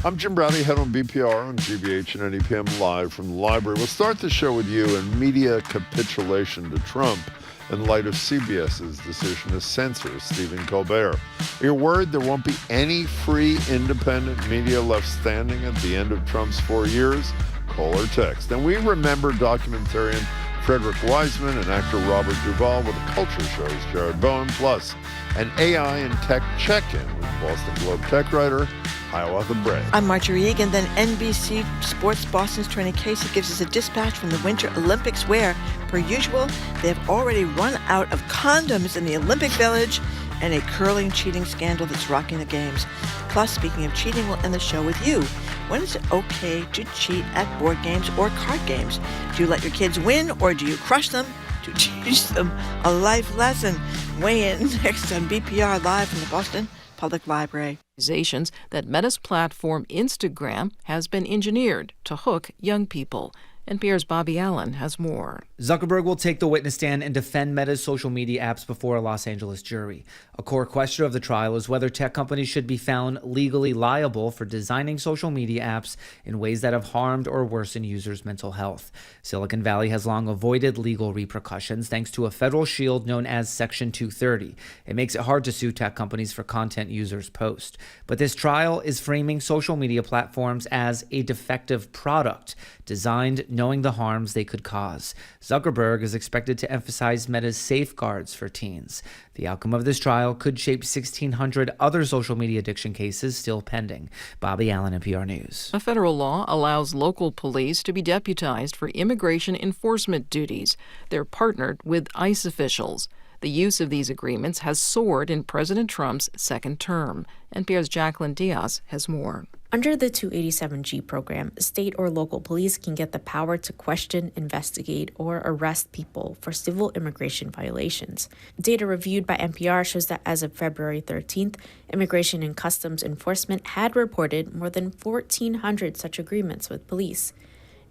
I'm Jim Browdy, head on BPR on GBH and NEPM live from the library. We'll start the show with you and media capitulation to Trump in light of CBS's decision to censor Stephen Colbert. You're worried there won't be any free independent media left standing at the end of Trump's 4 years? Call or text. And we remember documentarian Frederick Wiseman and actor Robert Duvall with the Culture Show's Jared Bowen, plus an AI and tech check-in with Boston Globe tech writer Hiawatha Bray. I'm Marjorie Egan. Then NBC Sports Boston's Tony Casey gives us a dispatch from the Winter Olympics where, per usual, they have already run out of condoms in the Olympic Village and a curling cheating scandal that's rocking the games. Plus, speaking of cheating, we'll end the show with you. When is it okay to cheat at board games or card games? Do you let your kids win or do you crush them to teach them a life lesson? Weigh in next on BPR Live from the Boston Public Library. Accusations that Meta's platform Instagram has been engineered to hook young people. NPR's Bobby Allen has more. Zuckerberg will take the witness stand and defend Meta's social media apps before a Los Angeles jury. A core question of the trial is whether tech companies should be found legally liable for designing social media apps in ways that have harmed or worsened users' mental health. Silicon Valley has long avoided legal repercussions thanks to a federal shield known as Section 230. It makes it hard to sue tech companies for content users post. But this trial is framing social media platforms as a defective product designed knowing the harms they could cause. Zuckerberg is expected to emphasize Meta's safeguards for teens. The outcome of this trial could shape 1,600 other social media addiction cases still pending. Bobby Allen, NPR News. A federal law allows local police to be deputized for immigration enforcement duties. They're partnered with ICE officials. The use of these agreements has soared in President Trump's second term. NPR's Jacqueline Diaz has more. Under the 287G program, state or local police can get the power to question, investigate, or arrest people for civil immigration violations. Data reviewed by NPR shows that as of February 13th, Immigration and Customs Enforcement had reported more than 1,400 such agreements with police.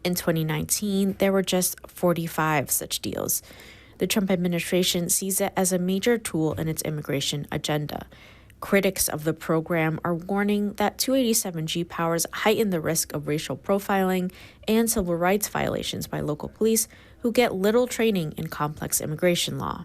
In 2019, there were just 45 such deals. The Trump administration sees it as a major tool in its immigration agenda. Critics of the program are warning that 287G powers heighten the risk of racial profiling and civil rights violations by local police who get little training in complex immigration law.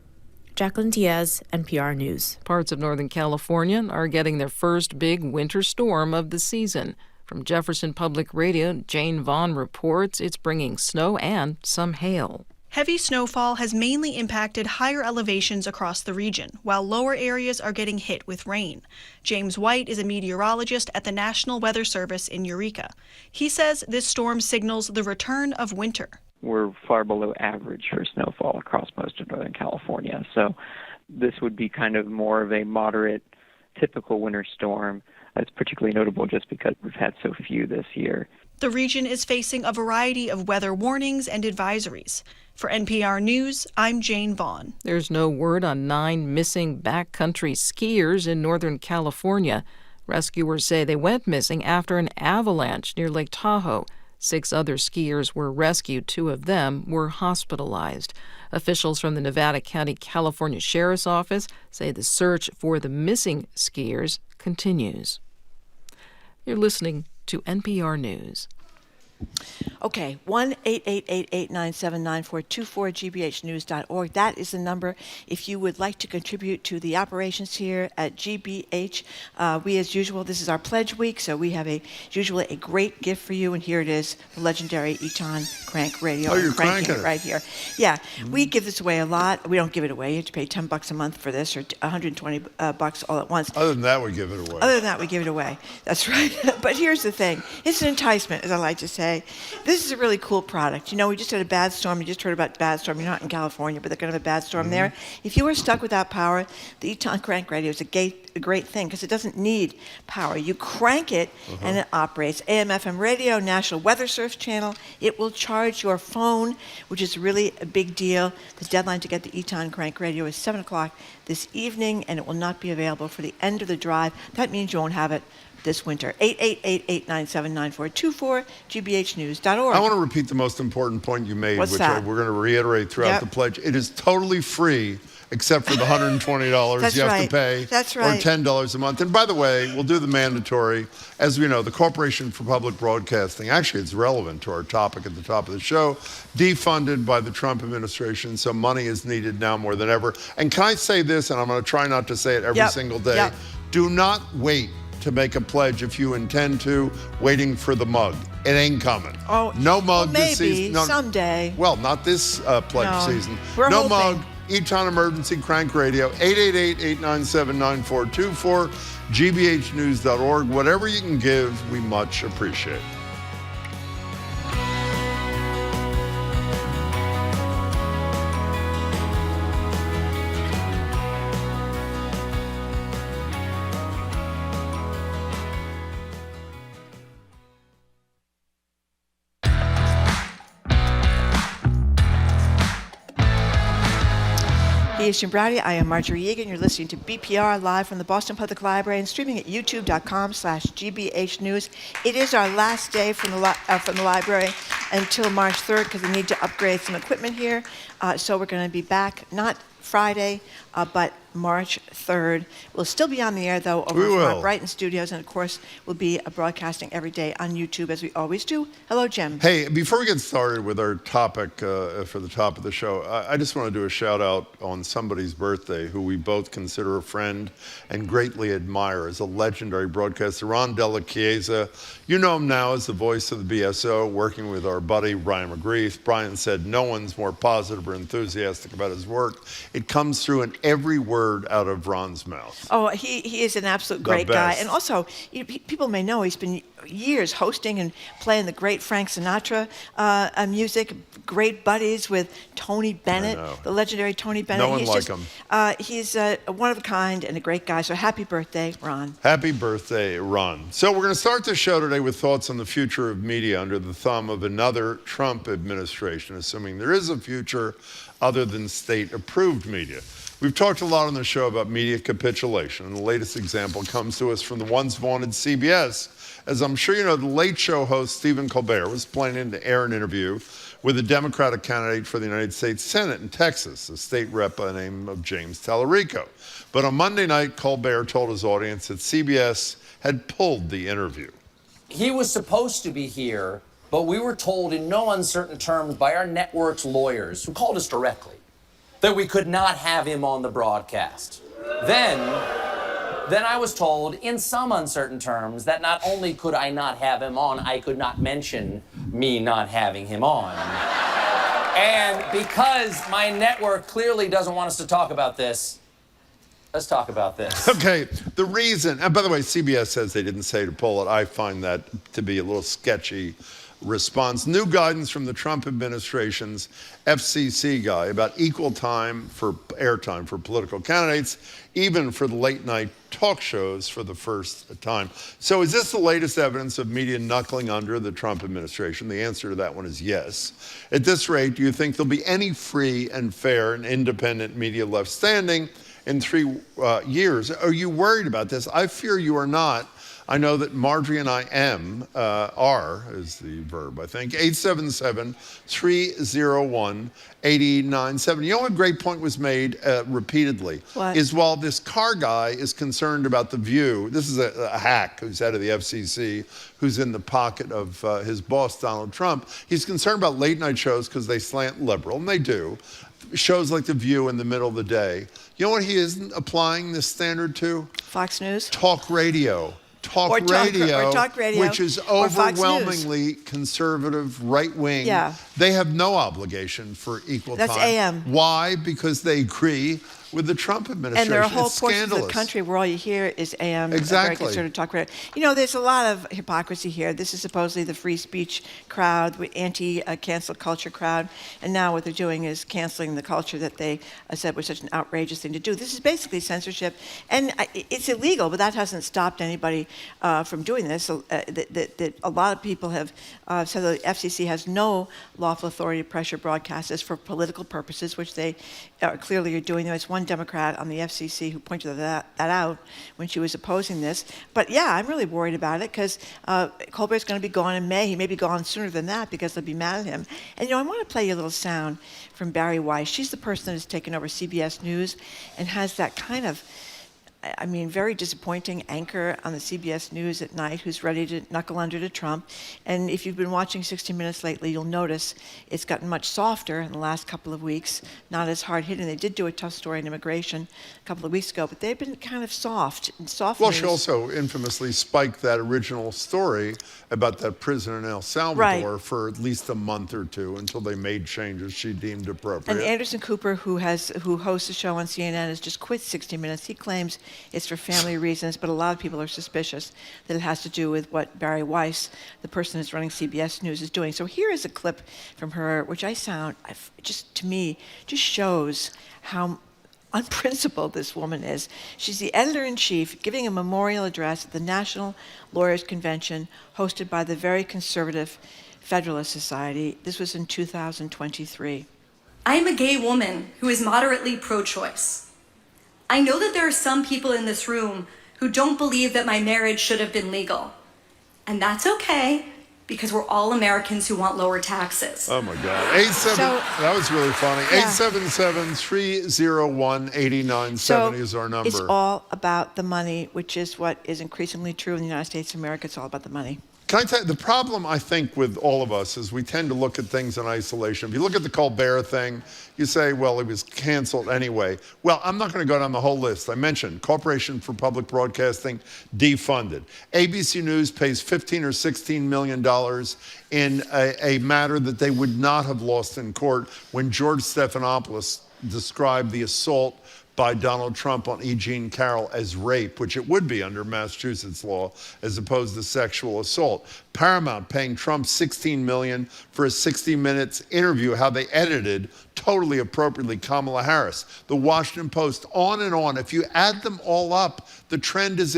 Jacqueline Diaz, NPR News. Parts of Northern California are getting their first big winter storm of the season. From Jefferson Public Radio, Jane Vaughn reports it's bringing snow and some hail. Heavy snowfall has mainly impacted higher elevations across the region, while lower areas are getting hit with rain. James White is a meteorologist at the National Weather Service in Eureka. He says this storm signals the return of winter. We're far below average for snowfall across most of Northern California, so this would be kind of more of a moderate, typical winter storm. It's particularly notable just because we've had so few this year. The region is facing a variety of weather warnings and advisories. For NPR News, I'm Jane Vaughn. There's no word on 9 missing backcountry skiers in Northern California. Rescuers say they went missing after an avalanche near Lake Tahoe. 6 other skiers were rescued. 2 of them were hospitalized. Officials from the Nevada County, California Sheriff's Office say the search for the missing skiers continues. You're listening to NPR News. Okay, 1-888-897-9424, gbhnews.org. That is the number if you would like to contribute to the operations here at GBH. We, as usual, this is our pledge week, so we have usually a great gift for you, and here it is, the legendary Eton Crank Radio. Oh, you're cranking cranking it right here. Yeah, we give this away a lot. We don't give it away. You have to pay $10 a month for this, or $120 all at once. Other than that, we give it away. Other than that, we give it away. That's right. But here's the thing. It's an enticement, as I like to say. This is a really cool product. You know, we just had a bad storm. You just heard about bad storm. You're not in California, but they're going to have a bad storm there. If you were stuck without power, the Eton Crank Radio is a great thing because it doesn't need power. You crank it and it operates. AM, FM radio, National Weather Service channel. It will charge your phone, which is really a big deal. The deadline to get the Eton Crank Radio is 7 o'clock this evening, and it will not be available for the end of the drive. That means you won't have it this winter. 888-897-9424, gbhnews.org. I want to repeat the most important point you made, What's which that? we're going to reiterate throughout the pledge. It is totally free except for the $120 That's you have right. to pay, That's or right. $10 a month. And by the way, we'll do the mandatory. As we know, the Corporation for Public Broadcasting, actually it's relevant to our topic at the top of the show, defunded by the Trump administration, so money is needed now more than ever. And can I say this, and I'm going to try not to say it every single day, Yep. do not wait to make a pledge if you intend to, waiting for the mug. It ain't coming. Oh, no mug well, this maybe season. No, someday. well, not this pledge No, season. we're No hoping. mug. Eton Emergency Crank Radio, 888-897-9424, gbhnews.org. Whatever you can give, we much appreciate. He is Jim Browdy. I am Marjorie Yeagan. You're listening to BPR live from the Boston Public Library and streaming at youtube.com/GBH News. It is our last day from the library until March 3rd because we need to upgrade some equipment here. So we're going to be back, not Friday, but March 3rd. We'll still be on the air, though, over from our Brighton studios, and of course, we'll be broadcasting every day on YouTube, as we always do. Hello, Jim. Hey, before we get started with our topic for the top of the show, I just want to do a shout out on somebody's birthday who we both consider a friend and greatly admire as a legendary broadcaster, Ron Della Chiesa. You know him now as the voice of the BSO, working with our buddy Brian McGreeth. Brian said no one's more positive or enthusiastic about his work. It comes through in every word out of Ron's mouth. Oh, he is an absolute great guy. best. And also, people may know he's been years hosting and playing the great Frank Sinatra music, great buddies with Tony Bennett, the legendary Tony Bennett. No one like him. He's one of a kind and a great guy. So happy birthday, Ron. Happy birthday, Ron. So we're going to start the show today with thoughts on the future of media under the thumb of another Trump administration, assuming there is a future other than state-approved media. We've talked a lot on the show about media capitulation, and the latest example comes to us from the once vaunted CBS. As I'm sure you know, the Late Show host Stephen Colbert was planning to air an interview with a Democratic candidate for the United States Senate in Texas, a state rep by the name of James Tallarico. But on Monday night, Colbert told his audience that CBS had pulled the interview. He was supposed to be here, but we were told in no uncertain terms by our network's lawyers, who called us directly, that we could not have him on the broadcast. Then I was told in some uncertain terms that not only could I not have him on, I could not mention me not having him on. And because my network clearly doesn't want us to talk about this, let's talk about this. Okay, the reason, and by the way, CBS says they didn't say to pull it. I find that to be a little sketchy response. New guidance from the Trump administration's FCC guy about equal time for airtime for political candidates, even for the late night talk shows for the first time. So is this the latest evidence of media knuckling under the Trump administration? The answer to that one is yes. At this rate, do you think there'll be any free and fair and independent media left standing in 3 years? Are you worried about this? I fear you are not. I know that Marjorie and I are is the verb, I think, 877-301-8097. You know, a great point was made repeatedly. What? Is while this car guy is concerned about The View, this is a hack who's head of the FCC, who's in the pocket of his boss, Donald Trump. He's concerned about late night shows because they slant liberal, and they do. Shows like The View in the middle of the day. You know what he isn't applying this standard to? Fox News? Talk radio. Talk Or radio, talk radio, which is or Fox News. overwhelmingly conservative, right-wing. Yeah. They have no obligation for equal That's time. AM. Why? Because they agree with the Trump administration. And there are whole It's portions of the scandalous. country where all you hear is AM, Exactly. very conservative talk radio. You know, there's a lot of hypocrisy here. This is supposedly the free speech crowd, the anti-cancel culture crowd, and now what they're doing is canceling the culture that they said was such an outrageous thing to do. This is basically censorship, and it's illegal, but that hasn't stopped anybody from doing this. That a lot of people have said that the FCC has no lawful authority to pressure broadcasters for political purposes, which they clearly are doing. There's one one Democrat on the FCC who pointed that out when she was opposing this. But yeah, I'm really worried about it because Colbert's going to be gone in May. He may be gone sooner than that because they'll be mad at him. And I want to play you a little sound from Barry Weiss. She's the person that has taken over CBS News and has that kind of, very disappointing anchor on the CBS News at night who's ready to knuckle under to Trump. And if you've been watching 60 Minutes lately, you'll notice it's gotten much softer in the last couple of weeks, not as hard-hitting. They did do a tough story on immigration a couple of weeks ago, but they've been kind of soft. Well, she also infamously spiked that original story about that prison in El Salvador for at least a month or two until they made changes she deemed appropriate. And Anderson Cooper, who hosts a show on CNN, has just quit 60 Minutes. He claims it's for family reasons, but a lot of people are suspicious that it has to do with what Barry Weiss, the person who's running CBS News, is doing. So here is a clip from her, which to me, shows how unprincipled this woman is. She's the editor-in-chief giving a memorial address at the National Lawyers Convention hosted by the very conservative Federalist Society. This was in 2023. I am a gay woman who is moderately pro-choice. I know that there are some people in this room who don't believe that my marriage should have been legal. And that's okay, because we're all Americans who want lower taxes. Oh my God. That was really funny. Yeah. 877-301-8970 is our number. It's all about the money, which is what is increasingly true in the United States of America. It's all about the money. Can I tell you, the problem, I think, with all of us is we tend to look at things in isolation. If you look at the Colbert thing, you say, well, it was canceled anyway. Well, I'm not going to go down the whole list. I mentioned Corporation for Public Broadcasting, defunded. ABC News pays $15 or $16 million in a matter that they would not have lost in court when George Stephanopoulos described the assault by Donald Trump on E. Jean Carroll as rape, which it would be under Massachusetts law, as opposed to sexual assault. Paramount paying Trump $16 million for a 60 Minutes interview, how they edited, totally appropriately, Kamala Harris. The Washington Post, on and on. If you add them all up, the trend is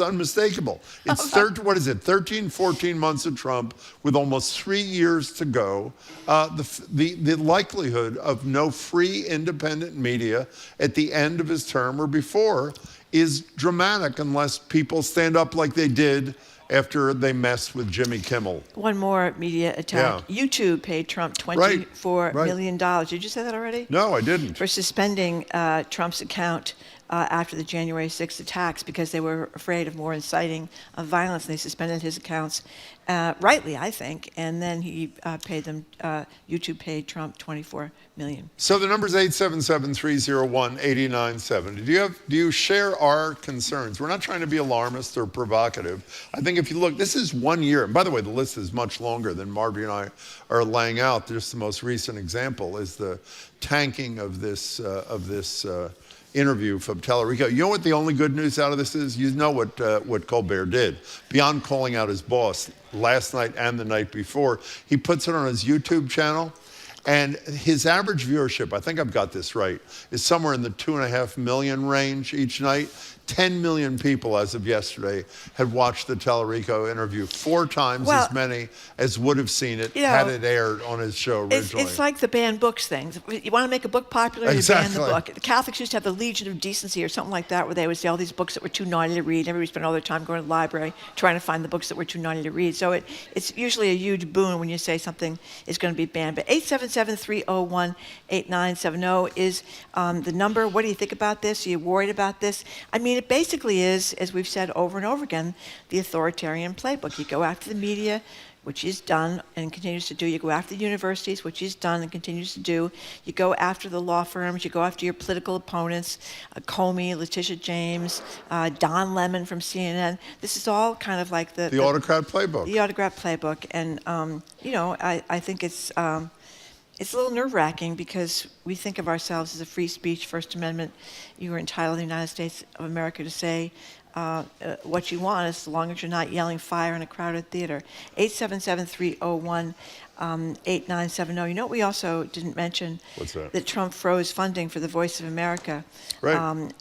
unmistakable. It's 13, 14 months of Trump with almost 3 years to go. The likelihood of no free, independent media at the end of his term or before is dramatic unless people stand up like they did after they messed with Jimmy Kimmel. One more media attack. Yeah. YouTube paid Trump $24 million. Did you say that already? No, I didn't. For suspending Trump's account after the January 6th attacks because they were afraid of more inciting of violence. And they suspended his accounts, rightly, I think. And then he paid them, YouTube paid Trump $24 million. So the number's 877-301-8970. Do you share our concerns? We're not trying to be alarmist or provocative. I think if you look, this is 1 year. And by the way, the list is much longer than Marby and I are laying out. Just the most recent example is the tanking of this interview from Tellerico. You know what the only good news out of this is? You know what Colbert did. Beyond calling out his boss last night and the night before, he puts it on his YouTube channel. And his average viewership, I think I've got this right, is somewhere in the 2.5 million range each night. 10 million people as of yesterday had watched the Tellerico interview, 4 times as many as would have seen it had it aired on his show originally. It's like the banned books thing. You want to make a book popular, you ban the book. The Catholics used to have the Legion of Decency or something like that, where they would say all these books that were too naughty to read. Everybody spent all their time going to the library trying to find the books that were too naughty to read. So it's usually a huge boon when you say something is going to be banned. But 877-301-8970 is the number. What do you think about this? Are you worried about this? I mean, it basically is, as we've said over and over again, the authoritarian playbook. You go after the media, which he's done and continues to do. You go after the universities, which he's done and continues to do. You go after the law firms. You go after your political opponents, Comey, Letitia James, Don Lemon from CNN. This is all kind of like the autocrat playbook. The autocrat playbook. And, I think it's a little nerve-wracking because we think of ourselves as a free speech, First Amendment. You are entitled in the United States of America to say what you want as long as you're not yelling fire in a crowded theater. 877-301-8970. You know what we also didn't mention? What's that? That Trump froze funding for the Voice of America. Right. And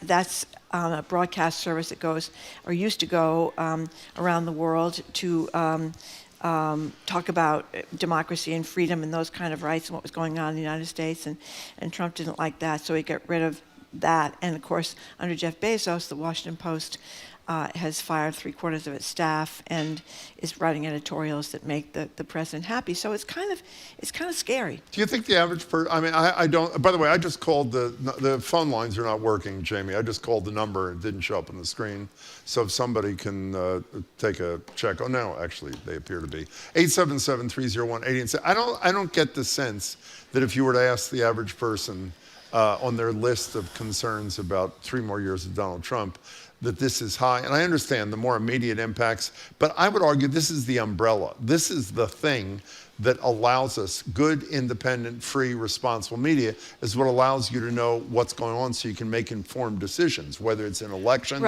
that's a broadcast service that goes, or used to go, around the world to talk about democracy and freedom and those kind of rights and what was going on in the United States, and Trump didn't like that, so he got rid of that. And of course, under Jeff Bezos, the Washington Post has fired 3/4 of its staff and is writing editorials that make the president happy. So it's kind of scary. Do you think the average person? I mean, I don't. By the way, I just called the phone lines are not working, Jamie. I just called the number and it didn't show up on the screen. So if somebody can take a check. Oh no, actually they appear to be 877-301-80. I don't get the sense that if you were to ask the average person on their list of concerns about 3 more years of Donald Trump, that this is high. And I understand the more immediate impacts, but I would argue this is the umbrella. This is the thing that allows us good, independent, free, responsible media is what allows you to know what's going on so you can make informed decisions, whether it's in elections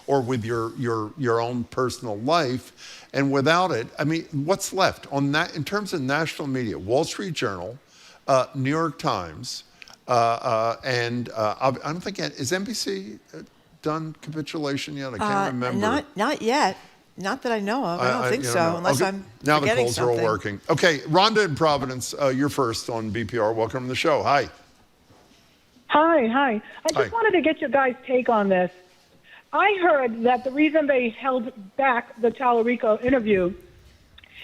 or with your own personal life. And without it, I mean, what's left on that in terms of national media? Wall Street Journal, New York Times, and I don't think, is NBC done capitulation yet? I can't remember. Not yet. Not that I know of. I don't think so, unless I'm now the forgetting calls something. are all working. Okay, Rhonda in Providence, you're first on BPR. Welcome to the show. Hi. Hi. I just wanted to get your guys' take on this. I heard that the reason they held back the Tallarico interview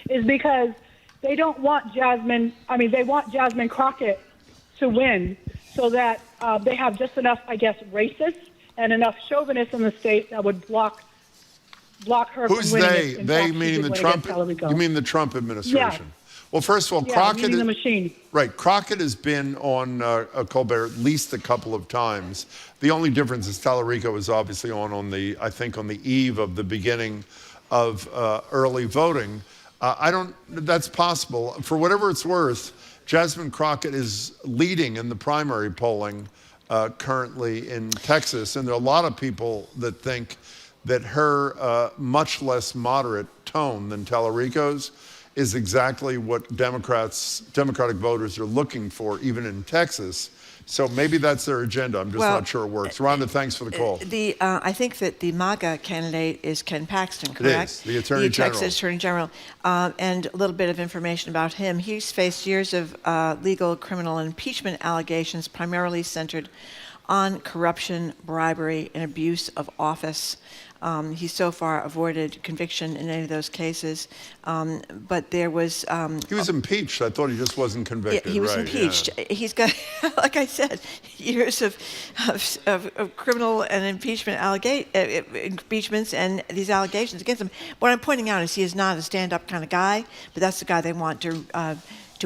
is because they don't want they want Jasmine Crockett to win so that they have just enough, I guess, racists and enough chauvinists in the state that would block her Who's from winning. they? They meaning the Trump? You mean the Trump administration? Yeah. Well, first of all, Crockett. The machine. Right. Crockett has been on Colbert at least a couple of times. The only difference is Tallarico is obviously on the eve of the beginning of early voting. That's possible. For whatever it's worth, Jasmine Crockett is leading in the primary polling currently in Texas, and there are a lot of people that think that her much less moderate tone than Tallarico's is exactly what Democratic voters are looking for, even in Texas. So maybe that's their agenda. I'm just not sure it works. Rhonda, thanks for the call. I think that the MAGA candidate is Ken Paxton, correct? It is, the Attorney General. Texas Attorney General. And a little bit of information about him. He's faced years of legal criminal impeachment allegations, primarily centered on corruption, bribery, and abuse of office. He's so far avoided conviction in any of those cases. But there was... he was impeached. I thought he just wasn't convicted. He was impeached. Yeah. He's got, like I said, years of criminal and impeachment impeachments and these allegations against him. What I'm pointing out is he is not a stand-up kind of guy, but that's the guy they want to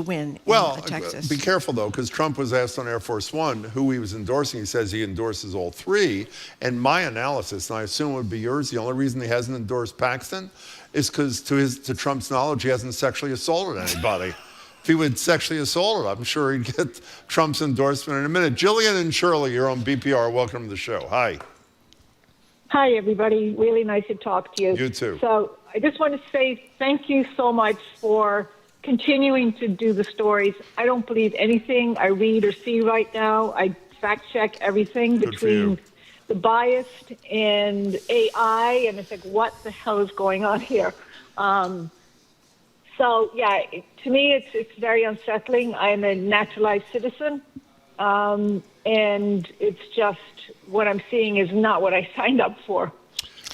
win in Texas. Be careful, though, because Trump was asked on Air Force One who he was endorsing. He says he endorses all three. And my analysis, and I assume it would be yours, the only reason he hasn't endorsed Paxton is because, to Trump's knowledge, he hasn't sexually assaulted anybody. If he would sexually assaulted, I'm sure he'd get Trump's endorsement in a minute. Jillian and Shirley, you're on BPR. Welcome to the show. Hi. Hi, everybody. Really nice to talk to you. You too. So I just want to say thank you so much for continuing to do the stories. I don't believe anything I read or see right now. I fact check everything between the biased and AI, and it's like, what the hell is going on here? So yeah, to me, it's very unsettling. I am a naturalized citizen, and it's just what I'm seeing is not what I signed up for.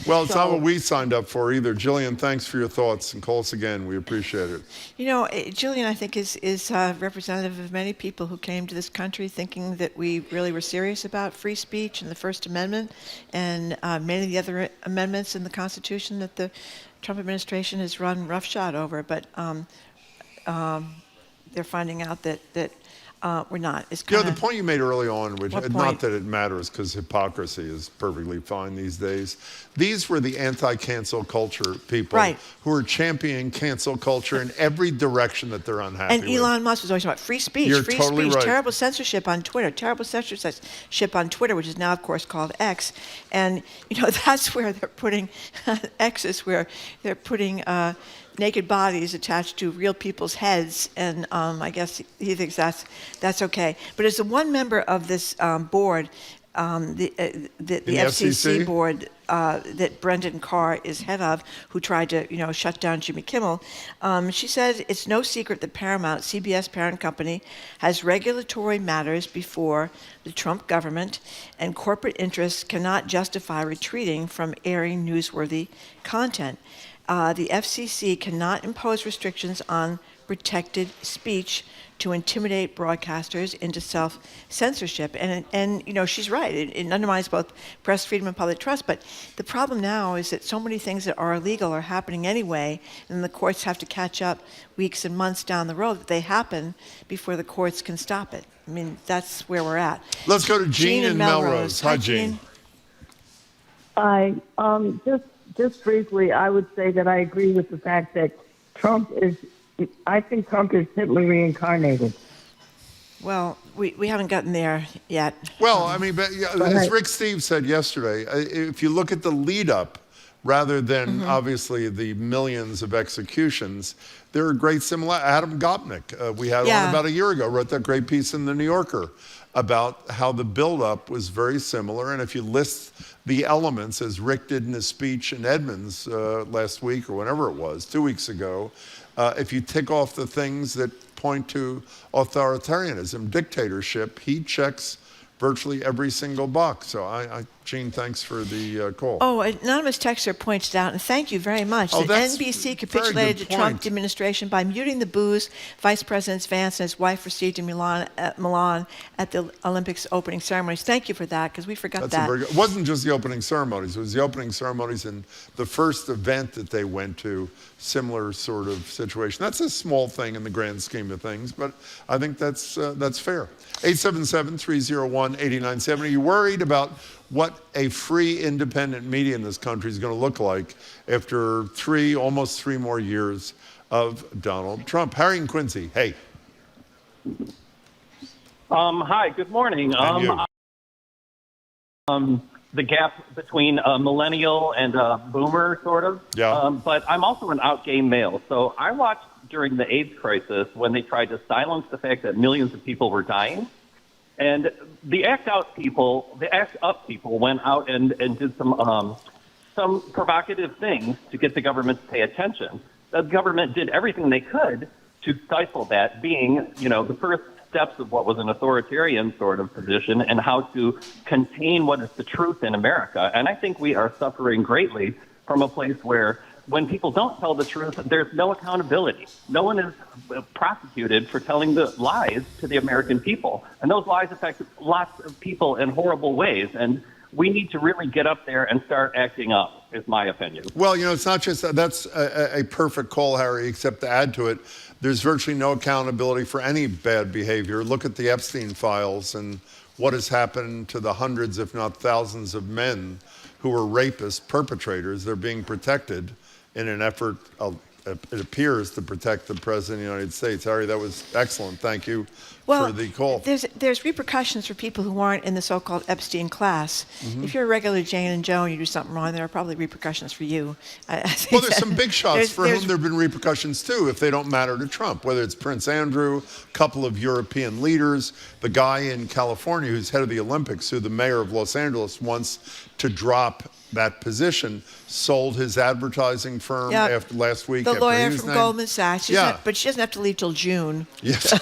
Well, it's not what we signed up for either. Jillian, thanks for your thoughts, and call us again. We appreciate it. You know, Jillian, I think, is representative of many people who came to this country thinking that we really were serious about free speech and the First Amendment and many of the other amendments in the Constitution that the Trump administration has run roughshod over. But they're finding out that we're not. It's the point you made early on, which not that it matters because hypocrisy is perfectly fine these days. These were the anti-cancel culture people who are championing cancel culture in every direction that they're unhappy with. And Elon Musk was always talking about free speech, free speech, terrible censorship on Twitter, which is now, of course, called X. And, you know, that's where they're putting, X is where they're putting naked bodies attached to real people's heads, and I guess he thinks that's okay. But as the one member of this board, the FCC board that Brendan Carr is head of, who tried to shut down Jimmy Kimmel. She said it's no secret that Paramount, CBS parent company, has regulatory matters before the Trump government, and corporate interests cannot justify retreating from airing newsworthy content. The FCC cannot impose restrictions on protected speech to intimidate broadcasters into self-censorship. And she's right. It undermines both press freedom and public trust. But the problem now is that so many things that are illegal are happening anyway, and the courts have to catch up weeks and months down the road that they happen before the courts can stop it. I mean, that's where we're at. Let's go to Jean in Melrose. Hi, Jean. Hi. Just briefly, I would say that I agree with the fact that I think Trump is Hitler reincarnated. Well, we haven't gotten there yet. Well, I mean, but as Rick Steves said yesterday, if you look at the lead up, rather than obviously the millions of executions, there are great similarities. Adam Gopnik, we had on about a year ago, wrote that great piece in the New Yorker about how the buildup was very similar. And if you list the elements, as Rick did in his speech in Edmonds last week or whenever it was, 2 weeks ago, if you tick off the things that point to authoritarianism, dictatorship, he checks virtually every single box. So Gene, thanks for the call. Oh, anonymous texter points out, and thank you very much, that NBC capitulated the Trump administration by muting the boos Vice President Vance and his wife received in Milan at the Olympics opening ceremonies. Thank you for that, because we forgot that. It wasn't just the opening ceremonies. It was the opening ceremonies and the first event that they went to, similar sort of situation. That's a small thing in the grand scheme of things, but I think that's fair. 877-301-8970. Are you worried about what a free, independent media in this country is going to look like after almost three more years of Donald Trump? Harry and Quincy, hey. Hi, good morning. The gap between a millennial and a boomer, sort of. Yeah. But I'm also an out gay male. So I watched during the AIDS crisis when they tried to silence the fact that millions of people were dying. And the ACT UP people went out and did some provocative things to get the government to pay attention. The government did everything they could to stifle that, being, the first steps of what was an authoritarian sort of position and how to contain what is the truth in America. And I think we are suffering greatly from a place where when people don't tell the truth, there's no accountability. No one is prosecuted for telling the lies to the American people. And those lies affect lots of people in horrible ways. And we need to really get up there and start acting up, is my opinion. Well, it's not just that's a perfect call, Harry, except to add to it, there's virtually no accountability for any bad behavior. Look at the Epstein files and what has happened to the hundreds, if not thousands, of men who were rapists, perpetrators. They're being protected in an effort, it appears, to protect the President of the United States. Harry, that was excellent. Thank you for the call. There's repercussions for people who aren't in the so-called Epstein class. If you're a regular Jane and Joe and you do something wrong, there are probably repercussions for you. Well, there's some big shots for whom there have been repercussions too, if they don't matter to Trump, whether it's Prince Andrew, a couple of European leaders, the guy in California who's head of the Olympics, who the mayor of Los Angeles wants to drop that position, sold his advertising firm after last week. The lawyer from Goldman Sachs. But she doesn't have to leave till June. Yes.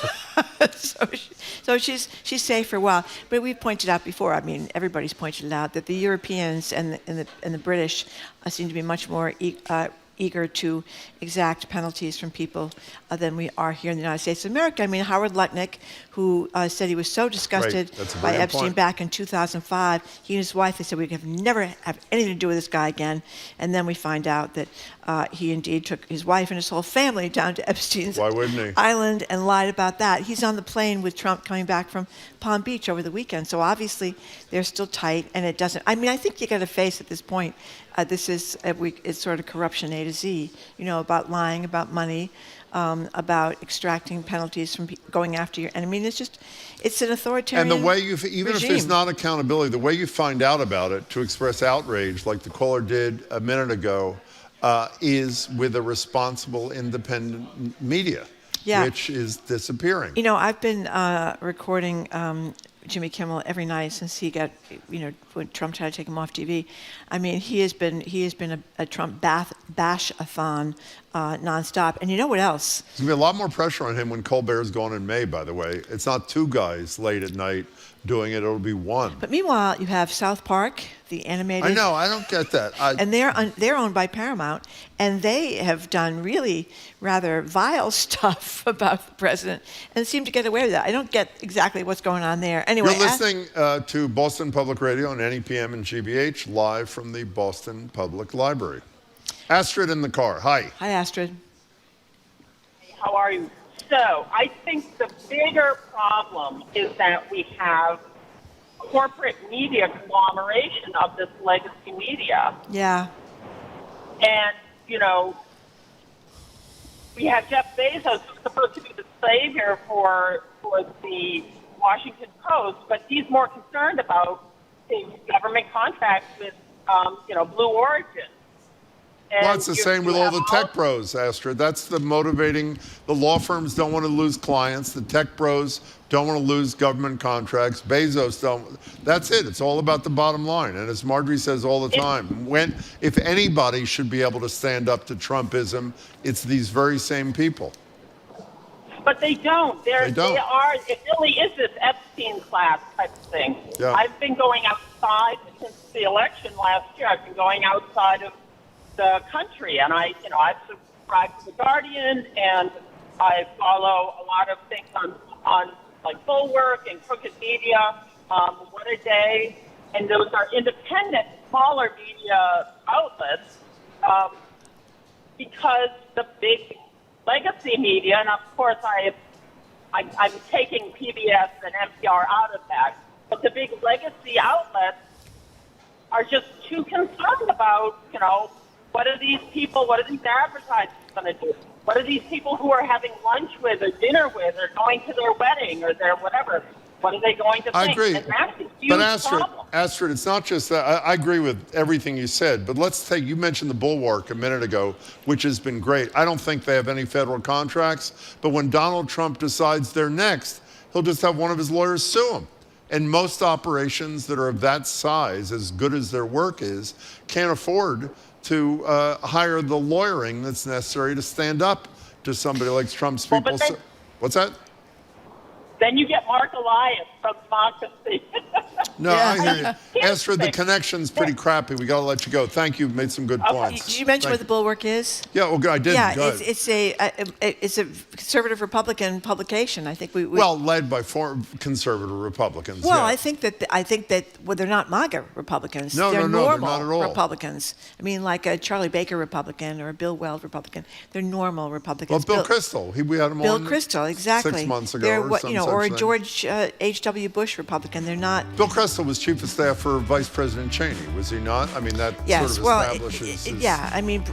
So she's safe for a while. But we pointed out before, everybody's pointed it out, that the Europeans and the British seem to be much more eager to exact penalties from people than we are here in the United States of America. Howard Lutnick, who said he was so disgusted by Epstein back in 2005, he and his wife, they said, we could never have anything to do with this guy again. And then we find out that he indeed took his wife and his whole family down to Epstein's island and lied about that. He's on the plane with Trump coming back from Palm Beach over the weekend. So obviously they're still tight, and it doesn't. I think you got to face at this point, this is it's sort of corruption A to Z. About lying, about money, about extracting penalties from going after your enemy. It's an authoritarian And the way even regime. if there's not accountability, the way you find out about it to express outrage, like the caller did a minute ago, is with a responsible, independent media, which is disappearing. I've been recording Jimmy Kimmel every night since he got, when Trump tried to take him off TV. I mean, he has been a Trump bash-a-thon nonstop. And you know what else? There's going to be a lot more pressure on him when Colbert's gone in May, by the way. It's not two guys late at night doing it. It'll be one. But meanwhile, you have South Park, the animated. I know. I don't get that. And they're owned by Paramount, and they have done really rather vile stuff about the president and seem to get away with that. I don't get exactly what's going on there. Anyway, you're listening to Boston Public Radio on NEPM and GBH, live from the Boston Public Library. Astrid in the car. Hi. Hi, Astrid. How are you? So I think the bigger problem is that we have corporate media conglomeration of this legacy media. Yeah. And, we have Jeff Bezos, who's supposed to be the savior for the Washington Post, but he's more concerned about his government contracts with, Blue Origin. And Well, it's the same with all the tech bros, Astrid. That's the motivating. The law firms don't want to lose clients. The tech bros don't want to lose government contracts. Bezos don't. That's it. It's all about the bottom line. And as Marjorie says all the time, if anybody should be able to stand up to Trumpism, it's these very same people. But they don't. They don't. They are. It really is this Epstein class type of thing. Yeah. I've been going outside since the election last year. I've been going outside of the country, and I've subscribed to The Guardian, and I follow a lot of things on like Bulwark and Crooked Media, What a Day, and those are independent, smaller media outlets, because the big legacy media, and of course I'm taking PBS and NPR out of that, but the big legacy outlets are just too concerned about, what are these people, what are these advertisers going to do? What are these people who are having lunch with or dinner with or going to their wedding or their whatever? What are they going to think? I agree. And that's a huge But problem. Astrid, it's not just that. I agree with everything you said, but you mentioned the Bulwark a minute ago, which has been great. I don't think they have any federal contracts, but when Donald Trump decides they're next, he'll just have one of his lawyers sue him. And most operations that are of that size, as good as their work is, can't afford to hire the lawyering that's necessary to stand up to somebody like Trump's people. What's that? Then you get Mark Elias from Democracy. No, I hear you. Astrid, the connection's pretty crappy. We got to let you go. Thank you. Made some good points. Did you mention what the Bulwark is? Yeah, well, I did. Yeah, Go ahead. it's a conservative Republican publication. I think we well, led by conservative Republicans. Well, yeah. I think that they're not MAGA Republicans. No, they're no, normal they're not at all. Republicans. I mean, like a Charlie Baker Republican or a Bill Weld Republican. They're normal Republicans. Well, Bill Kristol. We had him Bill on Kristol, exactly. 6 months ago. They're or a thing. George H.W. Bush Republican. They're not. Bill Kristol was chief of staff for Vice President Cheney, was he not? I mean, that Yes, sort of well, establishes his... yeah. I mean,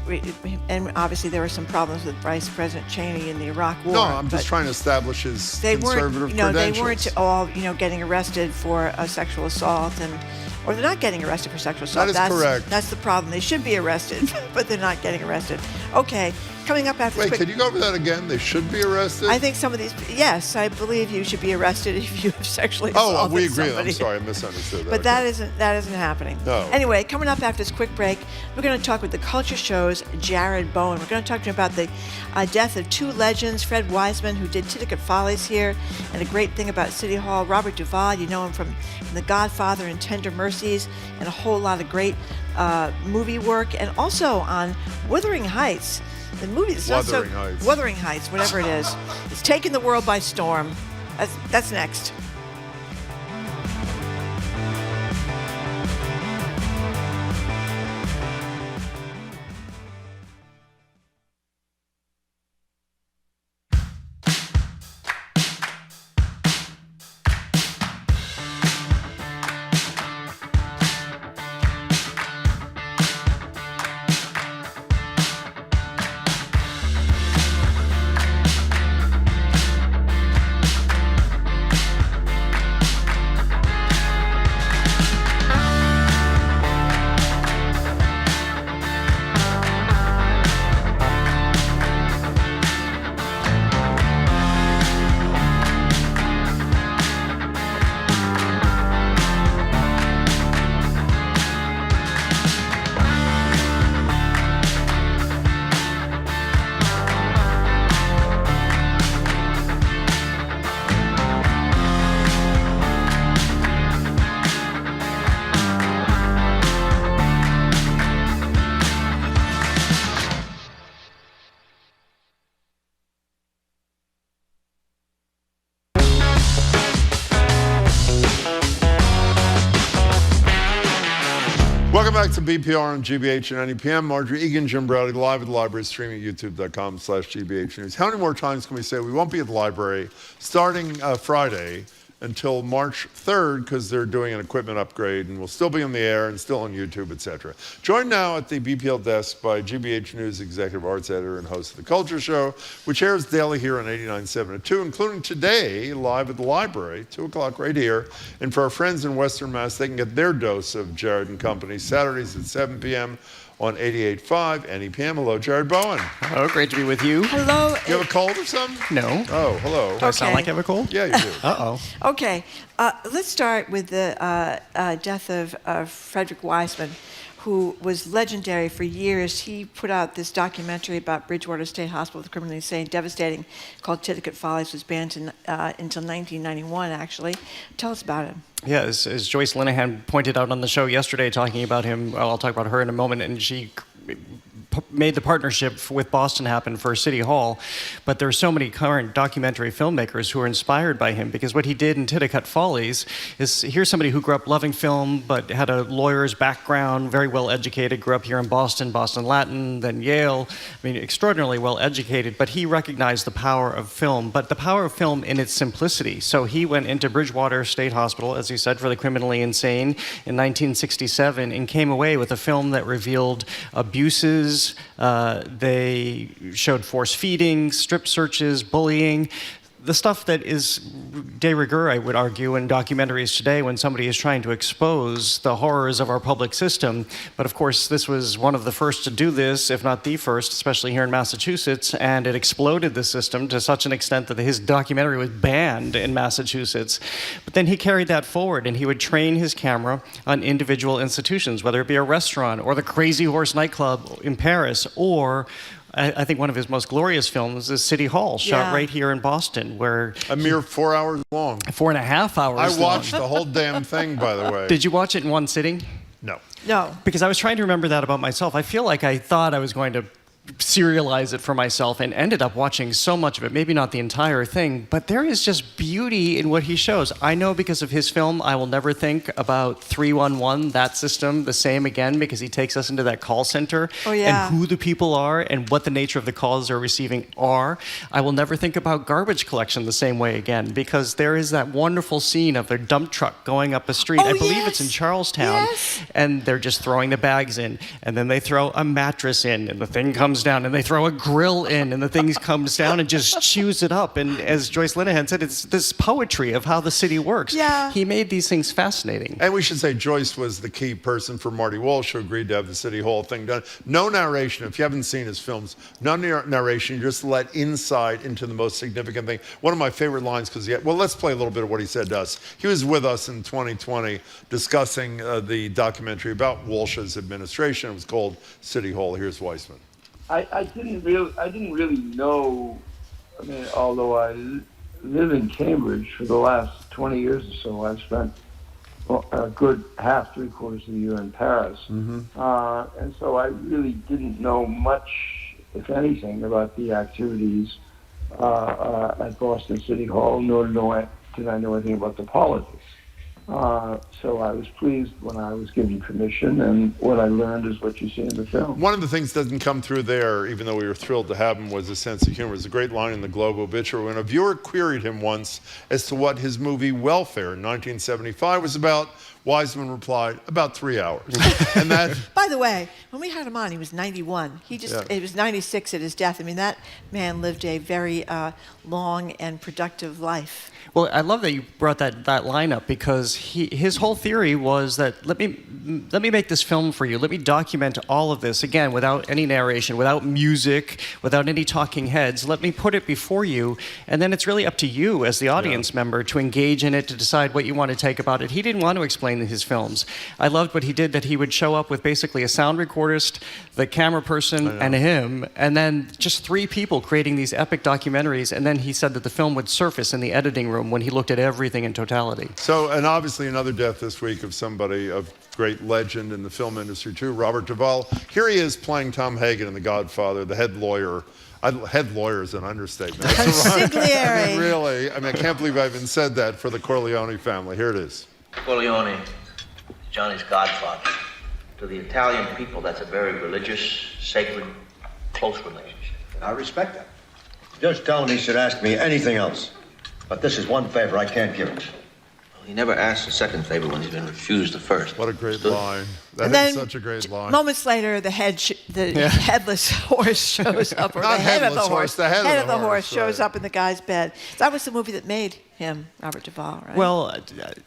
and obviously there were some problems with Vice President Cheney in the Iraq War. No, I'm just trying to establish his conservative credentials. They weren't all, getting arrested for a sexual assault, or they're not getting arrested for sexual assault. That is correct. That's the problem. They should be arrested, but they're not getting arrested. Okay, coming up after this Wait, quick... could you go over that again? They should be arrested? I think some of these... Yes, I believe you should be arrested if you have sexually assaulted we agree. somebody. I'm sorry, I misunderstood that. But that isn't happening. No. Anyway, coming up after this quick break, we're going to talk with the Culture Show's Jared Bowen. We're going to talk to him about the death of two legends, Fred Wiseman, who did Titicut Follies here, and a great thing about City Hall, Robert Duvall, you know him from The Godfather and Tender Mercies, and a whole lot of great movie work, and also on Wuthering Heights. The movie is Wuthering Heights, whatever it is. It's taking the world by storm. That's next. Welcome back to BPR on GBH and NEPM. Marjorie Egan, Jim Browdy, live at the library, streaming at youtube.com/GBH News. How many more times can we say we won't be at the library starting Friday until March 3rd, because they're doing an equipment upgrade, and we'll still be on the air and still on YouTube, etc. Joined now at the BPL desk by GBH News Executive Arts Editor and host of The Culture Show, which airs daily here on 89.7 at 2, including today, live at the library, 2 o'clock right here. And for our friends in Western Mass, they can get their dose of Jared and Company Saturdays at 7 p.m. on 88.5 NEPM. Hello, Jared Bowen. Hello, great to be with you. Hello. You have a cold or something? No. Oh, hello. Do I sound like I have a cold? Yeah, you do. Uh-oh. Okay, let's start with the death of Frederick Wiseman, who was legendary for years. He put out this documentary about Bridgewater State Hospital, the criminally insane, devastating, called Titicut Follies, was banned until 1991, actually. Tell us about him. Yeah, as Joyce Linehan pointed out on the show yesterday, talking about him, well, I'll talk about her in a moment, and she made the partnership with Boston happen for City Hall. But there are so many current documentary filmmakers who are inspired by him, because what he did in Titicut Follies is, here's somebody who grew up loving film but had a lawyer's background, very well educated, grew up here in Boston Latin, then Yale. I mean, extraordinarily well educated, but he recognized the power of film, but the power of film in its simplicity. So he went into Bridgewater State Hospital, as he said, for the criminally insane in 1967, and came away with a film that revealed abuses. They showed force feeding, strip searches, bullying, the stuff that is de rigueur, I would argue, in documentaries today when somebody is trying to expose the horrors of our public system. But of course, this was one of the first to do this, if not the first, especially here in Massachusetts, and it exploded the system to such an extent that his documentary was banned in Massachusetts. But then he carried that forward, and he would train his camera on individual institutions, whether it be a restaurant or the Crazy Horse nightclub in Paris, or I think one of his most glorious films is City Hall, shot right here in Boston, where... A mere 4 hours long. 4.5 hours I watched the whole damn thing, by the way. Did you watch it in one sitting? No. No. Because I was trying to remember that about myself. I feel like I thought I was going to serialize it for myself and ended up watching so much of it, maybe not the entire thing, but there is just beauty in what he shows. I know because of his film, I will never think about 311, that system, the same again, because he takes us into that call center and who the people are and what the nature of the calls they're receiving are. I will never think about garbage collection the same way again, because there is that wonderful scene of their dump truck going up a street. I believe it's in Charlestown, and they're just throwing the bags in, and then they throw a mattress in, and the thing comes down, and they throw a grill in, and the thing comes down and just chews it up. And as Joyce Linehan said, it's this poetry of how the city works. Yeah. He made these things fascinating. And we should say Joyce was the key person for Marty Walsh, who agreed to have the City Hall thing done. No narration. If you haven't seen his films, no narration. You just let insight into the most significant thing. One of my favorite lines, because well, let's play a little bit of what he said to us. He was with us in 2020 discussing the documentary about Walsh's administration. It was called City Hall. Here's Weissman. I didn't really know. I mean, although I live in Cambridge for the last 20 years or so, I've spent a good half, 3/4 of the year in Paris, and so I really didn't know much, if anything, about the activities at Boston City Hall, nor did I know anything about the politics. So I was pleased when I was given permission, and what I learned is what you see in the film. One of the things that doesn't come through there, even though we were thrilled to have him, was a sense of humor. There's a great line in the Globe obituary when a viewer queried him once as to what his movie Welfare in 1975 was about. Wiseman replied, about 3 hours. And that... By the way, when we had him on, he was 91. It was 96 at his death. I mean, that man lived a very long and productive life. Well, I love that you brought that line up, because his whole theory was that let me make this film for you. Let me document all of this, again, without any narration, without music, without any talking heads. Let me put it before you, and then it's really up to you as the audience member to engage in it, to decide what you want to take about it. He didn't want to explain his films. I loved what he did, that he would show up with basically a sound recordist, the camera person, and him, and then just 3 people creating these epic documentaries, and then he said that the film would surface in the editing room when he looked at everything in totality. So, and obviously another death this week of somebody of great legend in the film industry too, Robert Duvall. Here he is playing Tom Hagen in The Godfather, the head lawyer. Head lawyer is an understatement. Consigliere. Really, I mean, I can't believe I even said that for the Corleone family. Here it is. Corleone, Johnny's godfather. To the Italian people, that's a very religious, sacred, close relationship. I respect that. Just tell him he should ask me anything else. But this is one favor I can't give him. Well, he never asks a second favor when he's been refused the first. What a great line. And That is then such a great line. Moments later, the headless horse shows up, or Not the head of the headless horse. the head of the horse horse, shows right. up in the guy's bed. That was the movie that made him Robert Duvall, right? Well,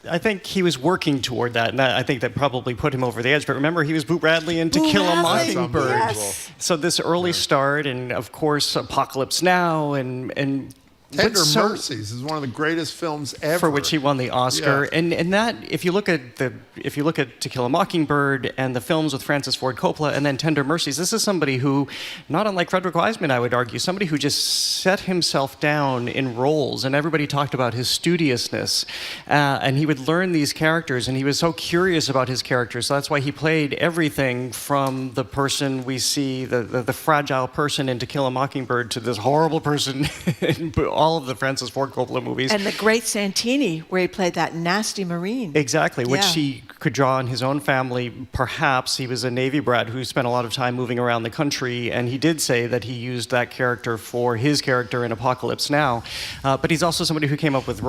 I think he was working toward that, and I think that probably put him over the edge. But remember, he was Boot Radley in To Boo Kill a Radley, Mockingbird. yes. So this early start, and of course, Apocalypse Now, and Tender so- Mercies is one of the greatest films ever. for which he won the Oscar. Yeah. And that, if you look at To Kill a Mockingbird and the films with Francis Ford Coppola and then Tender Mercies, this is somebody who, not unlike Frederick Wiseman, I would argue, somebody who just set himself down in roles, and everybody talked about his studiousness, and he would learn these characters, and he was so curious about his characters. So that's why he played everything from the person we see, the fragile person in To Kill a Mockingbird, to this horrible person in all of the Francis Ford Coppola movies. And the great Santini, where he played that nasty Marine. Exactly, which Yeah. he could draw on his own family. Perhaps he was a Navy brat who spent a lot of time moving around the country, and he did say that he used that character for his character in Apocalypse Now. But he's also somebody who came up with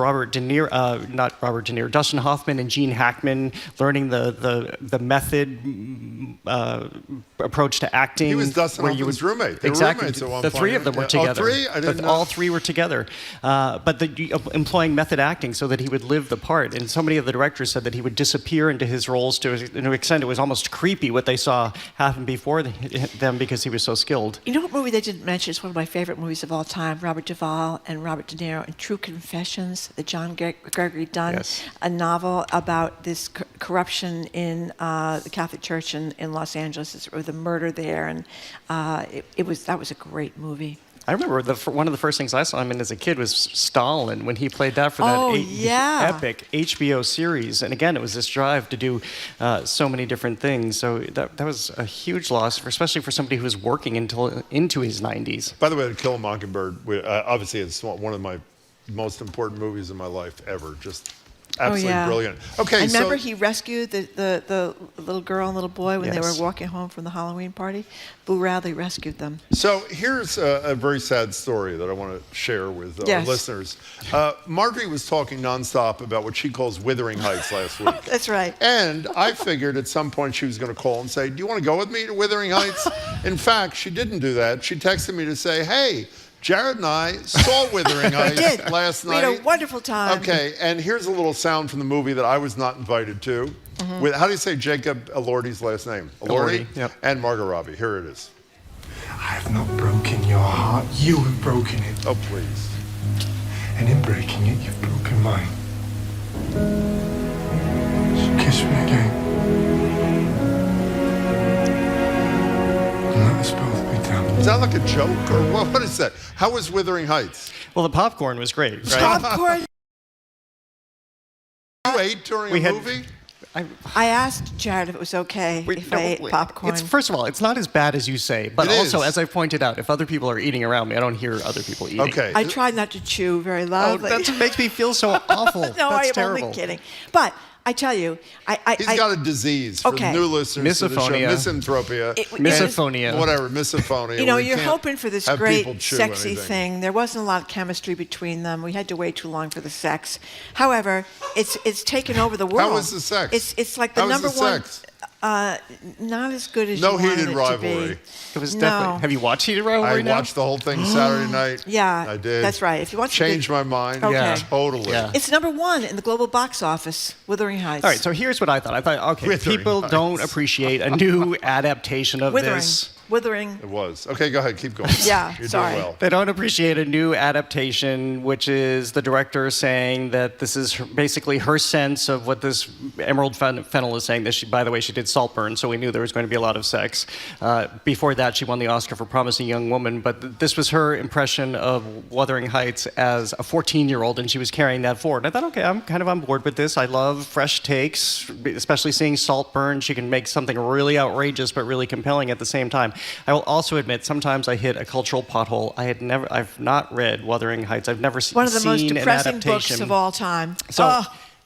Dustin Hoffman and Gene Hackman, learning the method approach to acting. He was Dustin Hoffman's roommate. They were Exactly. roommates at one The point. three of them were Yeah. together. Oh, three? I didn't know. All three were together. But employing method acting so that he would live the part. And so many of the directors said that he would disappear into his roles to an extent it was almost creepy what they saw happen before them because he was so skilled. You know what movie they didn't mention? It's one of my favorite movies of all time. Robert Duvall and Robert De Niro in True Confessions, the John Gregory Dunn, a novel about this corruption in the Catholic Church in Los Angeles, or the murder there, and that was a great movie. I remember one of the first things I saw him in as a kid was Stalin, when he played that for that epic HBO series. And again, it was this drive to do so many different things. So that was a huge loss, especially for somebody who was working into his 90s. By the way, To Kill a Mockingbird, obviously it's one of my most important movies in my life ever. Just absolutely brilliant. Okay, I remember he rescued the little girl and little boy when they were walking home from the Halloween party. Boo Radley rescued them. So here's a very sad story that I want to share with our listeners. Marjorie was talking nonstop about what she calls Wuthering Heights last week. That's right. And I figured at some point she was going to call and say, do you want to go with me to Wuthering Heights? In fact, she didn't do that. She texted me to say, hey, Jared and I saw Wuthering Heights last night. We had a wonderful time. Okay, and here's a little sound from the movie that I was not invited to. With, how do you say Jacob Elordi's last name? Elordi? Yep. And Margot Robbie. Here it is. I have not broken your heart. You have broken it. Oh, please. And in breaking it, you've broken mine. So kiss me again. And let us both be damned. Is that like a joke, or what is that? How was Wuthering Heights? Well, the popcorn was great, right? Popcorn. You ate during a movie? I asked Jared if it was okay if I ate popcorn. First of all, it's not as bad as you say. But It also, is. as I pointed out, if other people are eating around me, I don't hear other people eating. Okay. I tried not to chew very Oh, loudly. that makes me feel so awful. No, That's I am terrible. only kidding. But I tell you, He's got a disease for the new listeners to the show. Misophonia. Misanthropia. Misophonia. Whatever, misophonia. You know, where you're can't hoping for this have people great, chew sexy anything. thing. There wasn't a lot of chemistry between them. We had to wait too long for the sex. However, it's taken over the world. How was the sex? It's like the How was number the one. sex? Not as good as No you wanted heated it rivalry. to be. It was No. definitely. Have you watched Heated Rivalry I now? watched the whole thing Saturday night. Yeah, I did. that's right. If you watch Changed my mind. Okay. Yeah, totally. Yeah. It's number one in the global box office, Wuthering Heights. All right, so here's what I thought. I thought, okay, Withering people Heights. don't appreciate a new adaptation of Withering. this. Withering. It was. Okay, go ahead. Keep going. Yeah, You're sorry. doing well. They don't appreciate a new adaptation, which is the director saying that this is basically her sense of what this Emerald Fennell is saying. That she, by the way, she did Saltburn, so we knew there was going to be a lot of sex. Before that, she won the Oscar for Promising Young Woman, but this was her impression of Wuthering Heights as a 14-year-old, and she was carrying that forward. I thought, okay, I'm kind of on board with this. I love fresh takes, especially seeing Saltburn. She can make something really outrageous but really compelling at the same time. I will also admit, sometimes I hit a cultural pothole. I've not read Wuthering Heights. I've never seen One of the most an depressing adaptation. books of all time. So,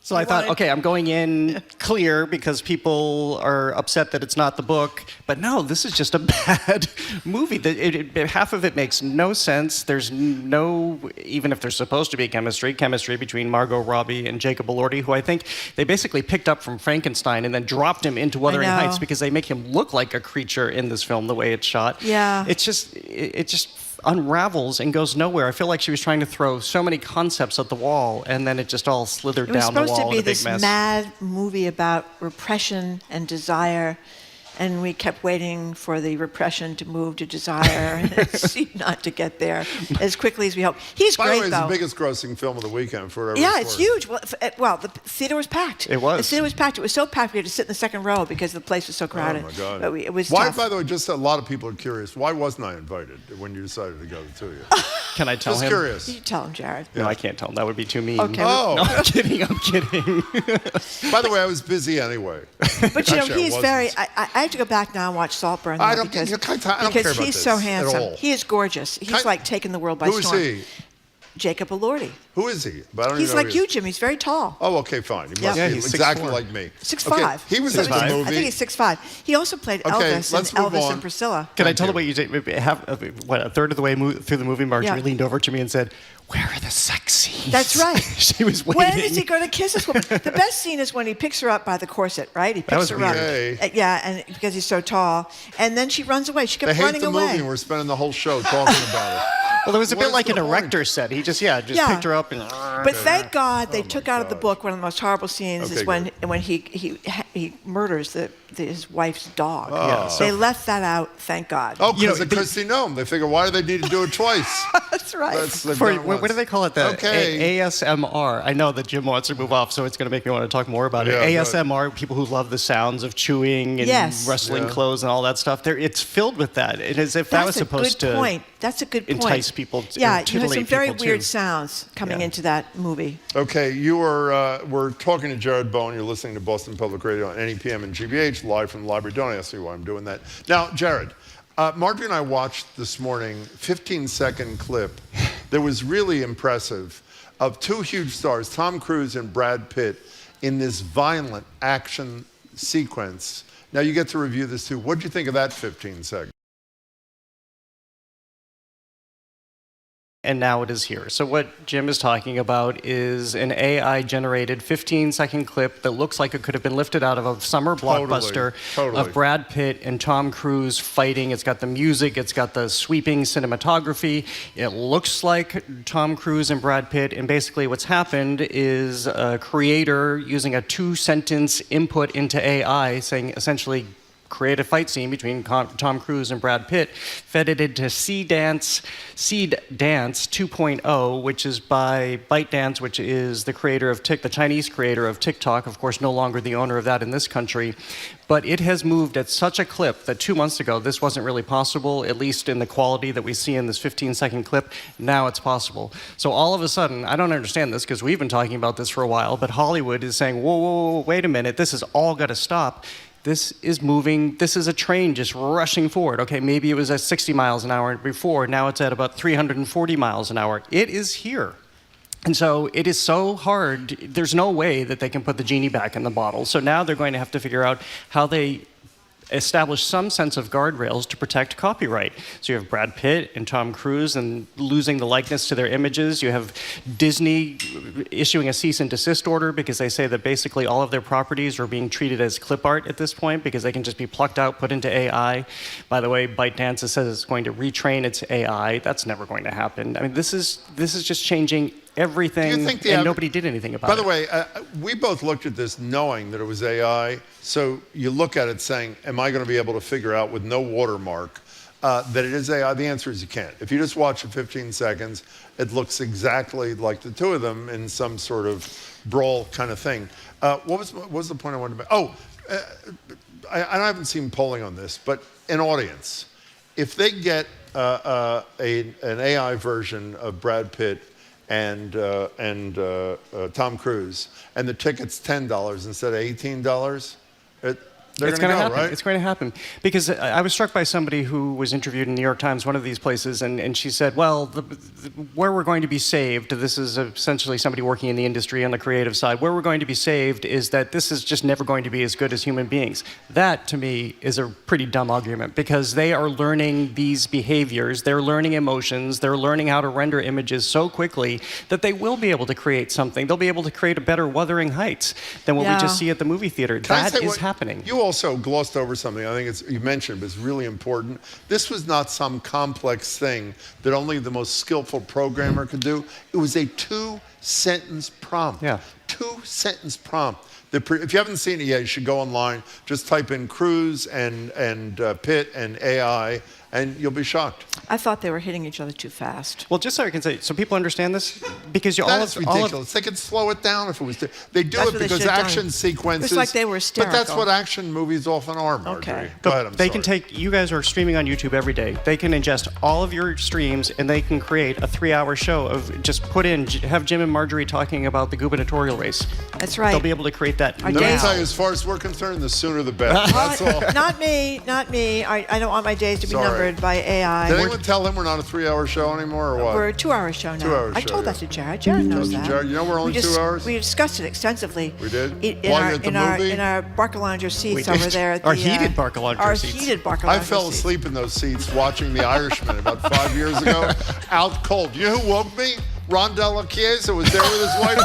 So I thought, okay, I'm going in clear because people are upset that it's not the book. But no, this is just a bad movie. Half of it makes no sense. There's no, even if there's supposed to be chemistry between Margot Robbie and Jacob Elordi, who I think they basically picked up from Frankenstein and then dropped him into Wuthering Heights because they make him look like a creature in this film, the way it's shot. Yeah. It just unravels and goes nowhere. I feel like she was trying to throw so many concepts at the wall, and then it just all slithered down the wall in a big mess. It was supposed to be this mad movie about repression and desire, and we kept waiting for the repression to move to desire, and it seemed not to get there as quickly as we hoped. He's By great, the way, it's though. the biggest grossing film of the weekend for whatever Yeah, it's it's worth. huge. Well, the theater was packed. It was. The theater was packed. It was so packed we had to sit in the second row because the place was so crowded. Oh, my God. But it was why, tough. by the way, just a lot of people are curious, why wasn't I invited when you decided to go, the two of you? Can I tell Just him? curious. You tell him, Jared. No, I can't tell him. That would be too mean. Okay. Oh. No, I'm kidding. By the way, I was busy anyway. But you know, Actually, I he's wasn't. very. I have to go back now and watch Saltburn. I though, don't- because I don't care about he's this so at handsome. all. He is gorgeous. He's like taking the world by Who is storm. he? Jacob Elordi. Who is he? But I don't He's even know like who he you, is. Jim. He's very tall. Oh, okay, fine. He must Yeah, be he's exactly 6'4". like me. 6'5". Okay, he was in the I movie. think he's 6'5". He also played Okay, Elvis let's in move Elvis on. and Priscilla. Can I tell them what you did? A third of the way through the movie, Marjorie Yeah. leaned over to me and said, "Where are the sex scenes?" That's right. She was waiting. When is he going to kiss this woman? The best scene is when he picks her up by the corset, right? He picks was her up. weird. Yeah, and because he's so tall. And then she runs away. She They kept hate running the away. movie, and we're spending the whole show talking about it. Well, there was a What bit is like the an point? erector set. He just picked her up and. But thank God they took out of the book one of the most horrible scenes Okay, is when he murders his wife's dog. Oh. They left that out, thank God. Oh, because of Christy Nome. They figure, why do they need to do it twice? That's right. They've done it What do once. they call it? The Okay. ASMR. I know that Jim wants to move off, so it's going to make me want to talk more about Yeah, it. go ASMR, people who love the sounds of chewing and Yes. wrestling Yeah. clothes and all that stuff. It's filled with that. It is if that was supposed That's a good to point. That's a good point. entice people. Yeah, or you had titillate some very people, weird too. sounds coming into that movie. Okay, we're talking to Jared Bowen. You're listening to Boston Public Radio on NEPM and GBH, live from the library. Don't ask me why I'm doing that. Now, Jared, Marjorie and I watched this morning 15-second clip that was really impressive of two huge stars, Tom Cruise and Brad Pitt, in this violent action sequence. Now, you get to review this too. What did you think of that 15 seconds? And now it is here. So what Jim is talking about is an AI-generated 15-second clip that looks like it could have been lifted out of a summer blockbuster of Brad Pitt and Tom Cruise fighting. It's got the music. It's got the sweeping cinematography. It looks like Tom Cruise and Brad Pitt. And basically what's happened is a creator using a 2-sentence input into AI saying essentially create a fight scene between Tom Cruise and Brad Pitt, fed it into Seed Dance 2.0, which is by ByteDance, which is the creator of the Chinese creator of TikTok, of course, no longer the owner of that in this country. But it has moved at such a clip that 2 months ago, this wasn't really possible, at least in the quality that we see in this 15-second clip. Now it's possible. So all of a sudden, I don't understand this because we've been talking about this for a while, but Hollywood is saying, whoa, whoa, whoa, wait a minute, this has all got to stop. This is moving, this is a train just rushing forward. Okay, maybe it was at 60 miles an hour before, now it's at about 340 miles an hour. It is here. And so it is so hard, there's no way that they can put the genie back in the bottle. So now they're going to have to figure out how they establish some sense of guardrails to protect copyright. So you have Brad Pitt and Tom Cruise and losing the likeness to their images. You have Disney issuing a cease and desist order because they say that basically all of their properties are being treated as clip art at this point because they can just be plucked out, put into AI. By the way, ByteDance says it's going to retrain its AI. That's never going to happen. I mean, this is just changing everything, and nobody did anything about it. By the way, we both looked at this knowing that it was AI. So you look at it saying, am I going to be able to figure out with no watermark that it is AI? The answer is you can't. If you just watch it 15 seconds, it looks exactly like the two of them in some sort of brawl kind of thing. What was the point I wanted to make? Oh, I haven't seen polling on this, but an audience, if they get an AI version of Brad Pitt and Tom Cruise, and the ticket's $10 instead of $18, They're it's going to go, happen. right? It's going to happen. Because I was struck by somebody who was interviewed in New York Times, one of these places, and she said, well, where we're going to be saved, this is essentially somebody working in the industry on the creative side, where we're going to be saved is that this is just never going to be as good as human beings. That, to me, is a pretty dumb argument, because they are learning these behaviors, they're learning emotions, they're learning how to render images so quickly that they will be able to create something. They'll be able to create a better Wuthering Heights than what we just see at the movie theater. That is happening. You also glossed over something I think you mentioned, but it's really important. This was not some complex thing that only the most skillful programmer could do. It was a 2-sentence prompt. Yeah. 2-sentence prompt. If you haven't seen it yet, you should go online. Just type in Cruise and Pitt and AI, and you'll be shocked. I thought they were hitting each other too fast. Well, just so I can say, so people understand this, because That's ridiculous. They could slow it down if it was. They do it because action sequences. It's like they were hysterical. But that's what action movies often are, Marjorie. Okay. Go ahead. They can take. You guys are streaming on YouTube every day. They can ingest all of your streams, and they can create a 3-hour show of just have Jim and Marjorie talking about the gubernatorial race. That's right. They'll be able to create that. Let me tell you, as far as we're concerned, the sooner the better. That's all. Not me. I don't want my days to be numbered by AI. Did anyone tell him we're not a 3-hour show anymore, or what? We're a 2-hour show now. 2-hour show. I told that to Jared. Jared knows that. Jared, you know we're only 2 hours? We discussed it extensively. We did? In our Barcalounger seats over there. Our heated Barcalounger seats. Our heated Barcalounger I fell asleep in those seats watching The Irishman about 5 years ago, out cold. You know who woke me? Ron Della Chiesa was there with his wife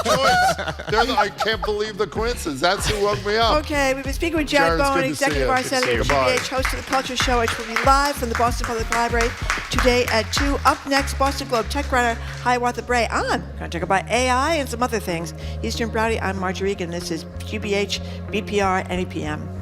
Joyce. I can't believe the coincidence. That's who woke me up. Okay, we've been speaking with Jared Bowen, Executive Vice Editor of GBH, host of the Culture Show, which will be live from the Boston Public Library today at 2. Up next, Boston Globe tech writer Hiawatha Bray on. Going to talk about AI and some other things. He's Jim Browdy. I'm Marjorie Egan. This is GBH, BPR, NEPM.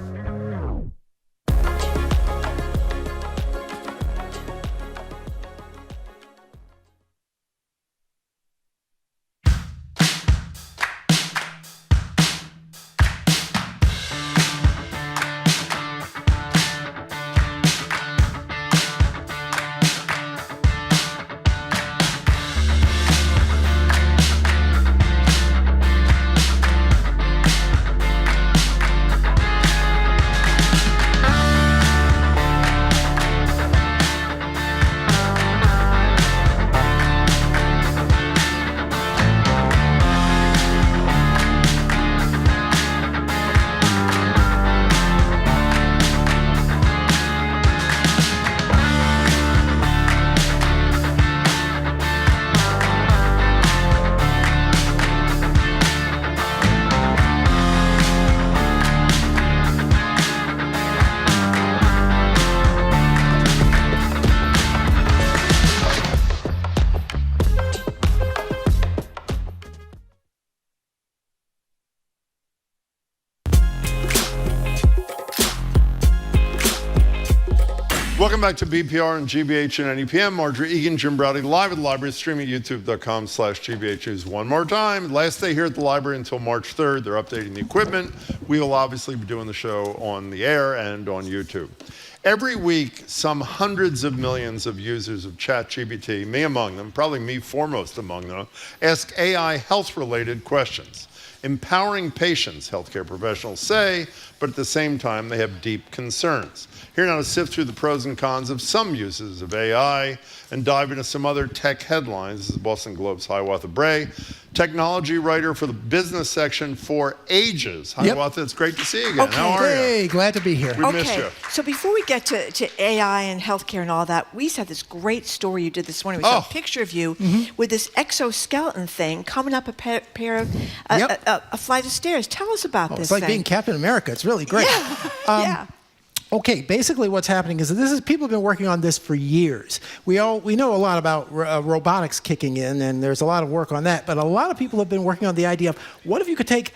Welcome back to BPR and GBH and NEPM. Marjorie Egan, Jim Browdy, live at the library, streaming at youtube.com/GBH News. One more time, last day here at the library until March 3rd. They're updating the equipment. We will obviously be doing the show on the air and on YouTube. Every week, some hundreds of millions of users of ChatGPT, me among them, probably me foremost among them, ask AI health-related questions. Empowering patients, healthcare professionals say, but at the same time, they have deep concerns. Here now to sift through the pros and cons of some uses of AI and dive into some other tech headlines. This is Boston Globe's Hiawatha Bray, technology writer for the business section for ages. Hiawatha, it's great to see you again. Okay. How are you? Hey, glad to be here. We missed you. So before we get to AI and healthcare and all that, we had this great story you did this morning. We saw a picture of you with this exoskeleton thing coming up a flight of stairs. Tell us about this It's like thing. being Captain America. It's really great. Yeah. Okay, basically what's happening is that people have been working on this for years. We know a lot about robotics kicking in, and there's a lot of work on that, but a lot of people have been working on the idea of what if you could take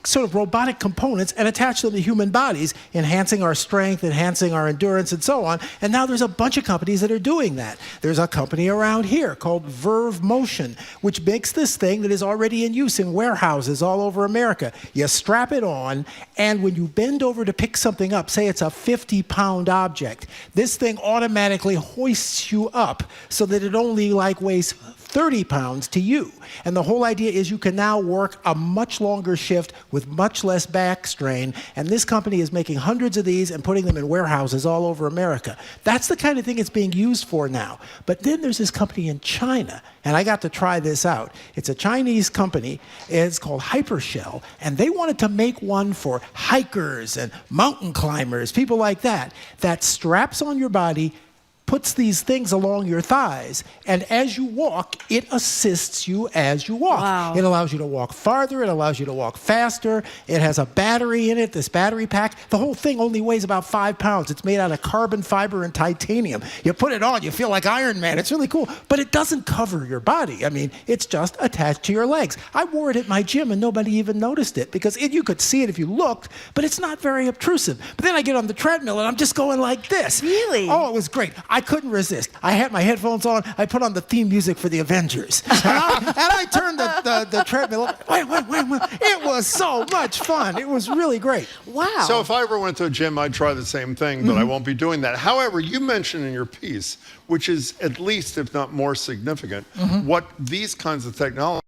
sort of robotic components and attach them to human bodies, enhancing our strength, enhancing our endurance, and so on. And now there's a bunch of companies that are doing that. There's a company around here called Verve Motion, which makes this thing that is already in use in warehouses all over America. You strap it on, and when you bend over to pick something up, say it's a 50-pound object, this thing automatically hoists you up so that it only weighs 30 pounds to you. And the whole idea is you can now work a much longer shift with much less back strain. And this company is making hundreds of these and putting them in warehouses all over America. That's the kind of thing it's being used for now. But then there's this company in China, and I got to try this out. It's a Chinese company. It's called Hypershell, and they wanted to make one for hikers and mountain climbers, people like that straps on your body, puts these things along your thighs, and as you walk, it assists you as you walk. Wow. It allows you to walk farther, it allows you to walk faster, it has a battery in it, this battery pack. The whole thing only weighs about 5 pounds. It's made out of carbon fiber and titanium. You put it on, you feel like Iron Man. It's really cool, but it doesn't cover your body. I mean, it's just attached to your legs. I wore it at my gym and nobody even noticed it because you could see it if you looked, but it's not very obtrusive. But then I get on the treadmill and I'm just going like this. Really? Oh, it was great. I couldn't resist. I had my headphones on. I put on the theme music for the Avengers. And I turned the treadmill up. Wait. It was so much fun. It was really great. Wow. So if I ever went to a gym, I'd try the same thing, but I won't be doing that. However, you mentioned in your piece, which is at least, if not more significant, what these kinds of technology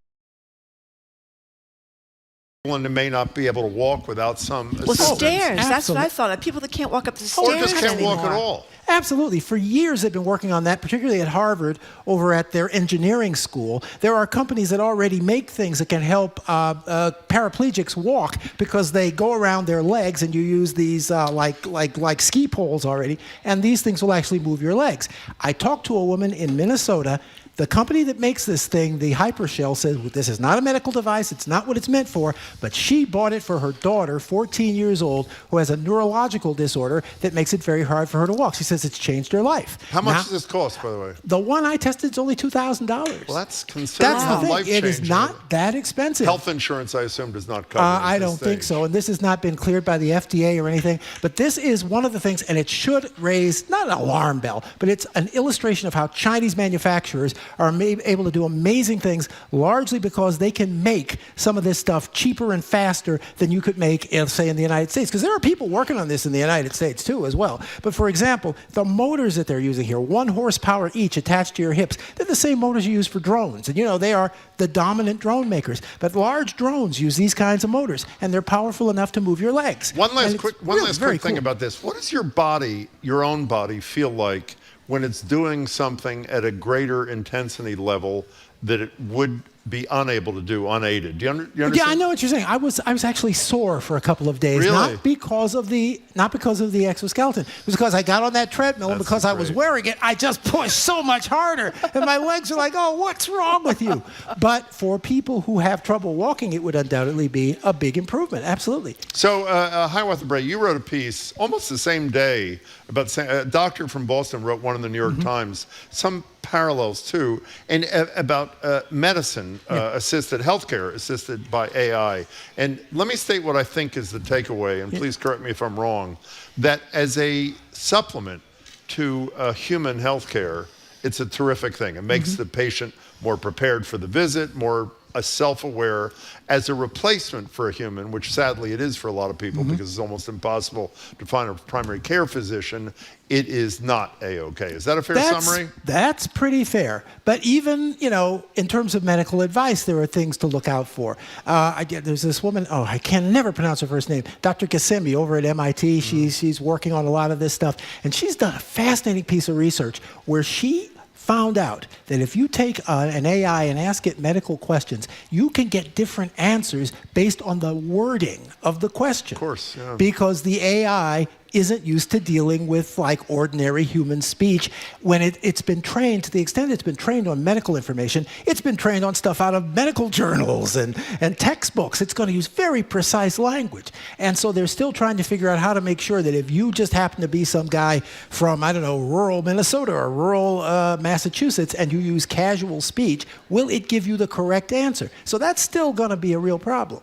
and may not be able to walk without some assistance. Stairs. That's what Absolutely. I thought. People that can't walk up the stairs Or just can't anymore. walk at all. Absolutely. For years, they've been working on that, particularly at Harvard, over at their engineering school. There are companies that already make things that can help paraplegics walk because they go around their legs, and you use these like ski poles already, and these things will actually move your legs. I talked to a woman in Minnesota. The company that makes this thing, the Hypershell, says this is not a medical device, it's not what it's meant for, but she bought it for her daughter, 14 years old, who has a neurological disorder that makes it very hard for her to walk. She says it's changed her life. How much does this cost, by the way? The one I tested is only $2,000. Well, that's considerable. That's the thing. Life-changing. It is not that expensive. Health insurance, I assume, does not cover it at I this don't think stage. so, and this has not been cleared by the FDA or anything, but this is one of the things, and it should raise, not an alarm bell, but it's an illustration of how Chinese manufacturers are able to do amazing things, largely because they can make some of this stuff cheaper and faster than you could make, say, in the United States, because there are people working on this in the United States, too, as well. But, for example, the motors that they're using here, 1 horsepower each attached to your hips, they're the same motors you use for drones, and, they are the dominant drone makers. But large drones use these kinds of motors, and they're powerful enough to move your legs. One last quick thing cool. about this. What does your body, your own body, feel like when it's doing something at a greater intensity level that it would be unable to do unaided? Do you understand? Yeah, I know what you're saying. I was actually sore for a couple of days, Really? not because of the exoskeleton. It was because I got on that treadmill, and because I was wearing it, I just pushed so much harder, and my legs are like, "Oh, what's wrong with you?" But for people who have trouble walking, it would undoubtedly be a big improvement. Absolutely. So, Hiawatha Bray, you wrote a piece almost the same day about a doctor from Boston wrote one in the New York Times. Some parallels too, and about medicine assisted, healthcare assisted by AI. And let me state what I think is the takeaway, and please correct me if I'm wrong, that as a supplement to human healthcare, it's a terrific thing. It makes the patient more prepared for the visit, more self-aware. As a replacement for a human, which sadly it is for a lot of people because it's almost impossible to find a primary care physician, it is not A-okay. Is that a fair summary? That's pretty fair. But even, in terms of medical advice, there are things to look out for. There's this woman, I can never pronounce her first name, Dr. Kayyem over at MIT. She's working on a lot of this stuff. And she's done a fascinating piece of research where she found out that if you take an AI and ask it medical questions, you can get different answers based on the wording of the question. Of course, yeah. Because the AI isn't used to dealing with like ordinary human speech. When it's been trained, to the extent it's been trained on medical information, it's been trained on stuff out of medical journals and textbooks. It's going to use very precise language. And so they're still trying to figure out how to make sure that if you just happen to be some guy from, rural Minnesota or rural Massachusetts, and you use casual speech, will it give you the correct answer? So that's still going to be a real problem.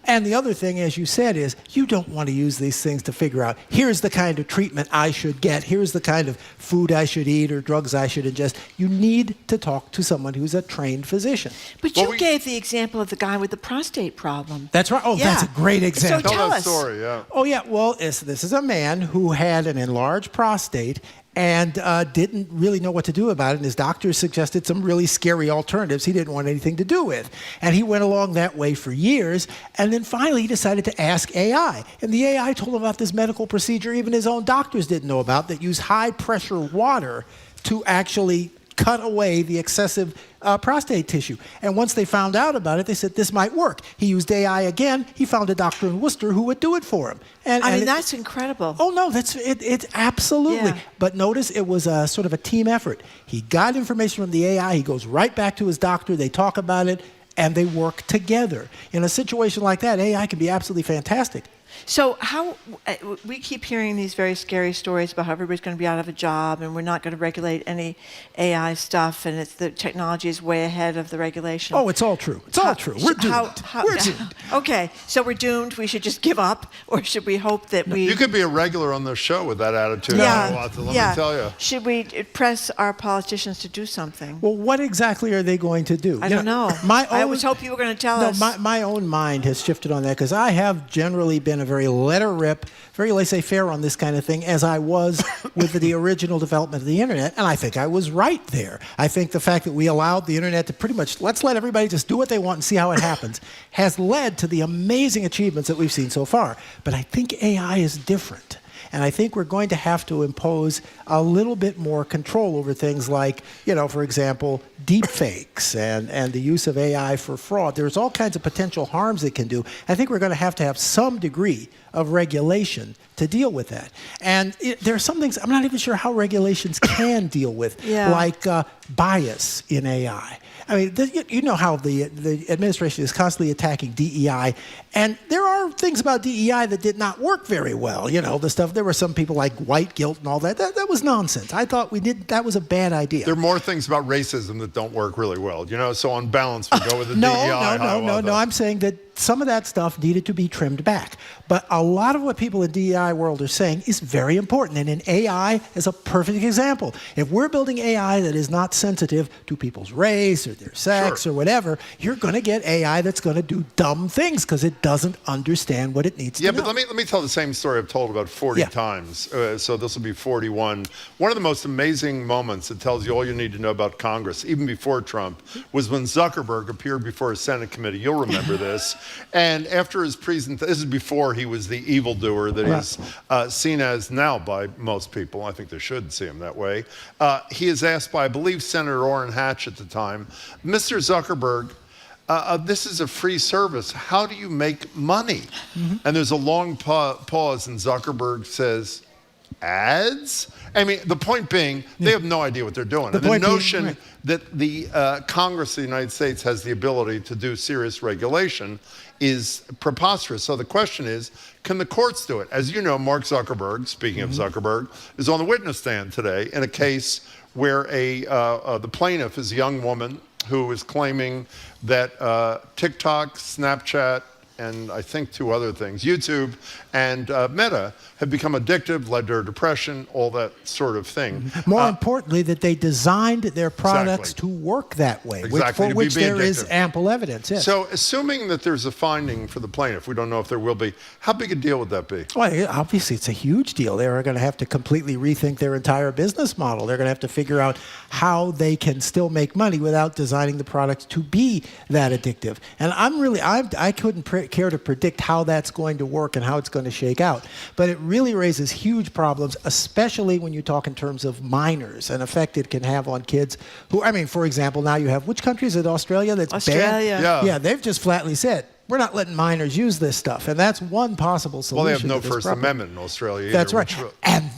And the other thing, as you said, is you don't want to use these things to figure out, here's the kind of treatment I should get, here's the kind of food I should eat or drugs I should ingest. You need to talk to someone who's a trained physician. But you gave the example of the guy with the prostate problem. That's right. Oh, that's a great example. So tell us. Story, yeah. Oh, yeah. Well, this is a man who had an enlarged prostate, and didn't really know what to do about it. And his doctors suggested some really scary alternatives he didn't want anything to do with. And he went along that way for years. And then finally he decided to ask AI. And the AI told him about this medical procedure even his own doctors didn't know about that used high pressure water to actually cut away the excessive prostate tissue. And once they found out about it, they said, this might work. He used AI again. He found a doctor in Worcester who would do it for him. And that's incredible. Oh, no, it's absolutely. Yeah. But notice it was a sort of a team effort. He got information from the AI. He goes right back to his doctor. They talk about it, and they work together. In a situation like that, AI can be absolutely fantastic. So we keep hearing these very scary stories about how everybody's going to be out of a job and we're not going to regulate any AI stuff and the technology is way ahead of the regulation. Oh, it's all true. It's all true. We're doomed. We're doomed. Okay, so we're doomed. We should just give up, or should we hope that we... You could be a regular on the show with that attitude. Yeah, Let me tell you. Should we press our politicians to do something? Well, what exactly are they going to do? I don't know. I always hope you were going to tell us. My own mind has shifted on that because I have generally been a very let-her-rip, very laissez-faire on this kind of thing, as I was with the original development of the internet, and I think I was right there. I think the fact that we allowed the internet to pretty much, let's let everybody just do what they want and see how it happens, has led to the amazing achievements that we've seen so far. But I think AI is different. And I think we're going to have to impose a little bit more control over things like, for example, deep fakes and the use of AI for fraud. There's all kinds of potential harms it can do. I think we're going to have some degree of regulation to deal with that. And there are some things I'm not even sure how regulations can deal with, like bias in AI. I mean, you know how the administration is constantly attacking DEI, and there are things about DEI that did not work very well. There were some people like white guilt and all that. That was nonsense. I thought that was a bad idea. There are more things about racism that don't work really well. So on balance, we go with the DEI. No. I'm saying that some of that stuff needed to be trimmed back. But a lot of what people in DEI world are saying is very important. And in AI is a perfect example. If we're building AI that is not sensitive to people's race or their sex or whatever, you're going to get AI that's going to do dumb things because it doesn't understand what it needs to know. Yeah, but let me tell the same story I've told about 40 times. So this will be 41. One of the most amazing moments that tells you all you need to know about Congress, even before Trump, was when Zuckerberg appeared before a Senate committee. You'll remember this. And after his presentation, this is before he was the evildoer that is seen as now by most people. I think they should see him that way. He is asked by, I believe, Senator Orrin Hatch at the time, Mr. Zuckerberg, this is a free service. How do you make money? Mm-hmm. And there's a long pause, and Zuckerberg says, ads? I mean, the point being, they have no idea what they're doing. And the notion that the Congress of the United States has the ability to do serious regulation is preposterous. So the question is, can the courts do it? As you know, Mark Zuckerberg, speaking of Zuckerberg, is on the witness stand today in a case where the plaintiff is a young woman who is claiming that TikTok, Snapchat, and I think two other things, YouTube and Meta, have become addictive, led to her depression, all that sort of thing. More importantly, that they designed their products to work that way, for which there is ample evidence. Yes. So assuming that there's a finding for the plaintiff, we don't know if there will be, how big a deal would that be? Well, obviously it's a huge deal. They're going to have to completely rethink their entire business model. They're going to have to figure out how they can still make money without designing the products to be that addictive. And I couldn't care to predict how that's going to work and how it's going to shake out. But it really raises huge problems, especially when you talk in terms of minors and effect it can have on kids who, for example, now you have, which country is it, Australia? That's Australia. Banned? Yeah, they've just flatly said, we're not letting minors use this stuff. And that's one possible solution. Well, they have no to this First problem. Amendment in Australia either. That's right. And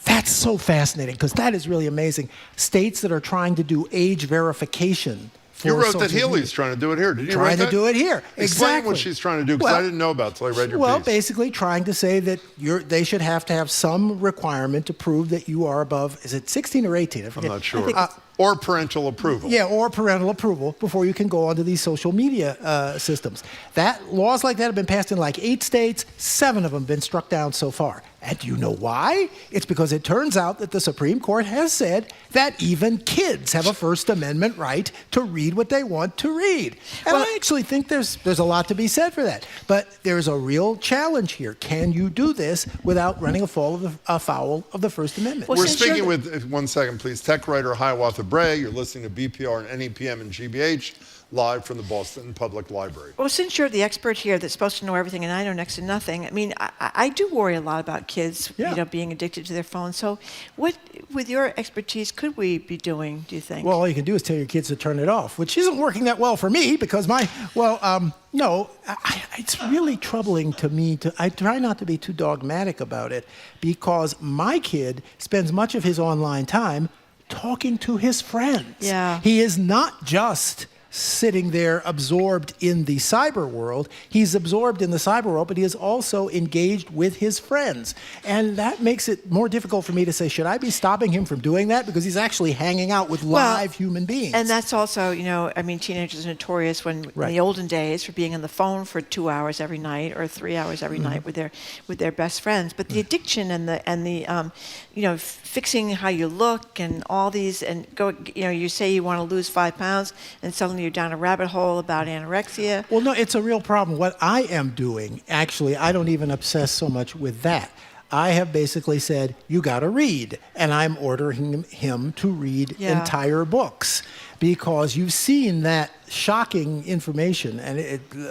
that's so fascinating because that is really amazing. States that are trying to do age verification. You wrote that Healy's trying to do it here. Did you write that? Trying to do it here. Explain what she's trying to do, because I didn't know about it until I read your piece. Well, basically trying to say that they should have to have some requirement to prove that you are above, is it 16 or 18? I forget. I'm not sure. I think Or parental approval. Yeah, or parental approval before you can go onto these social media systems. Laws like that have been passed in like 8 states. 7 of them have been struck down so far. And do you know why? It's because it turns out that the Supreme Court has said that even kids have a First Amendment right to read what they want to read. And I actually think there's a lot to be said for that. But there's a real challenge here. Can you do this without running afoul of the First Amendment? We're speaking with, 1 second please, tech writer Hiawatha Bray. You're listening to BPR and NEPM and GBH. Live from the Boston Public Library. Well, since you're the expert here that's supposed to know everything and I know next to nothing, I mean, I do worry a lot about kids, being addicted to their phones. So what, with your expertise, could we be doing, do you think? Well, all you can do is tell your kids to turn it off, which isn't working that well for me because it's really troubling to me. I try not to be too dogmatic about it because my kid spends much of his online time talking to his friends. Yeah. He is not just sitting there absorbed in the cyber world. He's absorbed in the cyber world, but he is also engaged with his friends. And that makes it more difficult for me to say, should I be stopping him from doing that? Because he's actually hanging out with live human beings. And that's also, teenagers are notorious in the olden days for being on the phone for 2 hours every night or 3 hours every night with their best friends. But the addiction and the fixing how you look and all these, and you say you want to lose 5 pounds and suddenly you're down a rabbit hole about anorexia. Well, no, it's a real problem. What I am doing, actually, I don't even obsess so much with that. I have basically said, you got to read. And I'm ordering him to read entire books because you've seen that shocking information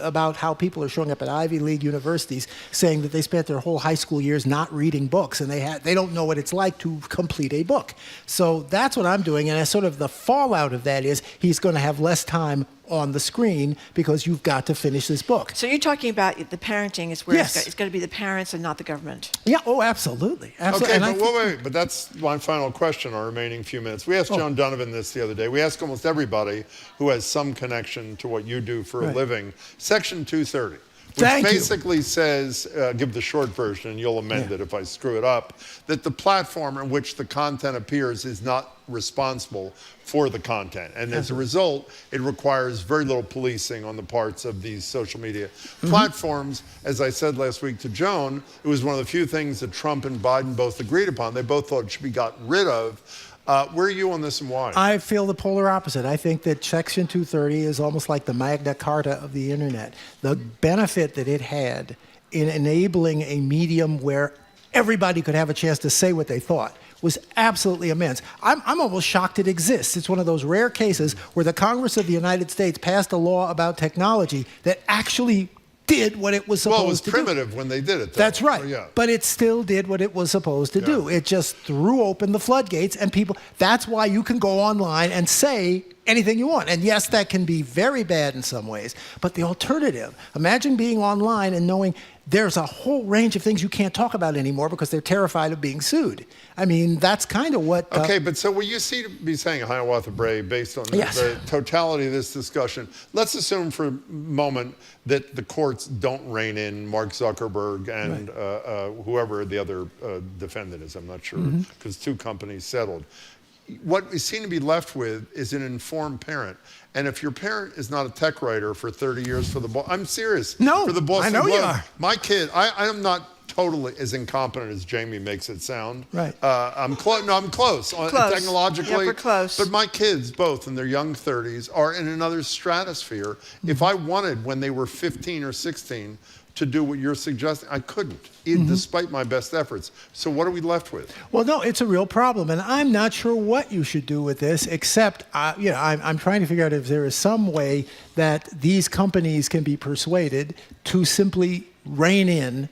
about how people are showing up at Ivy League universities saying that they spent their whole high school years not reading books and they don't know what it's like to complete a book. So that's what I'm doing. And as sort of the fallout of that is he's going to have less time on the screen because you've got to finish this book. So you're talking about the parenting is where it's going to be the parents and not the government. Yeah, absolutely. Okay, but wait, but that's my final question, our remaining few minutes. We asked Joan Donovan this the other day. We ask almost everybody who has some connection to what you do for a living. Section 230. Which basically says, give the short version, and you'll amend it if I screw it up, that the platform in which the content appears is not responsible for the content. And as a result, it requires very little policing on the parts of these social media platforms. As I said last week to Joan, it was one of the few things that Trump and Biden both agreed upon. They both thought it should be gotten rid of. Where are you on this and why? I feel the polar opposite. I think that Section 230 is almost like the Magna Carta of the internet. The benefit that it had in enabling a medium where everybody could have a chance to say what they thought was absolutely immense. I'm almost shocked it exists. It's one of those rare cases where the Congress of the United States passed a law about technology that actually did what it was supposed to do. Well, it was primitive when they did it, though. That's right. But it still did what it was supposed to do. It just threw open the floodgates, and that's why you can go online and say anything you want. And yes, that can be very bad in some ways, but the alternative, imagine being online and knowing there's a whole range of things you can't talk about anymore because they're terrified of being sued. I mean, that's kind of what... Okay, but so what you seem to be saying, Hiawatha Bray, based on the totality of this discussion, let's assume for a moment that the courts don't rein in Mark Zuckerberg and whoever the other defendant is. I'm not sure, because 2 companies settled. What we seem to be left with is an informed parent. And if your parent is not a tech writer for 30 years for the I'm serious. No, for the Boston I know Globe, you are. My kid, I am not totally as incompetent as Jamie makes it sound. Right. I'm close. No, I'm close. Technologically. Yeah, we're close. But my kids, both in their young 30s, are in another stratosphere. If I wanted, when they were 15 or 16, to do what you're suggesting, I couldn't, despite my best efforts. So what are we left with? Well, no, it's a real problem, and I'm not sure what you should do with this, except, I'm trying to figure out if there is some way that these companies can be persuaded to simply rein in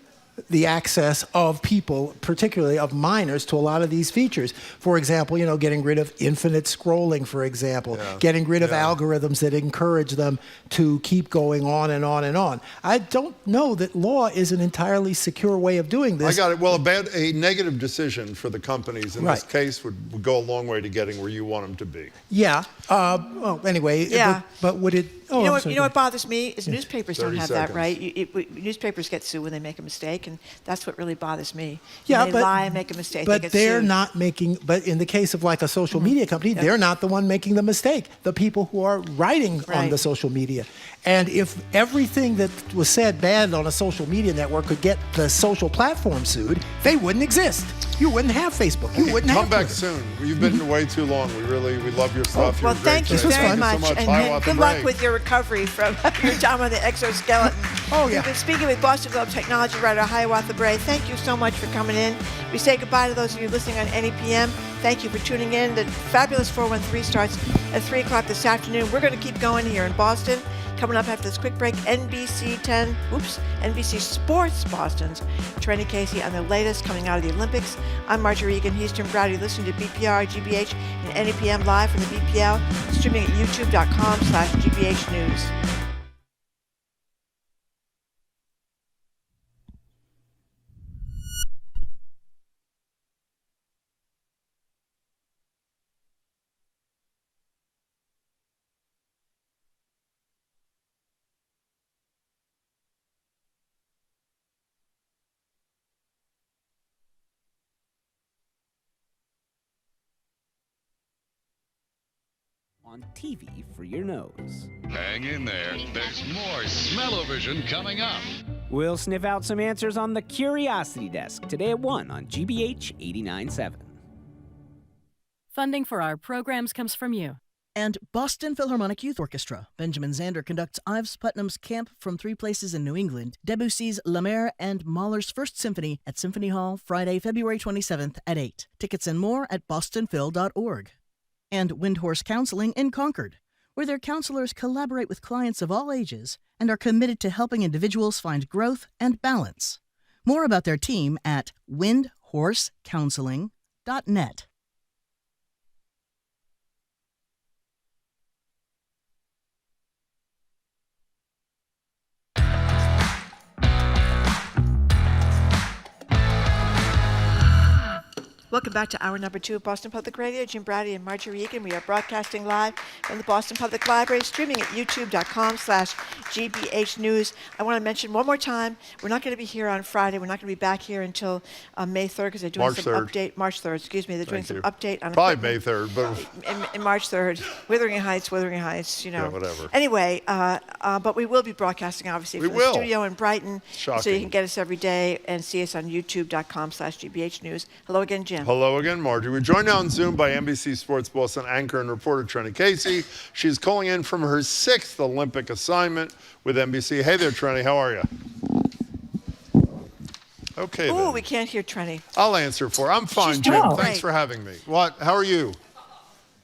the access of people, particularly of minors, to a lot of these features. For example, getting rid of infinite scrolling, for example, getting rid of algorithms that encourage them to keep going on and on and on. I don't know that law is an entirely secure way of doing this. I got it. Well, a negative decision for the companies in this case would go a long way to getting where you want them to be. Yeah. Anyway. Yeah. But would it... You know what bothers me is newspapers don't have that right. Newspapers get sued when they make a mistake, and that's what really bothers me. Yeah, they but lie and make a mistake. But they get they're sued. not making. But in the case of like a social media company, they're not the one making the mistake. The people who are writing on the social media. And if everything that was said bad on a social media network could get the social platform sued, they wouldn't exist. You wouldn't have Facebook. You wouldn't have Come back Twitter. soon. You've been way too long. We love your stuff. Well, You're a great thank you guest. very Thank you much, so much. and Hiawatha good luck Bray. with your recovery from your time on the exoskeleton. Oh, yeah. We've been speaking with Boston Globe technology writer Hiawatha Bray. Thank you so much for coming in. We say goodbye to those of you listening on NEPM. Thank you for tuning in. The fabulous 413 starts at 3 o'clock this afternoon. We're going to keep going here in Boston. Coming up after this quick break, NBC Sports Boston's Trenny Casey on the latest coming out of the Olympics. I'm Marjorie Egan. He's Jim Browdy. Listening to BPR, GBH, and NEPM live from the BPL, streaming at youtube.com/GBH News. On TV for your nose. Hang in there. There's more Smellvision coming up. We'll sniff out some answers on the Curiosity Desk today at 1 on GBH 89.7. Funding for our programs comes from you. And Boston Philharmonic Youth Orchestra. Benjamin Zander conducts Ives Putnam's Camp from 3 Places in New England, Debussy's La Mer, and Mahler's First Symphony at Symphony Hall, Friday, February 27th at 8. Tickets and more at bostonphil.org. And Windhorse Counseling in Concord, where their counselors collaborate with clients of all ages and are committed to helping individuals find growth and balance. More about their team at windhorsecounseling.net. Welcome back to hour number 2 of Boston Public Radio. Jim Browdy and Marjorie Egan. We are broadcasting live from the Boston Public Library, streaming at youtube.com/GBH News. I want to mention one more time, we're not going to be here on Friday. We're not going to be back here until May 3rd because they're doing March some 3rd. update. March 3rd, excuse me. They're doing Thank some you. update on Probably equipment. May 3rd, but In March 3rd. Wuthering Heights, you know. Yeah, whatever. Anyway, but we will be broadcasting, obviously, We from will. the studio in Brighton. So Shocking. you can get us every day and see us on youtube.com/GBH News. Hello again, Jim. hello again, Marjorie. We're joined now on Zoom by NBC Sports Boston anchor and reporter Trenny Casey. She's calling in from her 6th Olympic assignment with NBC. Hey there, Trenny. How are you? Okay, Ooh, then. we can't hear Trenny. I'll answer for her. I'm fine, She's Jim. doing Thanks great. for having me. What? How are you?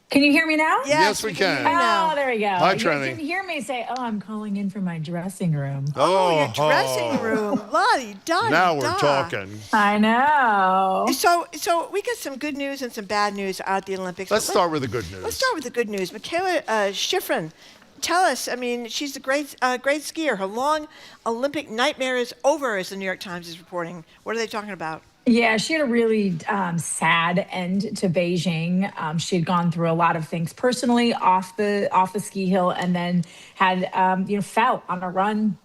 Can you hear me now? Yes, we can. Oh, there we go. Hi, You guys Trenny. didn't hear me say, "Oh, I'm calling in from my dressing room." Oh, your dressing room. La-di-da-di-da. Now we're talking. I know. So we got some good news and some bad news out at the Olympics. Let's start with the good news. Let's start with the good news. Michaela Schifrin, tell us. I mean, she's a great skier. Her long Olympic nightmare is over, as the New York Times is reporting. What are they talking about? Yeah, she had a really sad end to Beijing. She had gone through a lot of things personally off the ski hill, and then had fell on a run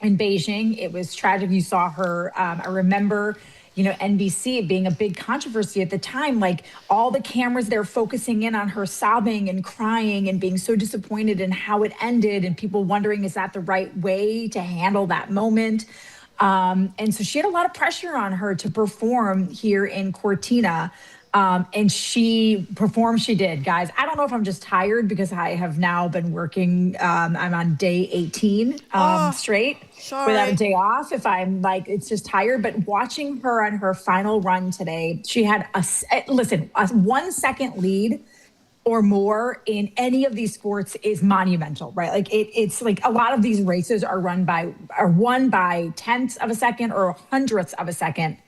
in Beijing. It was tragic. You saw her. I remember, NBC it being a big controversy at the time. Like all the cameras there focusing in on her sobbing and crying and being so disappointed in how it ended, and people wondering, is that the right way to handle that moment? And so she had a lot of pressure on her to perform here in Cortina. And she performed, she did, guys. I don't know if I'm just tired because I have now been working. I'm on day 18 straight without a day off. If I'm it's just tired. But watching her on her final run today, she had a 1 second lead or more in any of these sports is monumental, right? Like it's like a lot of these races are won by tenths of a second or hundredths of a second.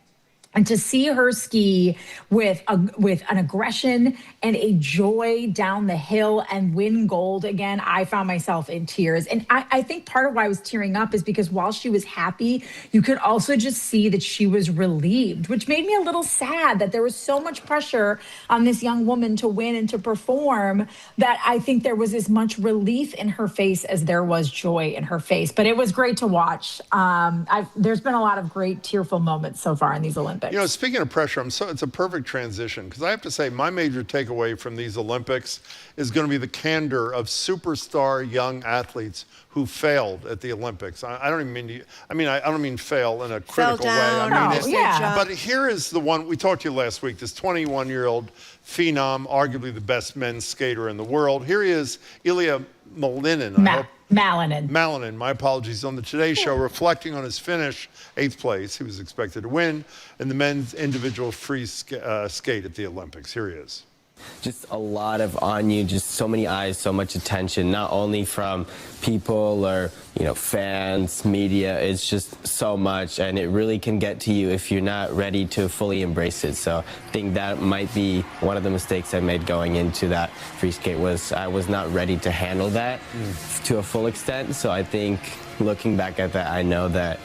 And to see her ski with an aggression and a joy down the hill and win gold again, I found myself in tears. And I think part of why I was tearing up is because while she was happy, you could also just see that she was relieved, which made me a little sad that there was so much pressure on this young woman to win and to perform that I think there was as much relief in her face as there was joy in her face. But it was great to watch. There's been a lot of great tearful moments so far in these Olympics. You know, speaking of pressure, it's a perfect transition because I have to say my major takeaway from these Olympics is going to be the candor of superstar young athletes who failed at the Olympics. I don't even mean I don't mean fail in a critical way. I mean, but here is the one we talked to you last week. This 21-year-old phenom, arguably the best men's skater in the world. Here he is, Ilya Malinin. Malinin, my apologies, on the Today Show, reflecting on his finish, 8th place. He was expected to win in the men's individual free skate at the Olympics. Here he is. Just a lot of on you, just so many eyes, so much attention, not only from people or, fans, media. It's just so much, and it really can get to you if you're not ready to fully embrace it. So I think that might be one of the mistakes I made going into that free skate was I was not ready to handle that to a full extent. So I think looking back at that, I know that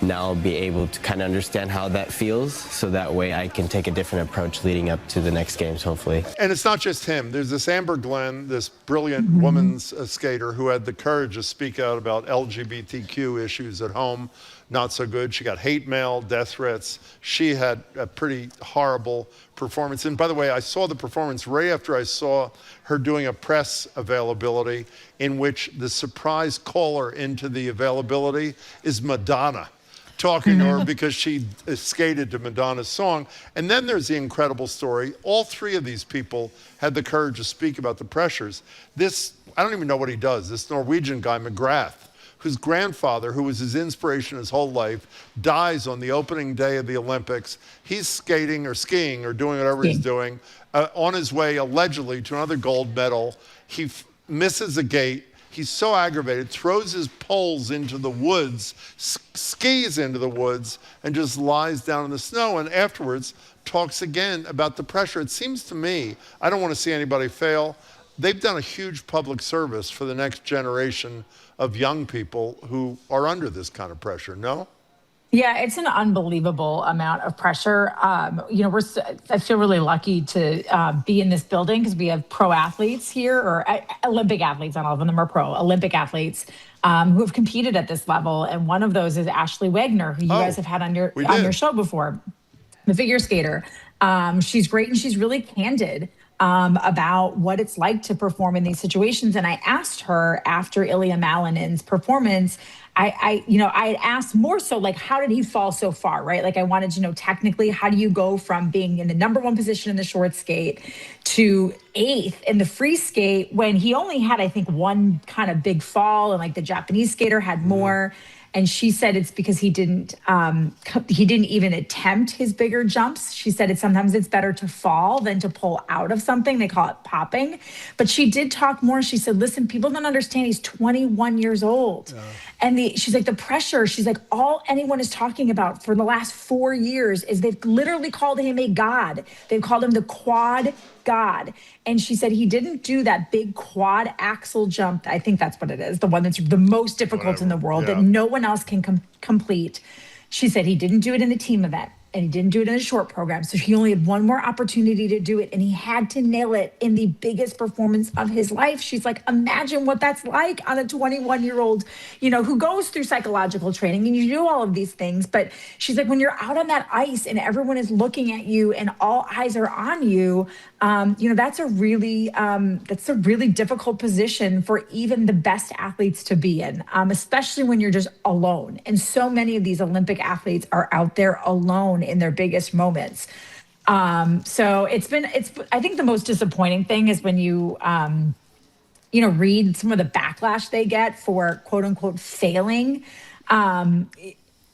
now I'll be able to kind of understand how that feels, so that way I can take a different approach leading up to the next games, hopefully. And it's not just him. There's this Amber Glenn, this brilliant woman's skater who had the courage to speak out about LGBTQ issues at home. Not so good. She got hate mail, death threats. She had a pretty horrible performance. And by the way, I saw the performance right after I saw her doing a press availability in which the surprise caller into the availability is Madonna, talking to her because she skated to Madonna's song. And then there's the incredible story. All three of these people had the courage to speak about the pressures. I don't even know what he does, this Norwegian guy, McGrath, whose grandfather, who was his inspiration his whole life, dies on the opening day of the Olympics. He's skating or skiing or doing whatever he's doing on his way allegedly to another gold medal. He misses a gate. He's so aggravated, throws his poles into the woods, skis into the woods, and just lies down in the snow, and afterwards talks again about the pressure. It seems to me, I don't want to see anybody fail. They've done a huge public service for the next generation of young people who are under this kind of pressure, no? Yeah, it's an unbelievable amount of pressure. I feel really lucky to be in this building because we have pro athletes here, or Olympic athletes. Not all of them are pro. Olympic athletes who have competed at this level, and one of those is Ashley Wagner, who you guys have had on your show before, the figure skater. She's great, and she's really candid about what it's like to perform in these situations. And I asked her after Ilya Malinin's performance, I asked more so like, how did he fall so far, right? Like I wanted to know technically, how do you go from being in the #1 position in the short skate to 8th in the free skate when he only had, I think, one kind of big fall, and like the Japanese skater had more. And she said it's because he didn't even attempt his bigger jumps. She said sometimes it's better to fall than to pull out of something. They call it popping. But she did talk more. She said, listen, people don't understand he's 21 years old. And she's like, the pressure, she's like, all anyone is talking about for the last 4 years is they've literally called him a god. They've called him the quad god. And she said he didn't do that big quad axle jump. I think that's what it is, the one that's the most difficult in the world that no one else can complete. She said he didn't do it in a team event, and he didn't do it in a short program. So he only had one more opportunity to do it, and he had to nail it in the biggest performance of his life. She's like, imagine what that's like on a 21-year-old, who goes through psychological training, and you do all of these things. But she's like, when you're out on that ice and everyone is looking at you and all eyes are on you, that's a really difficult position for even the best athletes to be in, especially when you're just alone. And so many of these Olympic athletes are out there alone in their biggest moments. So it's I think the most disappointing thing is when you read some of the backlash they get for quote unquote failing.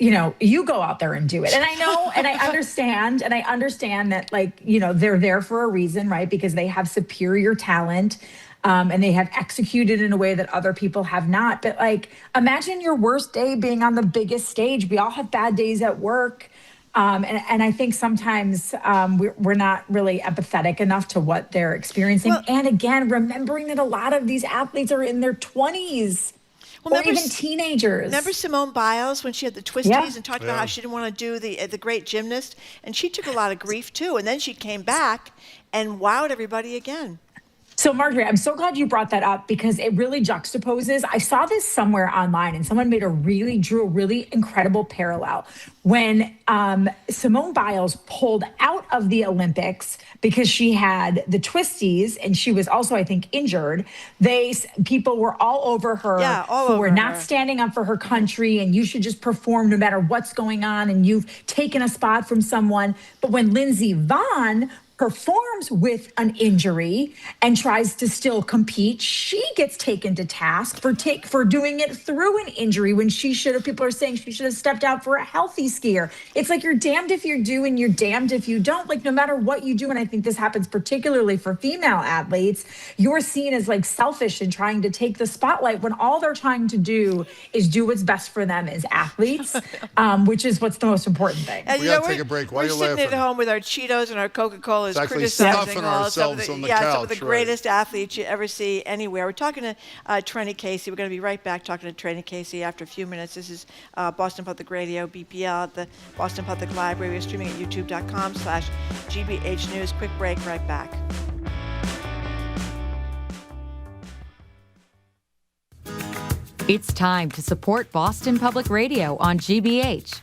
You go out there and do it. And I know, and I understand that they're there for a reason, right? Because they have superior talent. And they have executed in a way that other people have not. But imagine your worst day being on the biggest stage. We all have bad days at work. And I think sometimes we're not really empathetic enough to what they're experiencing. And again, remembering that a lot of these athletes are in their 20s. Or even teenagers. Remember Simone Biles when she had the twisties and talked about how she didn't want to do the great gymnast? And she took a lot of grief too. And then she came back and wowed everybody again. So, Marjorie, I'm so glad you brought that up because it really juxtaposes. I saw this somewhere online and someone drew a really incredible parallel. When Simone Biles pulled out of the Olympics because she had the twisties and she was also, I think, injured, people were all over her who were not standing up for her country and you should just perform no matter what's going on and you've taken a spot from someone. But when Lindsey Vonn performs with an injury and tries to still compete, she gets taken to task for doing it through an injury when she should have. People are saying she should have stepped out for a healthy skier. It's like you're damned if you do and you're damned if you don't. Like no matter what you do, and I think this happens particularly for female athletes, you're seen as like selfish and trying to take the spotlight when all they're trying to do is do what's best for them as athletes, which is what's the most important thing. We gotta take a break. Why are you laughing? We're sitting at home with our Cheetos and our Coca-Cola. Exactly, stuffing ourselves on the couch. Some of the greatest athletes you ever see anywhere. We're talking to Trenny Casey. We're going to be right back talking to Trenny Casey after a few minutes. This is Boston Public Radio, BPL, at the Boston Public Library. We're streaming at youtube.com/GBH News. Quick break, right back. It's time to support Boston Public Radio on GBH.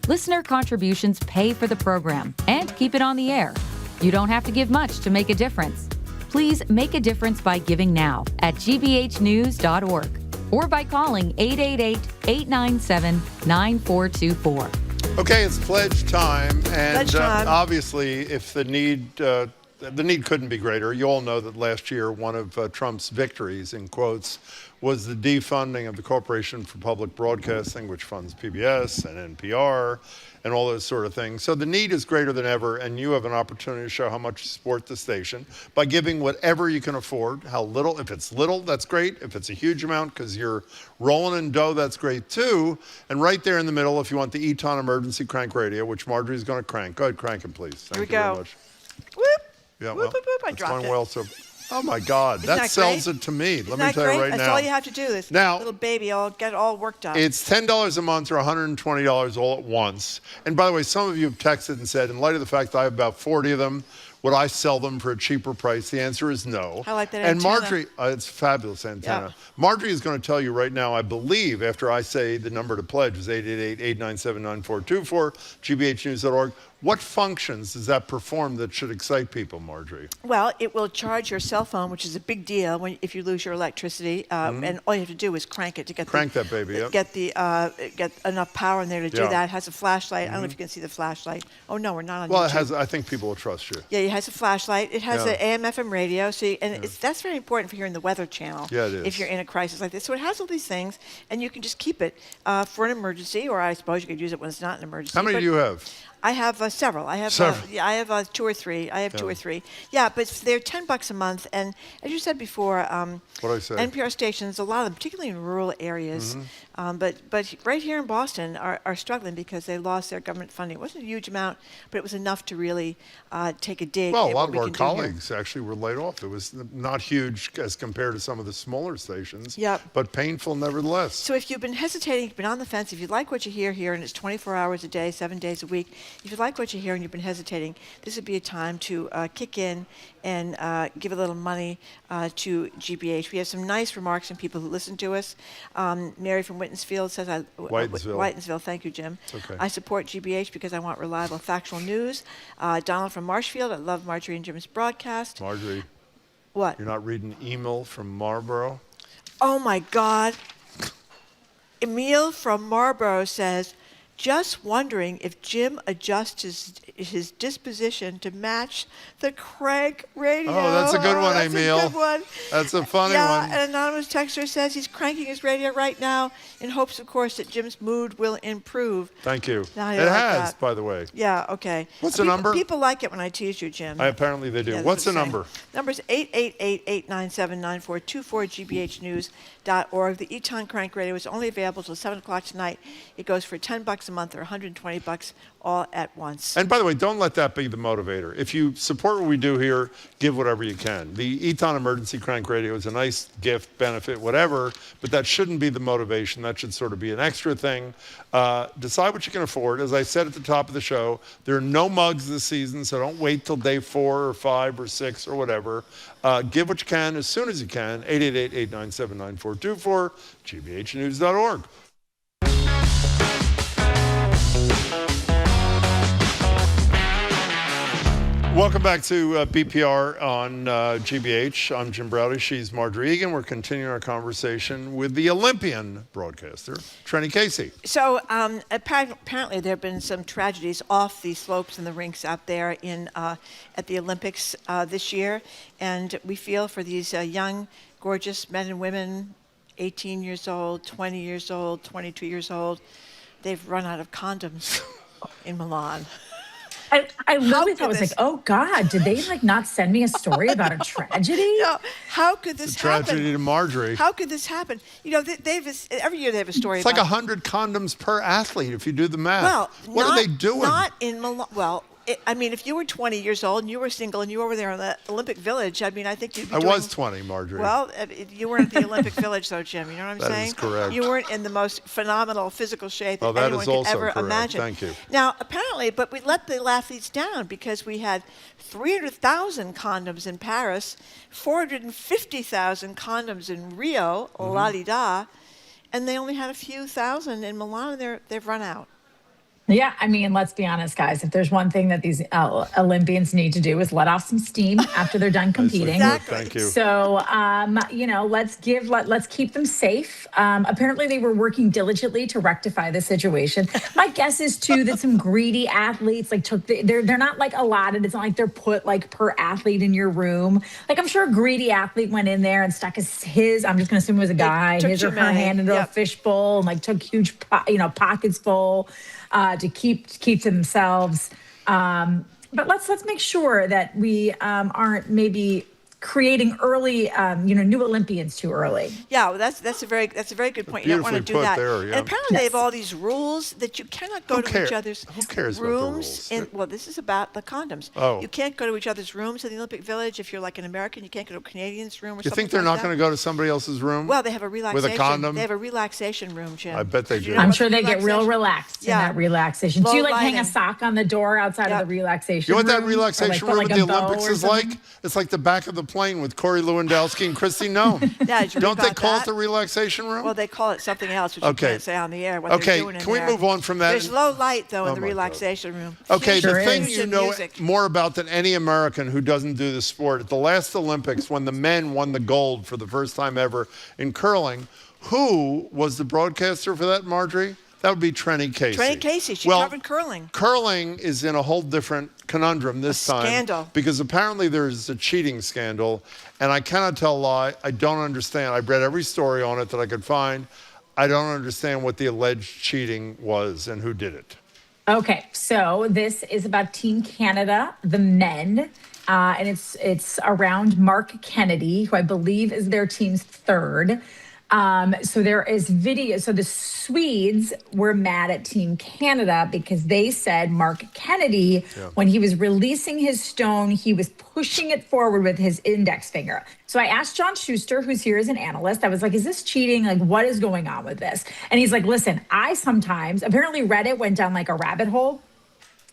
Listener contributions pay for the program and keep it on the air. You don't have to give much to make a difference. Please make a difference by giving now at gbhnews.org or by calling 888-897-9424. Okay, it's pledge time, and obviously, if the need couldn't be greater. You all know that last year, one of Trump's victories, in quotes, was the defunding of the Corporation for Public Broadcasting, which funds PBS and NPR and all those sort of things. So the need is greater than ever, and you have an opportunity to show how much you support the station by giving whatever you can afford. How little, if it's little, that's great. If it's a huge amount because you're rolling in dough, that's great too. And right there in the middle, if you want the Eton Emergency Crank Radio, which Marjorie's going to crank. Go ahead, crank it, please. Thank you very much. Whoop. Yeah, whoop, whoop, whoop. I it's dropped going it. well so. Oh my God, that sells it to me. Let me tell you right now. That's all you have to do. This little baby, get all worked up. It's $10 a month or $120 all at once. And by the way, some of you have texted and said, in light of the fact that I have about 40 of them, would I sell them for a cheaper price? The answer is no. I like that and antenna. Marjorie, it's a fabulous antenna. Yeah. Marjorie is going to tell you right now, I believe, after I say the number to pledge is 888-897-9424, gbhnews.org. What functions does that perform that should excite people, Marjorie? Well, it will charge your cell phone, which is a big deal if you lose your electricity, and all you have to do is crank it to get that baby. Yep. get enough power in there to do that. It has a flashlight. I don't know if you can see the flashlight. Oh no, we're not on. Well, YouTube. it has. I think people will trust you. Yeah, it has a flashlight. It has an AM/FM radio. So that's very important for hearing the Weather Channel. Yeah, it is. If you're in a crisis like this, so it has all these things, and you can just keep it for an emergency, or I suppose you could use it when it's not an emergency. How many do you have? I have several. I have I have 2 or 3. I have 2 or 3. Yeah, but they're $10 a month, and as you said before, what I say? NPR stations, a lot of them, particularly in rural areas, but right here in Boston, are struggling because they lost their government funding. It wasn't a huge amount, but it was enough to really take a dig. Well, a at lot what of we our can do colleagues actually were laid off. It was not huge as compared to some of the smaller stations, Yep. but painful nevertheless. So if you've been hesitating, you've been on the fence, if you like what you hear here, and it's 24 hours a day, 7 days a week, if you like what you hear and you've been hesitating, this would be a time to kick in and give a little money to GBH. We have some nice remarks from people who listen to us. Mary from Whitensfield says, Whitensville, thank you, Jim. It's okay. I support GBH because I want reliable, factual news. Donald from Marshfield, I love Marjorie and Jim's broadcast. Marjorie. What? You're not reading email from Marlboro? Oh, my God. Emil from Marlboro says, just wondering if Jim adjusts his disposition to match the crank radio. Oh, that's a good one, that's Emil. That's a good one. That's a funny yeah, one. An anonymous texter says he's cranking his radio right now in hopes, of course, that Jim's mood will improve. Thank you. Now It you like has, that. by the way. Yeah, okay. What's the number? People like it when I tease you, Jim. Apparently they do. Yeah, What's the what I'm number? saying. Number's 888-897-9424, gbhnews.org. The Eton Crank Radio is only available till 7 o'clock tonight. It goes for $10 a month or $120 all at once. And by the way, don't let that be the motivator. If you support what we do here, give whatever you can. The Eton Emergency Crank Radio is a nice gift, benefit, whatever, but that shouldn't be the motivation. That should sort of be an extra thing. Decide what you can afford. As I said at the top of the show, there are no mugs this season, so don't wait till day 4 or 5 or 6 or whatever. Give what you can as soon as you can. 888-897-9424, gbhnews.org. Welcome back to BPR on GBH. I'm Jim Browdy. She's Marjorie Egan. We're continuing our conversation with the Olympian broadcaster, Trenny Casey. So apparently there have been some tragedies off the slopes and the rinks out there at the Olympics this year. And we feel for these young, gorgeous men and women, 18 years old, 20 years old, 22 years old. They've run out of condoms in Milan. I literally thought, I was like, oh God, did they not send me a story about a tragedy? No, how could this happen? Tragedy to Marjorie. How could this happen? Every year they have a story It's about... like 100 condoms per athlete if you do the math. Well, what are they doing? Not in Milan. Well, if you were 20 years old and you were single and you were over there in the Olympic Village, I think you'd be doing... I was 20, Marjorie. Well, you weren't at the Olympic Village, though, Jim. You know what I'm saying? That is correct. You weren't in the most phenomenal physical shape that that anyone is could also ever correct. imagine. Thank you. Now, apparently, but we let the athletes down because we had 300,000 condoms in Paris, 450,000 condoms in Rio, la-di-da, and they only had a few thousand in Milan, and they've run out. Yeah, let's be honest, guys. If there's one thing that these Olympians need to do is let off some steam after they're done competing. Exactly. Thank you. So, let's keep them safe. Apparently, they were working diligently to rectify the situation. My guess is too that some greedy athletes they're not allotted. It's not like they're put per athlete in your room. I'm sure a greedy athlete went in there and stuck his. I'm just going to assume it was a guy. His or her hand into a fishbowl and took huge pockets full. To keep to themselves, but let's make sure that we aren't maybe creating early, new Olympians too early. Yeah, well, that's a very good point. You don't want to do that. There, yeah. And apparently they have all these rules that you cannot go to each other's Who cares rooms. about the rules? Well, this is about the condoms. Oh. You can't go to each other's rooms in the Olympic Village if you're an American. You can't go to a Canadian's room or something. You think they're not going to go to somebody else's room? Well, they have a relaxation. With a condom? They have a relaxation room, Jim. I bet they do. I'm sure they get real relaxed in that relaxation. Low Do you lighting. hang a sock on the door outside of the relaxation You room? know what that relaxation room at the Olympics is like? It's like the back of the plane with Corey Lewandowski and Christy Nome. Yeah, did you Don't read they about call that? it the relaxation room? Well, they call it something else, which you can't say on the air. What they're doing in can we there. move on from that? There's low light, though, in the my relaxation room. Okay, Sure the thing is. you know Music. more about than any American who doesn't do the sport, at the last Olympics, when the men won the gold for the first time ever in curling, who was the broadcaster for that, Marjorie? That would be Trenny Casey. Trenny Casey. She covered curling. Curling is in a whole different conundrum this time. Scandal. Because apparently there's a cheating scandal, and I cannot tell a lie. I don't understand. I've read every story on it that I could find. I don't understand what the alleged cheating was and who did it. Okay, so this is about Team Canada, the men, and it's around Mark Kennedy, who I believe is their team's third. So there is video. So the Swedes were mad at Team Canada because they said Mark Kennedy, when he was releasing his stone, he was pushing it forward with his index finger. So I asked John Schuster, who's here as an analyst, I was like, is this cheating? What is going on with this? And he's like, listen, apparently Reddit went down like a rabbit hole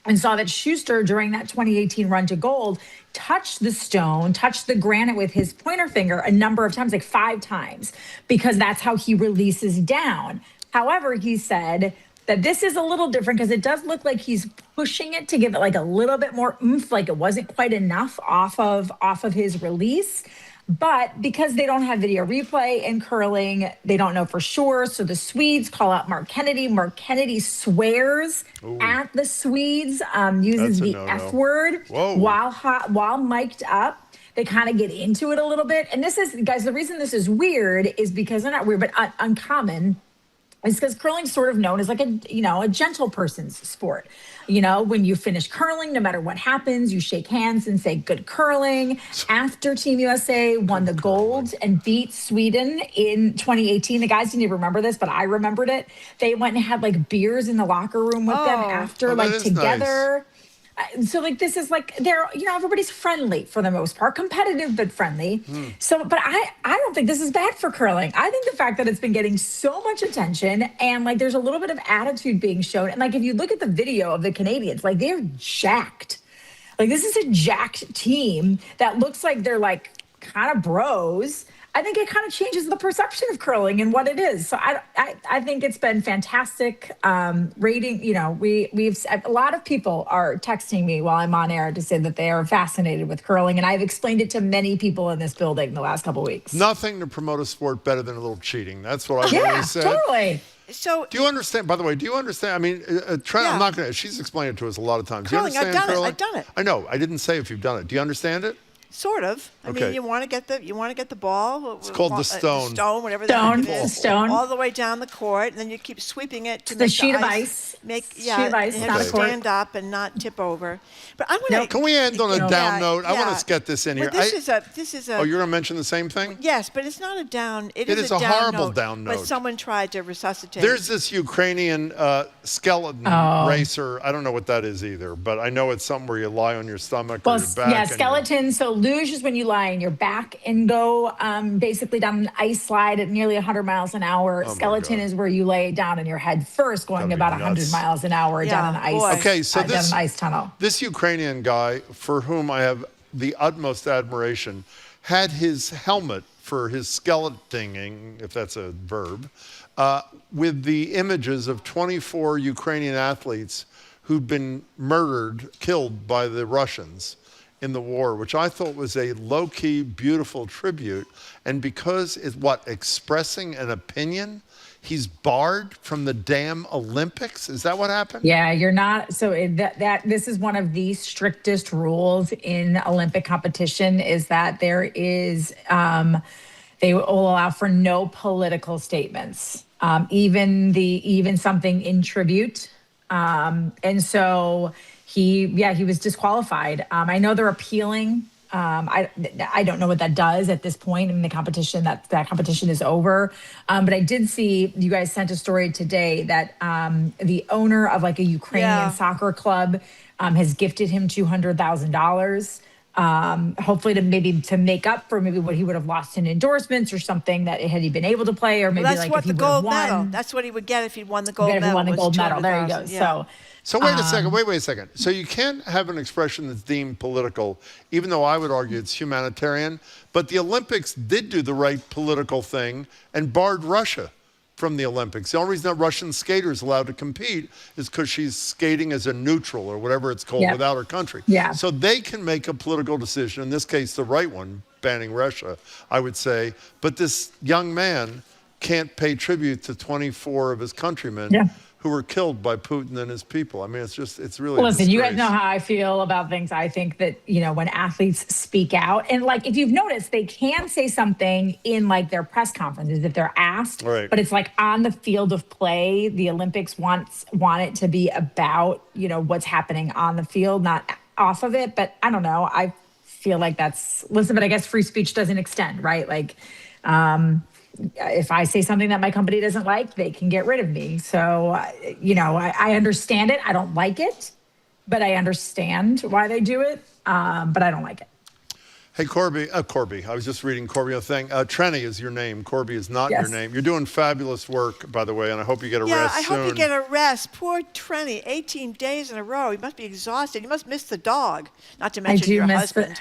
and saw that Schuster, during that 2018 run to gold, touched the granite with his pointer finger a number of times, 5 times, because that's how he releases down. However, he said that this is a little different because it does look like he's pushing it to give it a little bit more oomph, it wasn't quite enough off of his release. But because they don't have video replay in curling, they don't know for sure. So the Swedes call out Mark Kennedy. Mark Kennedy swears at the Swedes, uses the F word while mic'd up. They kind of get into it a little bit. And this is, guys, the reason this is weird is because they're not weird, but uncommon. is because curling's sort of known as like a gentle person's sport. When you finish curling, no matter what happens, you shake hands and say good curling. After Team USA won the gold and beat Sweden in 2018, the guys didn't even remember this, but I remembered it. They went and had like beers in the locker room with them after, like together. Nice. So like this is like they're everybody's friendly for the most part, competitive but friendly. So but I don't think this is bad for curling. I think the fact that it's been getting so much attention and like there's a little bit of attitude being shown, and like if you look at the video of the Canadians, like they're jacked. Like this is a jacked team that looks like they're like kind of bros. I think it kind of changes the perception of curling and what it is. So I think it's been fantastic. Rating, we've a lot of people are texting me while I'm on air to say that they are fascinated with curling, and I've explained it to many people in this building the last couple of weeks. Nothing to promote a sport better than a little cheating. That's what I've always said. Yeah, totally. So do you understand? By the way, do you understand? I mean, I'm not going to. She's explained it to us a lot of times. Curling, do you understand curling? I've done it. I know. I didn't say if you've done it. Do you understand it? Sort of. I mean, you want to get the ball. It's called the stone. Stone, whatever stone, that is. Stone. All the way down the court, and then you keep sweeping it to the make sheet the of ice. Sheet of ice. And not stand up and not tip over. But I'm going to. Can we end on a down note? I want us to get this in here. This is a. Oh, you're going to mention the same thing? Yes, but it's not a down. It is a horrible down note. But someone tried to resuscitate. There's this Ukrainian skeleton racer. I don't know what that is either, but I know it's something where you lie on your stomach or your back. Yeah, skeleton. So luge is when you lie on your back and go basically down an ice slide at nearly 100 miles an hour. Skeleton is where you lay down on your head first, going about 100 miles an hour down an ice. Okay, so down an ice tunnel. This Ukrainian guy, for whom I have the utmost admiration, had his helmet for his skeleton, if that's a verb, with the images of 24 Ukrainian athletes who'd been killed by the Russians in the war, which I thought was a low-key, beautiful tribute. And because it's expressing an opinion, he's barred from the damn Olympics? Is that what happened? Yeah, you're not. So this is one of the strictest rules in Olympic competition is that there is, they will allow for no political statements, even something in tribute. And so he was disqualified. I know they're appealing. I don't know what that does at this point. I mean, the competition, that competition is over. But I did see you guys sent a story today that the owner of like a Ukrainian soccer club has gifted him $200,000. Hopefully to make up for maybe what he would have lost in endorsements or something that had he been able to play, or maybe that's like what if he the would have gold won. medal. That's what he would get if he'd won the gold medal. If he won the gold medal. There you go. Yeah. So wait a second. Wait a second. So you can't have an expression that's deemed political, even though I would argue it's humanitarian. But the Olympics did do the right political thing and barred Russia from the Olympics. The only reason that Russian skater is allowed to compete is because she's skating as a neutral or whatever it's called without her country. Yeah. So they can make a political decision, in this case the right one, banning Russia, I would say. But this young man can't pay tribute to 24 of his countrymen who were killed by Putin and his people. I mean, it's really Listen, you guys know how I feel about things. I think that, when athletes speak out, and like, if you've noticed, they can say something in like their press conferences if they're asked, but it's like on the field of play, the Olympics want it to be about, what's happening on the field, not off of it. But I don't know. I feel like listen, but I guess free speech doesn't extend, right? Like, if I say something that my company doesn't like, they can get rid of me. So, I understand it. I don't like it, but I understand why they do it. But I don't like it. Hey, Corby. I was just reading Corby a thing. Trenny is your name. Corby is not your name. You're doing fabulous work, by the way, and I hope you get a rest soon. Yeah, I hope you get a rest. Poor Trenny, 18 days in a row. He must be exhausted. You must miss the dog, not to mention your husband.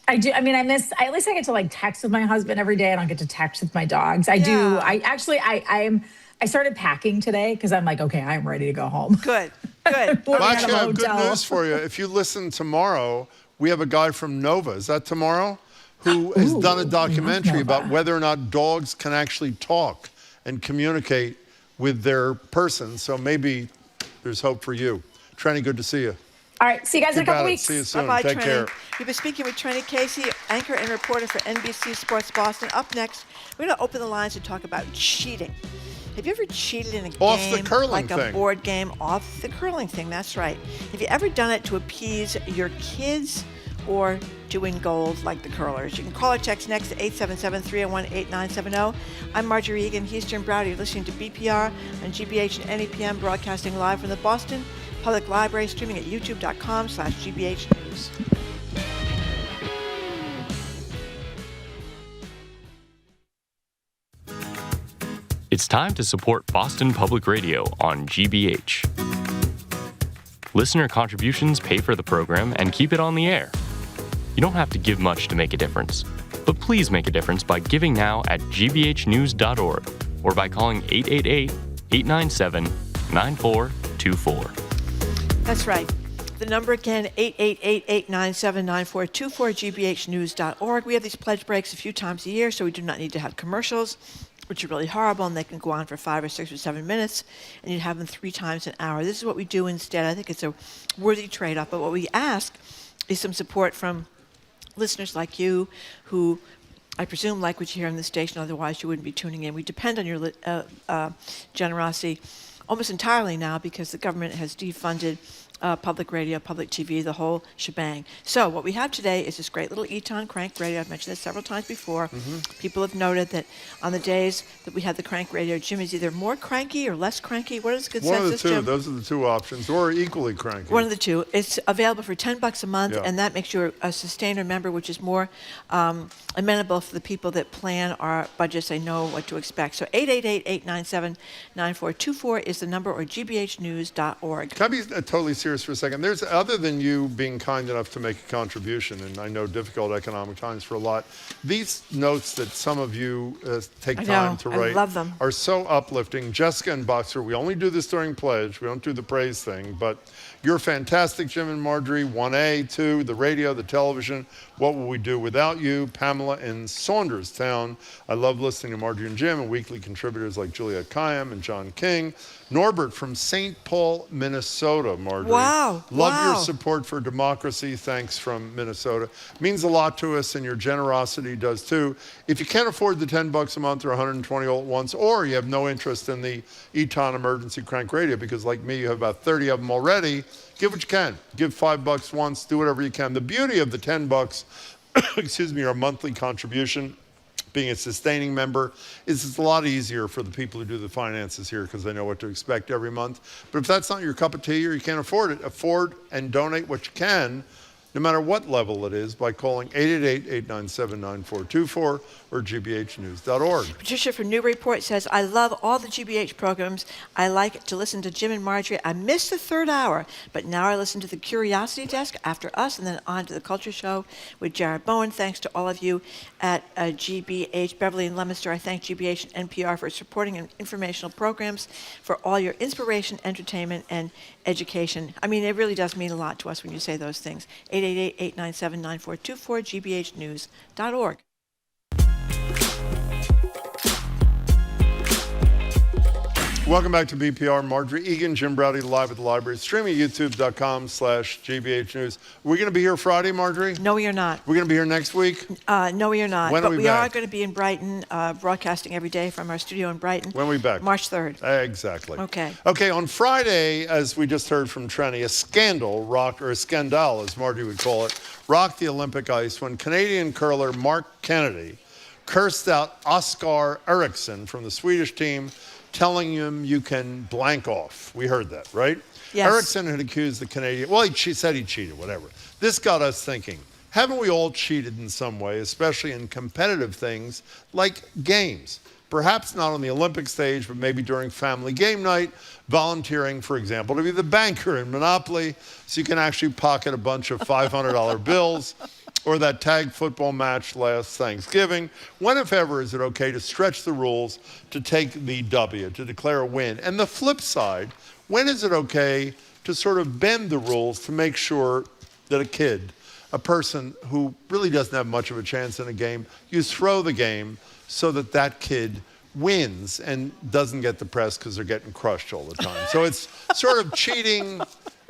I do. I mean, at least I get to like text with my husband every day. I don't get to text with my dogs. I do. I started packing today because I'm like, okay, I'm ready to go home. Good. Well, actually, I have good news for you. If you listen tomorrow, we have a guy from Nova. Is that tomorrow? Who has done a documentary about whether or not dogs can actually talk and communicate with their person. So maybe there's hope for you. Trenny, good to see you. All right. See you guys in a Keep couple at it. weeks. See you soon. Bye-bye, Take Trini. care. We've been speaking with Trini Casey, anchor and reporter for NBC Sports Boston. Up next, we're going to open the lines and talk about cheating. Have you ever cheated in a Off game, the curling like a thing. board game? Off the curling thing, that's right. Have you ever done it to appease your kids or to win gold like the curlers? You can call or text next to 877-301-8970. I'm Marjorie Egan. He's Jim Browder. You're listening to BPR on GBH and NEPM, broadcasting live from the Boston Public Library, streaming at youtube.com/GBH News. It's time to support Boston Public Radio on GBH. Listener contributions pay for the program and keep it on the air. You don't have to give much to make a difference, but please make a difference by giving now at gbhnews.org or by calling 888-897-9424. That's right. The number again, 888-897-9424, gbhnews.org. We have these pledge breaks a few times a year, so we do not need to have commercials, which are really horrible, and they can go on for 5 or 6 or 7 minutes, and you'd have them 3 times an hour. This is what we do instead. I think it's a worthy trade-off, but what we ask is some support from listeners like you who I presume like what you hear on the station, otherwise you wouldn't be tuning in. We depend on your generosity almost entirely now because the government has defunded public radio, public TV, the whole shebang. So what we have today is this great little Eton crank radio. I've mentioned this several times before. People have noted that on the days that we had the crank radio, Jim is either more cranky or less cranky. What is the consensus, One of the two. Jim? Those are the two options, or equally cranky. One of the two. It's available for $10 a month, Yeah. and that makes you a sustainer member, which is more amenable for the people that plan our budgets. They know what to expect. So 888-897-9424 is the number, or gbhnews.org. Can I be totally serious for a second? There's, other than you being kind enough to make a contribution, and I know difficult economic times for a lot, these notes that some of you take I time know. to I write love them. are so uplifting. Jessica and Boxer, we only do this during pledge. We don't do the praise thing, but you're fantastic, Jim and Marjorie. 1A, 2, the radio, the television. What will we do without you? Pamela in Saunderstown. I love listening to Marjorie and Jim and weekly contributors like Juliette Kayyem and John King. Norbert from St. Paul, Minnesota, Marjorie. Wow. Love Wow. your support for democracy. Thanks from Minnesota. Means a lot to us, and your generosity does too. If you can't afford the $10 a month or 120 all at once, or you have no interest in the Eton Emergency Crank Radio, because like me, you have about 30 of them already, give what you can. Give $5 once, do whatever you can. The beauty of the $10, excuse me, our monthly contribution, being a sustaining member, is it's a lot easier for the people who do the finances here because they know what to expect every month. But if that's not your cup of tea or you can't afford it, afford and donate what you can, no matter what level it is, by calling 888-897-9424 or gbhnews.org. Patricia from Newburyport says, I love all the GBH programs. I like to listen to Jim and Marjorie. I missed the third hour, but now I listen to the Curiosity Desk after us, and then on to the Culture Show with Jared Bowen. Thanks to all of you at GBH. Beverly and Leominster, I thank GBH and NPR for supporting informational programs for all your inspiration, entertainment, and education. I mean, it really does mean a lot to us when you say those things. 888-897-9424, gbhnews.org. Welcome back to BPR. Marjorie Egan, Jim Browdy, live at the library, streaming at youtube.com/GBH News. We're going to be here Friday, Marjorie? No, we are not. We're going to be here next week? No, we are not. When are but we we are back? going to be in Brighton, broadcasting every day from our studio in Brighton. When are we back? March 3rd. Exactly. Okay. Okay, on Friday, as we just heard from Trenny, a scandal rocked, or a scandal, as Marjorie would call it, rocked the Olympic ice when Canadian curler Mark Kennedy cursed out Oskar Eriksson from the Swedish team, telling him you can blank off. We heard that, right? Yes. Eriksson had accused the Canadian, well, he said he cheated, whatever. This got us thinking, haven't we all cheated in some way, especially in competitive things like games? Perhaps not on the Olympic stage, but maybe during family game night, volunteering, for example, to be the banker in Monopoly so you can actually pocket a bunch of $500 bills, or that tag football match last Thanksgiving. When, if ever, is it okay to stretch the rules to take the W, to declare a win? And the flip side, when is it okay to sort of bend the rules to make sure that a kid, a person who really doesn't have much of a chance in a game, you throw the game so that that kid wins and doesn't get the press because they're getting crushed all the time. So it's sort of cheating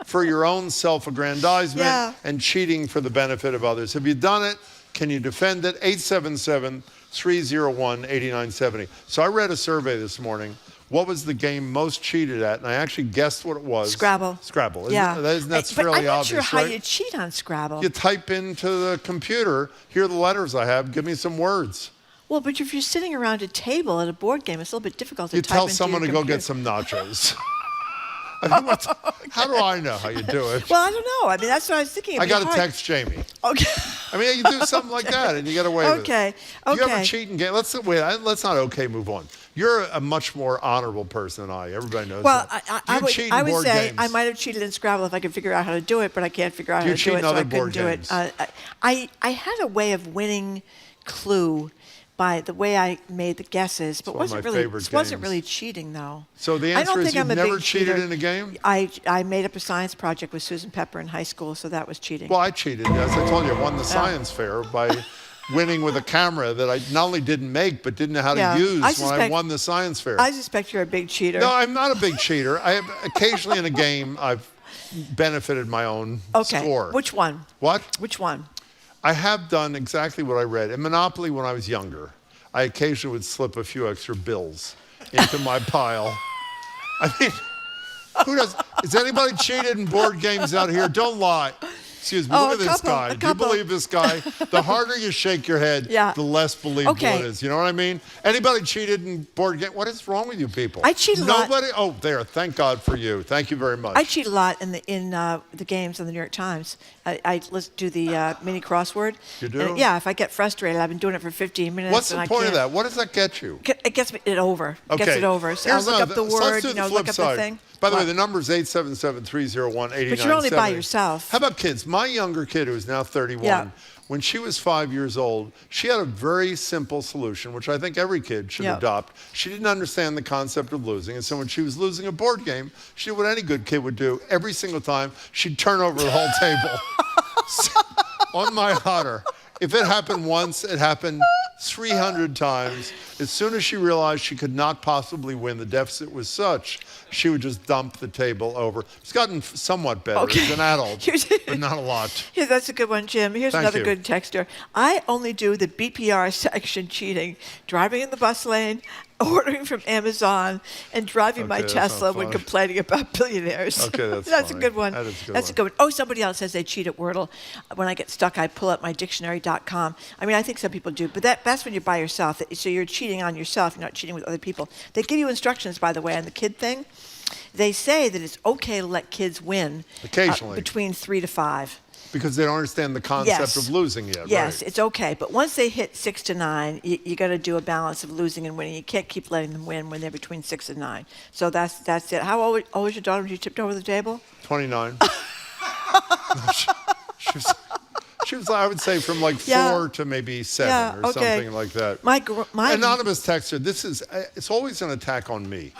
for your own self-aggrandizement Yeah. and cheating for the benefit of others. Have you done it? Can you defend it? 877-301-8970. So I read a survey this morning. What was the game most cheated at? And I actually guessed what it was. Scrabble. Scrabble. Yeah. That's but fairly I'm not obvious, sure how right? you cheat on Scrabble. You type into the computer, here are the letters I have, give me some words. Well, but if you're sitting around a table at a board game, it's a little bit difficult to You type tell into someone to your go computer. get some nachos. I mean, how do I know how you do it? Well, I don't know. I mean, that's what I was thinking. I got to text Jamie. Okay. I mean, you do something like that and you get away with it. Okay. Do you ever cheat in game? Let's not move on. You're a much more honorable person than I. Everybody knows Well, that. I would board say games. I might have cheated in Scrabble if I could figure out how to do it, but I can't figure out how to do it, so I couldn't do it. I had a way of winning Clue by the way I made the guesses, but wasn't really cheating though. So the I don't answer is think you've I'm a never big cheated cheater. in a game? I made up a science project with Susan Pepper in high school, so that was cheating. Well, I cheated. As I told you, I won the science fair by winning with a camera that I not only didn't make, but didn't know how to use when I won the science fair. I suspect you're a big cheater. No, I'm not a big cheater. I have occasionally in a game, I've benefited my own score. Which one? What? Which one? I have done exactly what I read. In Monopoly, when I was younger, I occasionally would slip a few extra bills into my pile. I mean, who does? Is anybody cheated in board games out here? Don't lie. Excuse me, look at this guy. Do you believe this guy? The harder you shake your head, the less believable it is. You know what I mean? Anybody cheated in board game? What is wrong with you people? I cheat a lot. Nobody? Oh, there. Thank God for you. Thank you very much. I cheat a lot in the games on the New York Times. Let's do the mini crossword. You do? And, yeah, if I get frustrated, I've been doing it for 15 minutes. What's the point of that? What does that get you? It gets it over. Okay. Gets it over. So I'll look up the word, look up the thing. By the way, the number is 877-301-8970. But you're only by yourself. How about kids? My younger kid, who is now 31, when she was 5 years old, she had a very simple solution, which I think every kid should adopt. She didn't understand the concept of losing, and so when she was losing a board game, she did what any good kid would do. Every single time, she'd turn over the whole table. On my honor. If it happened once, it happened 300 times. As soon as she realized she could not possibly win, the deficit was such, she would just dump the table over. It's gotten somewhat better as an adult, but not a lot. Yeah, that's a good one, Jim. Here's another good texter. I only do the BPR section cheating, driving in the bus lane, ordering from Amazon, and driving my Tesla when complaining about billionaires. Okay, that's a good one. That is a good That's a good one. Oh, somebody else says they cheat at Wordle. When I get stuck, I pull up my dictionary.com. I mean, I think some people do, but that's when you're by yourself. So you're cheating on yourself. You're not cheating with other people. They give you instructions, by the way, on the kid thing. They say that it's okay to let kids win occasionally between 3 to 5. Because they don't understand the concept of losing yet, Yes, right? it's okay. But once they hit 6 to 9, you got to do a balance of losing and winning. You can't keep letting them win when they're between 6 and 9. So that's it. How old was your daughter when you tipped over the table? 29. She was, I would say, from like 4 to maybe 7 or something like that. My anonymous texter, it's always an attack on me.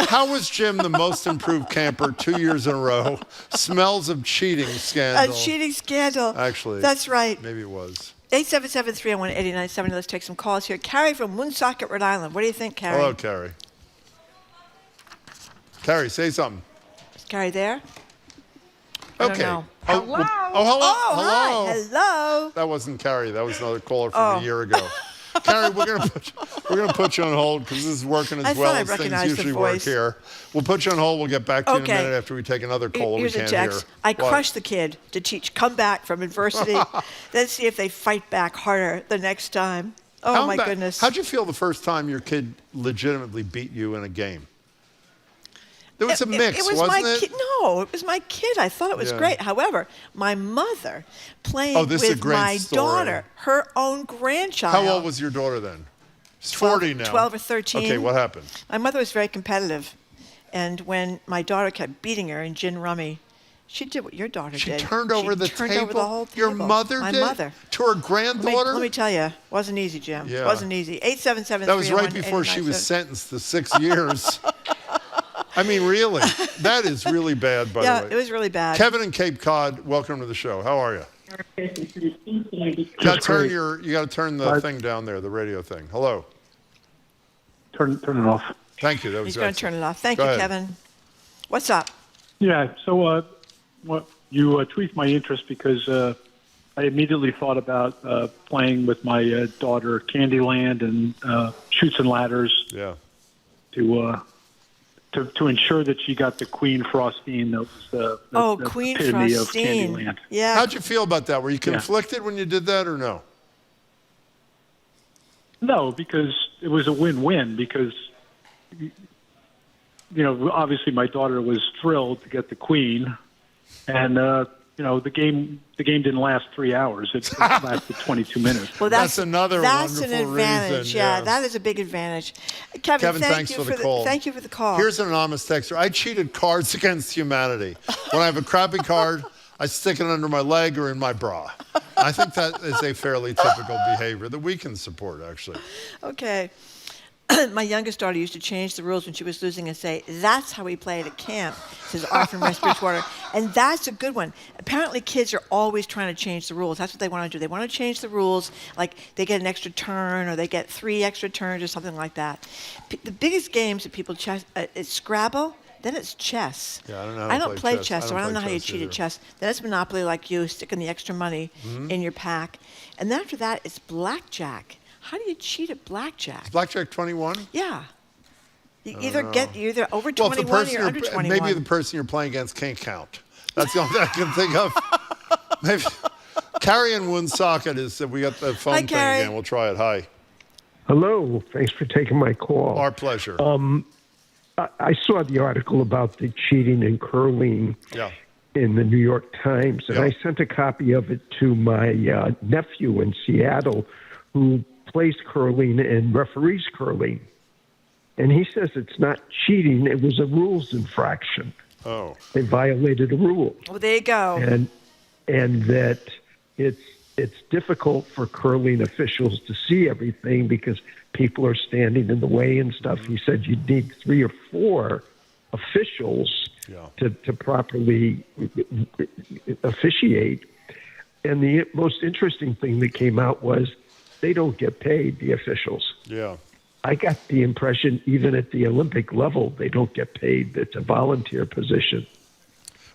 How was Jim the most improved camper 2 years in a row? Smells of cheating scandal. A cheating scandal. Actually. That's right. Maybe it was. 877-301-8970. Let's take some calls here. Carrie from Woonsocket, Rhode Island. What do you think, Carrie? Hello, Carrie. Carrie, say something. Is Carrie there? Okay. Hello. Hello. Hi. Hello. That wasn't Carrie. That was another caller from a year ago. Carrie, we're gonna put you on hold because this is working as well as things usually work here. We'll put you on hold. We'll get back to you in a minute after we take another call. Here's we a can't text. hear. I crushed the kid to teach comeback from adversity. Then see if they fight back harder the next time. Oh, my goodness. How'd you feel the first time your kid legitimately beat you in a game? There was a mix, wasn't it? No, it was my kid. I thought it was great. However, my mother playing with my daughter, her own grandchild. How old was your daughter then? She's 40 now. 12 or 13. Okay, what happened? My mother was very competitive. And when my daughter kept beating her in gin rummy, she did what your daughter did. She turned over the turned table? over the whole table. Your mother my did? My mother. To her granddaughter? Let me tell you, wasn't easy, Jim. Yeah. Wasn't easy. 877-301-8970. That was right before she was sentenced to 6 years. I mean, really, that is really bad, by the way. Yeah, it was really bad. Kevin in Cape Cod, welcome to the show. How are you? You got to turn the thing down there, the radio thing. Hello. Turn it off. Thank you. That was He's going to turn it off. Thank Go you, ahead. Kevin. What's up? Yeah. So Well, you tweaked my interest because I immediately thought about playing with my daughter Candyland and Chutes and Ladders. Yeah. To ensure that she got the Queen Frostine that was the Queen epitome of Frostine. Candyland. Yeah. How'd you feel about that? Were you conflicted when you did that or no? No, because it was a win-win because, obviously my daughter was thrilled to get the Queen. And, the game didn't last 3 hours. It lasted 22 minutes. Well, that's another that's wonderful an advantage. reason. Yeah, that is a big advantage. Kevin, thanks for the call. Thank you for the call. Here's an anonymous texter. I cheated Cards Against Humanity. When I have a crappy card, I stick it under my leg or in my bra. I think that is a fairly typical behavior that we can support, actually. Okay. My youngest daughter used to change the rules when she was losing and say, "That's how we play it at camp," says Arthur Bridgewater. And that's a good one. Apparently kids are always trying to change the rules. That's what they want to do. They want to change the rules, like they get an extra turn or they get 3 extra turns or something like that. The biggest games that people chess, it's Scrabble, then it's chess. Yeah, I don't know. I don't play chess, so I don't know how you chess cheat either. at chess. Then it's Monopoly, like you, sticking the extra money in your pack. And then after that, it's blackjack. How do you cheat at blackjack? Is blackjack 21? Yeah. You're either over 21 Well, if the person or under 21. maybe the person you're playing against can't count. That's the only thing I can think of. Maybe. Carrie in Woonsocket is, we got the phone thing Carrie. again. We'll try it. Hi. Hello. Thanks for taking my call. Our pleasure. I saw the article about the cheating in curling in the New York Times, and I sent a copy of it to my nephew in Seattle who plays curling and referees curling. And he says it's not cheating, it was a rules infraction. Oh. They violated a rule. Well, there you go. And that it's difficult for curling officials to see everything because people are standing in the way and stuff. He said you'd need 3 or 4 officials to properly officiate. And the most interesting thing that came out was they don't get paid, the officials. Yeah. I got the impression even at the Olympic level, they don't get paid. It's a volunteer position.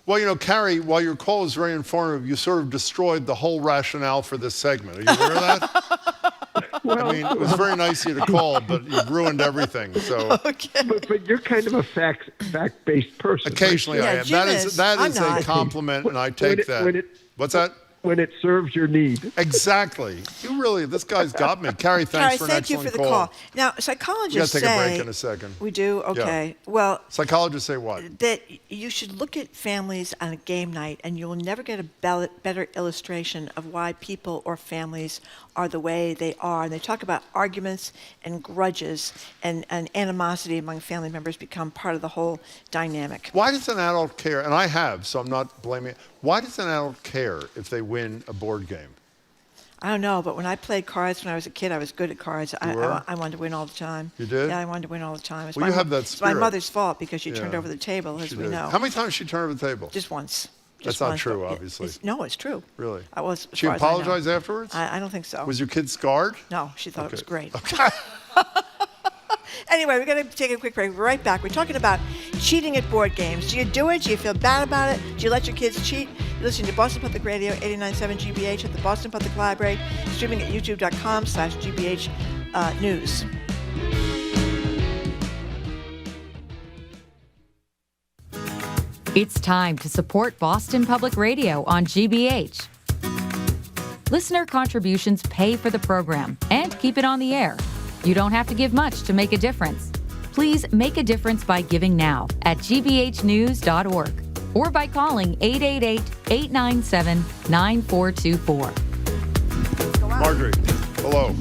Well, Carrie, while your call is very informative, you sort of destroyed the whole rationale for this segment. Are you aware of that? Well, I mean, it was very nice of you to call, but you've ruined everything. So. Okay. But you're kind of a fact-based person. Occasionally right? I am. That is a compliment, and I take that. What's that? When it serves your need. Exactly. This guy's got me. Carrie, thanks for an thank you excellent for the call. Now, psychologists We got to take say... a break in a second. We do? Okay. Yeah. Well... Psychologists say what? That you should look at families on a game night, and you will never get a better illustration of why people or families are the way they are. And they talk about arguments and grudges and animosity among family members become part of the whole dynamic. Why does an adult care? And I have, so I'm not blaming. Why does an adult care if they win a board game? I don't know, but when I played cards when I was a kid, I was good at cards. I wanted to win all the time. You did? Yeah, I wanted to win all the time. Well, you have that It's my spirit. mother's fault because she turned over the table, as we know. How many times did she turn over the table? Just once. That's not true, obviously. No, it's true. Really? I was. She apologized afterwards? I don't think so. Was your kid scarred? No, she thought it was great. Okay. Anyway, we're going to take a quick break. We're right back. We're talking about cheating at board games. Do you do it? Do you feel bad about it? Do you let your kids cheat? You're listening to Boston Public Radio, 89.7 GBH at the Boston Public Library, streaming at youtube.com/GBH News. It's time to support Boston Public Radio on GBH. Listener contributions pay for the program and keep it on the air. You don't have to give much to make a difference. Please make a difference by giving now at gbhnews.org or by calling 888-897-9424. Marjorie, hello.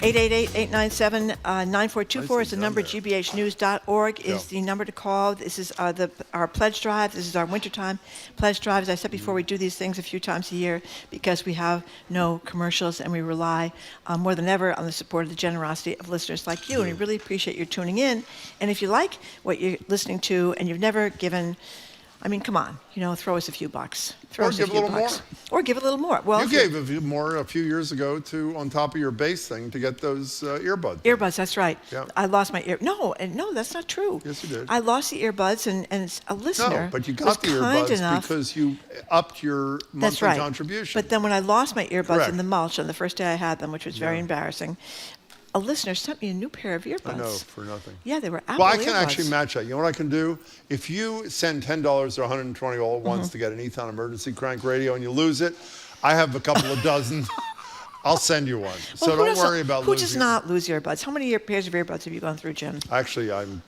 888-897-9424 is the number. gbhnews.org is the number to call. This is our pledge drive. This is our wintertime pledge drive. As I said before, we do these things a few times a year because we have no commercials and we rely more than ever on the support of the generosity of listeners like you. And we really appreciate your tuning in. And if you like what you're listening to and you've never given I mean, come on, throw us a few bucks. Or give a little more. Or give a little more. Well, you gave a few more a few years ago on top of your bass thing to get those earbuds. Earbuds, that's right. Yeah. I lost my No, that's not true. Yes, you did. I lost the earbuds, and a listener No, but you was got the kind earbuds enough. because you upped your monthly That's right. contribution. But then when I lost my earbuds Correct. in the mulch on the first day I had them, which was very embarrassing, a listener sent me a new pair of earbuds. I know, for nothing. Yeah, they were Apple Well, I can earbuds. actually match that. You know what I can do? If you send $10 or $120 all at once to get an Ethon emergency crank radio and you lose it, I have a couple of dozen. I'll send you one. So Well, don't worry about who losing. does not lose earbuds? How many pairs of earbuds have you gone through, Jim? Actually, I'm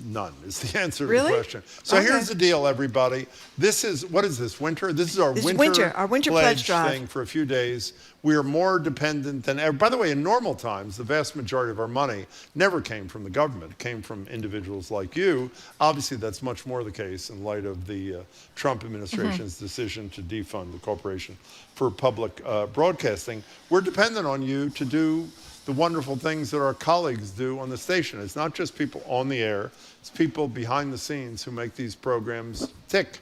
none is the answer to Really? the question. So Okay. here's the deal, everybody. What is this, winter? This is our winter pledge drive thing for a few days. We are more dependent than ever. By the way, in normal times, the vast majority of our money never came from the government. It came from individuals like you. Obviously, that's much more the case in light of the Trump administration's decision to defund the Corporation for Public Broadcasting. We're dependent on you to do the wonderful things that our colleagues do on the station. It's not just people on the air, it's people behind the scenes who make these programs tick.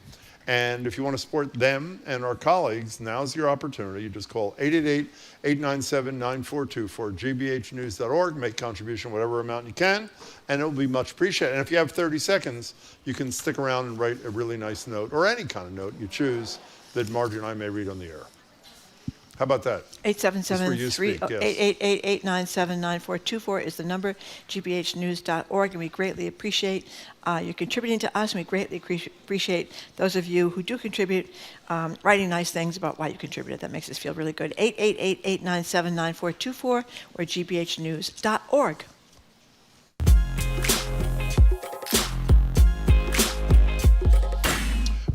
And if you want to support them and our colleagues, now's your opportunity. You just call 888-897-9424, gbhnews.org, make contribution whatever amount you can, and it will be much appreciated. And if you have 30 seconds, you can stick around and write a really nice note, or any kind of note you choose that Margie and I may read on the air. How about that? 877-897-9424 is the number, gbhnews.org, and we greatly appreciate you contributing to us, and we greatly appreciate those of you who do contribute, writing nice things about why you contributed. That makes us feel really good. 888-897-9424 or gbhnews.org.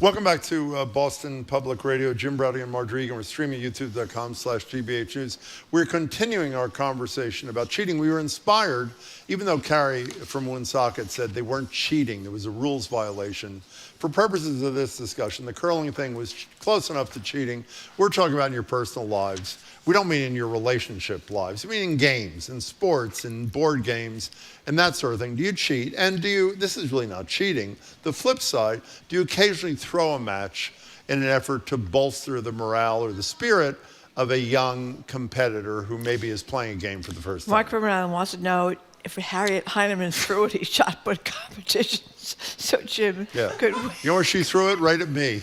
Welcome back to Boston Public Radio. Jim Browdy and Marge Regan. We're streaming at youtube.com/GBH News. We're continuing our conversation about cheating. We were inspired, even though Carrie from Woonsocket said they weren't cheating, there was a rules violation. For purposes of this discussion, the curling thing was close enough to cheating. We're talking about in your personal lives. We don't mean in your relationship lives. We mean in games, in sports, in board games, and that sort of thing. Do you cheat? And this is really not cheating. The flip side, do you occasionally throw a match in an effort to bolster the morale or the spirit of a young competitor who maybe is playing a game for the first time? Mark from Rhode Island wants to know if Harriet Heinemann threw it, he shot put competitions. So Jim could win. You know where she threw it? Right at me.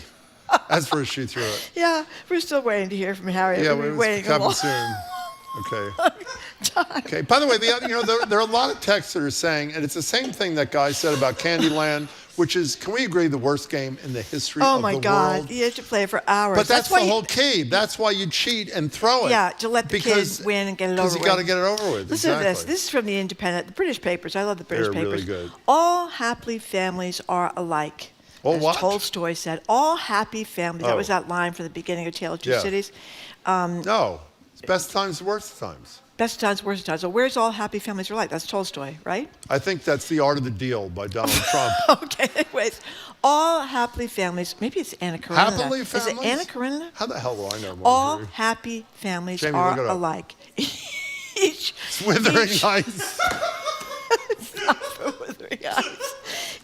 That's where she threw it. Yeah, we're still waiting to hear from Harriet. Yeah, we're it's waiting coming soon. Okay. Okay. By the way, there are a lot of texts that are saying, and it's the same thing that guy said about Candyland, which is, can we agree, the worst game in the history of the world? Oh my God, you have to play it for hours. But that's the whole key. That's why you cheat and throw it. Yeah, to let the kids win and get it over with. Because you got to get it over with. Listen to this. This is from the Independent, the British papers. I love the British They're papers. really good. All happy families are alike. As Tolstoy said, all happy families. That was that line from the beginning of Tale of Two Cities. No, it's best times, worst times. Best times, worst times. So where's all happy families are alike? That's Tolstoy, right? I think that's The Art of the Deal by Donald Trump. Okay, anyways. All happy families, maybe it's Anna Karenina. Happily families? Is it Anna Karenina? How the hell do I know, Marjorie? All happy families Jamie, are look it up. alike. It's Wuthering Heights. It's not for Wuthering Heights.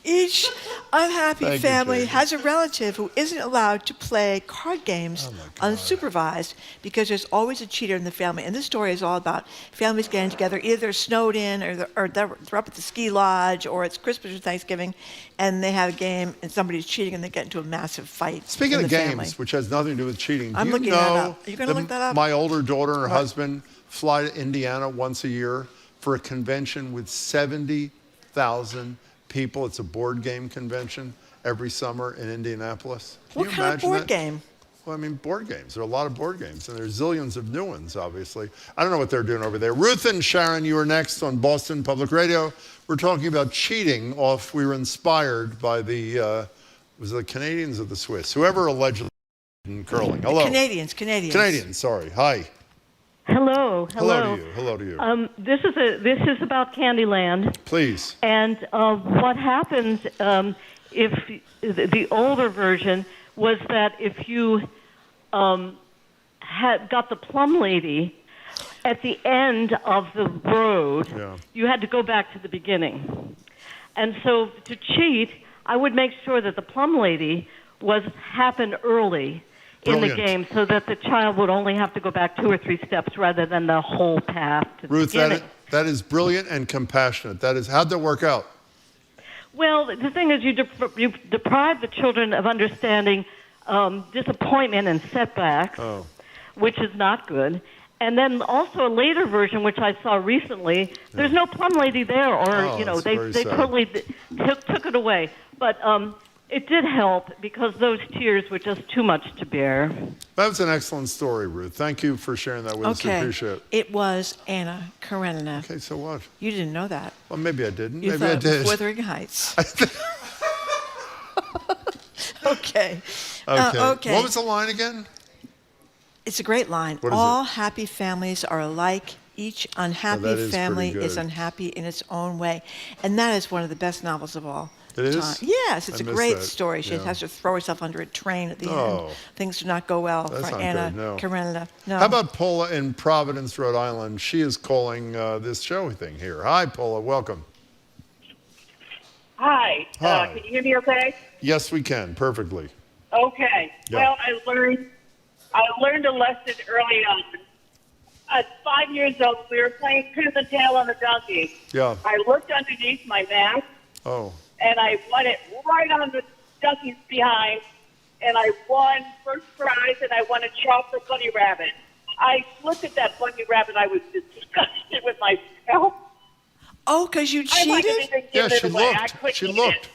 Each unhappy family has a relative who isn't allowed to play card games unsupervised because there's always a cheater in the family. And this story is all about families getting together. Either they're snowed in or they're up at the ski lodge, or it's Christmas or Thanksgiving, and they have a game and somebody's cheating and they get into a massive fight. Speaking in of the games, family. which has nothing to do with cheating, I'm do you looking know that up. Are you going to look that up? my older daughter and her husband fly to Indiana once a year for a convention with 70,000 people. It's a board game convention every summer in Indianapolis. Can What you kind of imagine board that? game? Well, I mean, board games. There are a lot of board games, and there's zillions of new ones, obviously. I don't know what they're doing over there. Ruth and Sharon, you are next on Boston Public Radio. We're talking about cheating we were inspired by was it the Canadians or the Swiss? Whoever allegedly in curling. Hello. Canadians. Canadians, sorry. Hi. Hello. Hello to you. This is about Candyland. Please. And what happens if the older version was that if you had got the plum lady at the end of the road, you had to go back to the beginning. And so to cheat, I would make sure that the plum lady happened early in the game so that the child would only have to go back 2 or 3 steps rather than the whole path to the Ruth, beginning. that is brilliant and compassionate. How'd that work out? Well, the thing is, you deprive the children of understanding disappointment and setbacks, which is not good. And then also a later version, which I saw recently, there's no plum lady there, or they totally took it away. But it did help because those tears were just too much to bear. That was an excellent story, Ruth. Thank you for sharing that with us. I appreciate it. It was Anna Karenina. Okay, so what? You didn't know that. Well, maybe I didn't. You Maybe I did. It was Wuthering Heights. Okay. Okay. What was the line again? It's a great line. All happy families are alike. Each unhappy family is unhappy in its own way. And that is one of the best novels of all. It is? Time. Yes, it's a great story. She has to throw herself under a train at the end. Things do not go well for Anna Karenina. No. How about Paula in Providence, Rhode Island? She is calling this show thing here. Hi, Paula. Welcome. Hi. Can you hear me okay? Yes, we can. Perfectly. Okay. Yeah. Well, I learned a lesson early on. At 5 years old, we were playing pin the tail on the donkey. Yeah. I looked underneath my mask. Oh. And I won it right on the donkey's behind. And I won first prize, and I won a chocolate bunny rabbit. I looked at that bunny rabbit. I was disgusted with myself. Oh, because you cheated? Yeah, she looked. She looked.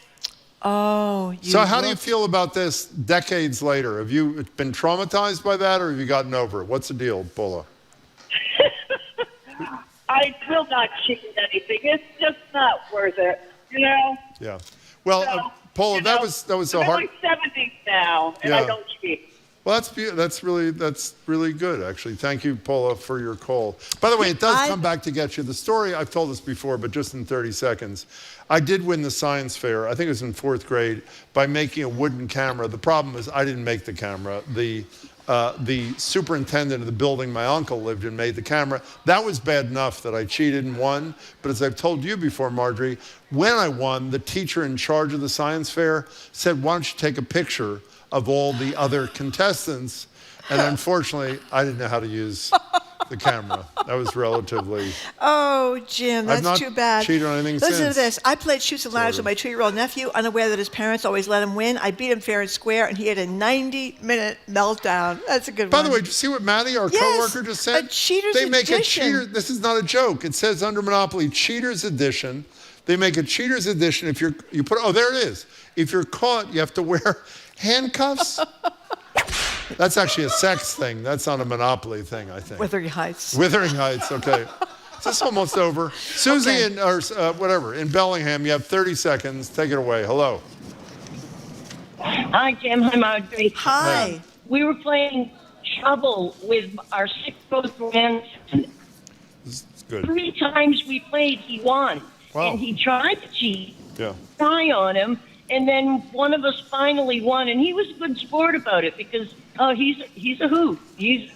Oh, you So how do you feel about this decades later? Have you been traumatized by that, or have you gotten over it? What's the deal, Paula? I will not cheat anything. It's just not worth it, you know? Yeah. Well, Paula, that was a hard. I'm in my 70s now, and I don't cheat. Well, that's really good, actually. Thank you, Paula, for your call. By the way, it does come back to get you. The story, I've told this before, but just in 30 seconds. I did win the science fair, I think it was in 4th grade, by making a wooden camera. The problem is I didn't make the camera. The superintendent of the building my uncle lived in made the camera. That was bad enough that I cheated and won. But as I've told you before, Marjorie, when I won, the teacher in charge of the science fair said, why don't you take a picture of all the other contestants? And unfortunately, I didn't know how to use the camera. That was relatively... Oh, Jim, that's too bad. Cheated on anything Listen since. to this. I played Chutes and Ladders with my 2-year-old nephew, unaware that his parents always let him win. I beat him fair and square, and he had a 90-minute meltdown. That's a good one. By the way, did you see what Maddie, our coworker, just said? A cheater's edition. They make a cheater. This is not a joke. It says under Monopoly, cheater's edition. They make a cheater's edition. If you put, oh, there it is. If you're caught, you have to wear handcuffs. That's actually a sex thing. That's not a Monopoly thing, I think. Wuthering Heights. Wuthering Heights, okay. Is this almost over? Susie in Bellingham, you have 30 seconds. Take it away. Hello. Hi, Jim. Hi, Marjorie. Hi. We were playing Trouble with our 6th grandson. Good. 3 times we played, he won. Wow. And he tried to cheat. Yeah. Try on him. And then one of us finally won, and he was a good sport about it because he's a hoot. He's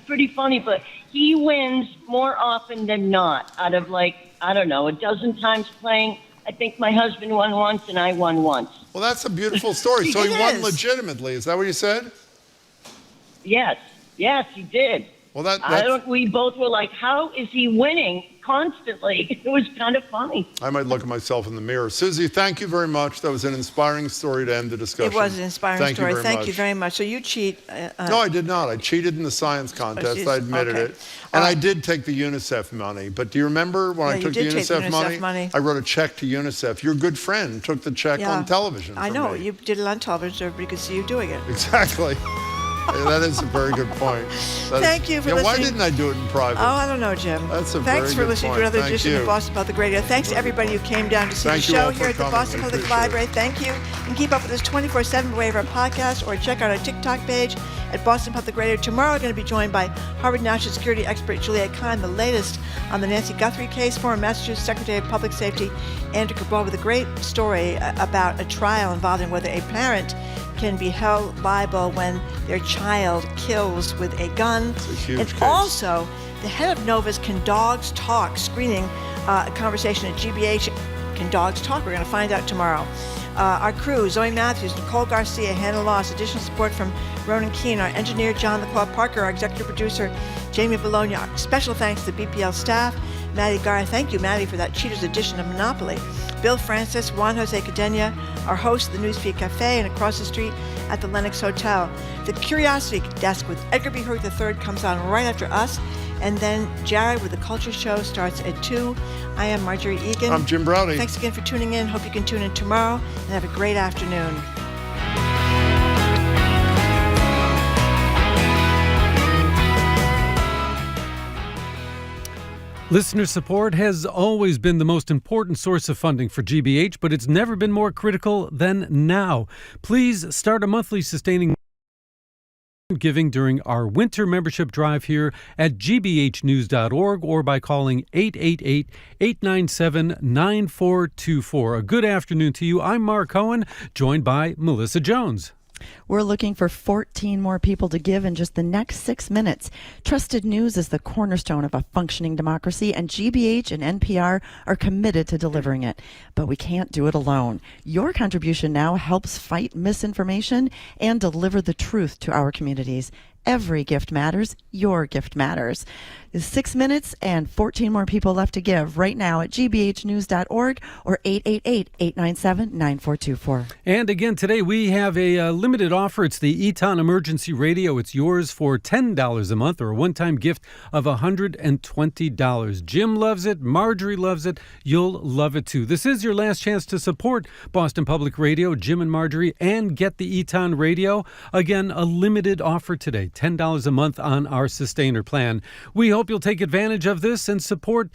pretty funny, but he wins more often than not. Out of a dozen times playing, I think my husband won once and I won once. Well, that's a beautiful story. So he won legitimately. Is that what you said? Yes, he did. Well, we both were like, how is he winning constantly? It was kind of funny. I might look at myself in the mirror. Susie, thank you very much. That was an inspiring story to end the discussion. It was an inspiring story. Thank you very much. So you cheat. No, I did not. I cheated in the science contest. I admitted it. And I did take the UNICEF money. But do you remember when I took the UNICEF money? I wrote a check to UNICEF. Your good friend took the check on television. I know. You did it on television so everybody could see you doing it. Exactly. Yeah, that is a very good point. Thank you for listening. Why didn't I do it in private? Oh, I don't know, Jim. That's a Thanks for listening to another edition of Boston Public Radio. Thanks to everybody who came down to see the show here at the Boston Public Library. Thank you. You can keep up with us 24/7 by way of our podcast or check out our TikTok page at Boston Public Radio. Tomorrow we're going to be joined by Harvard National Security expert Juliette Kayyem, the latest on the Nancy Guthrie case. Former Massachusetts Secretary of Public Safety Andrew Cabral with a great story about a trial involving whether a parent can be held liable when their child kills with a gun. It's a huge case. Also, the head of NOVA's Can Dogs Talk screening conversation at GBH. Can Dogs Talk? We're going to find out tomorrow. Our crew, Zoe Matthews, Nicole Garcia, Hannah Loss, additional support from Ronan Keane, our engineer, John LaClaw Parker, our executive producer, Jamie Bologna. Special thanks to the BPL staff. Maddie Garr, thank you, Maddie, for that cheater's edition of Monopoly. Bill Francis, Juan Jose Cadena, our host of the Newsfeed Cafe, and across the street at the Lenox Hotel. The Curiosity Desk with Edgar B. Hurd III comes on right after us, and then Jared with the Culture Show starts at 2. I am Marjorie Egan. I'm Jim Browdy. Thanks again for tuning in. Hope you can tune in tomorrow, and have a great afternoon. Listener support has always been the most important source of funding for GBH, but it's never been more critical than now. Please start a monthly sustaining giving during our winter membership drive here at gbhnews.org or by calling 888-897-9424. A good afternoon to you. I'm Mark Cohen, joined by Melissa Jones. We're looking for 14 more people to give in just the next 6 minutes. Trusted news is the cornerstone of a functioning democracy, and GBH and NPR are committed to delivering it. But we can't do it alone. Your contribution now helps fight misinformation and deliver the truth to our communities. Every gift matters. Your gift matters. There's 6 minutes and 14 more people left to give right now at gbhnews.org or 888-897-9424. And again, today we have a limited offer. It's the Eton Emergency Radio. It's yours for $10 a month or a one-time gift of $120. Jim loves it. Marjorie loves it. You'll love it too. This is your last chance to support Boston Public Radio, Jim and Marjorie, and get the Eton Radio. Again, a limited offer today. $10 a month on our Sustainer plan. We hope you'll take advantage of this and support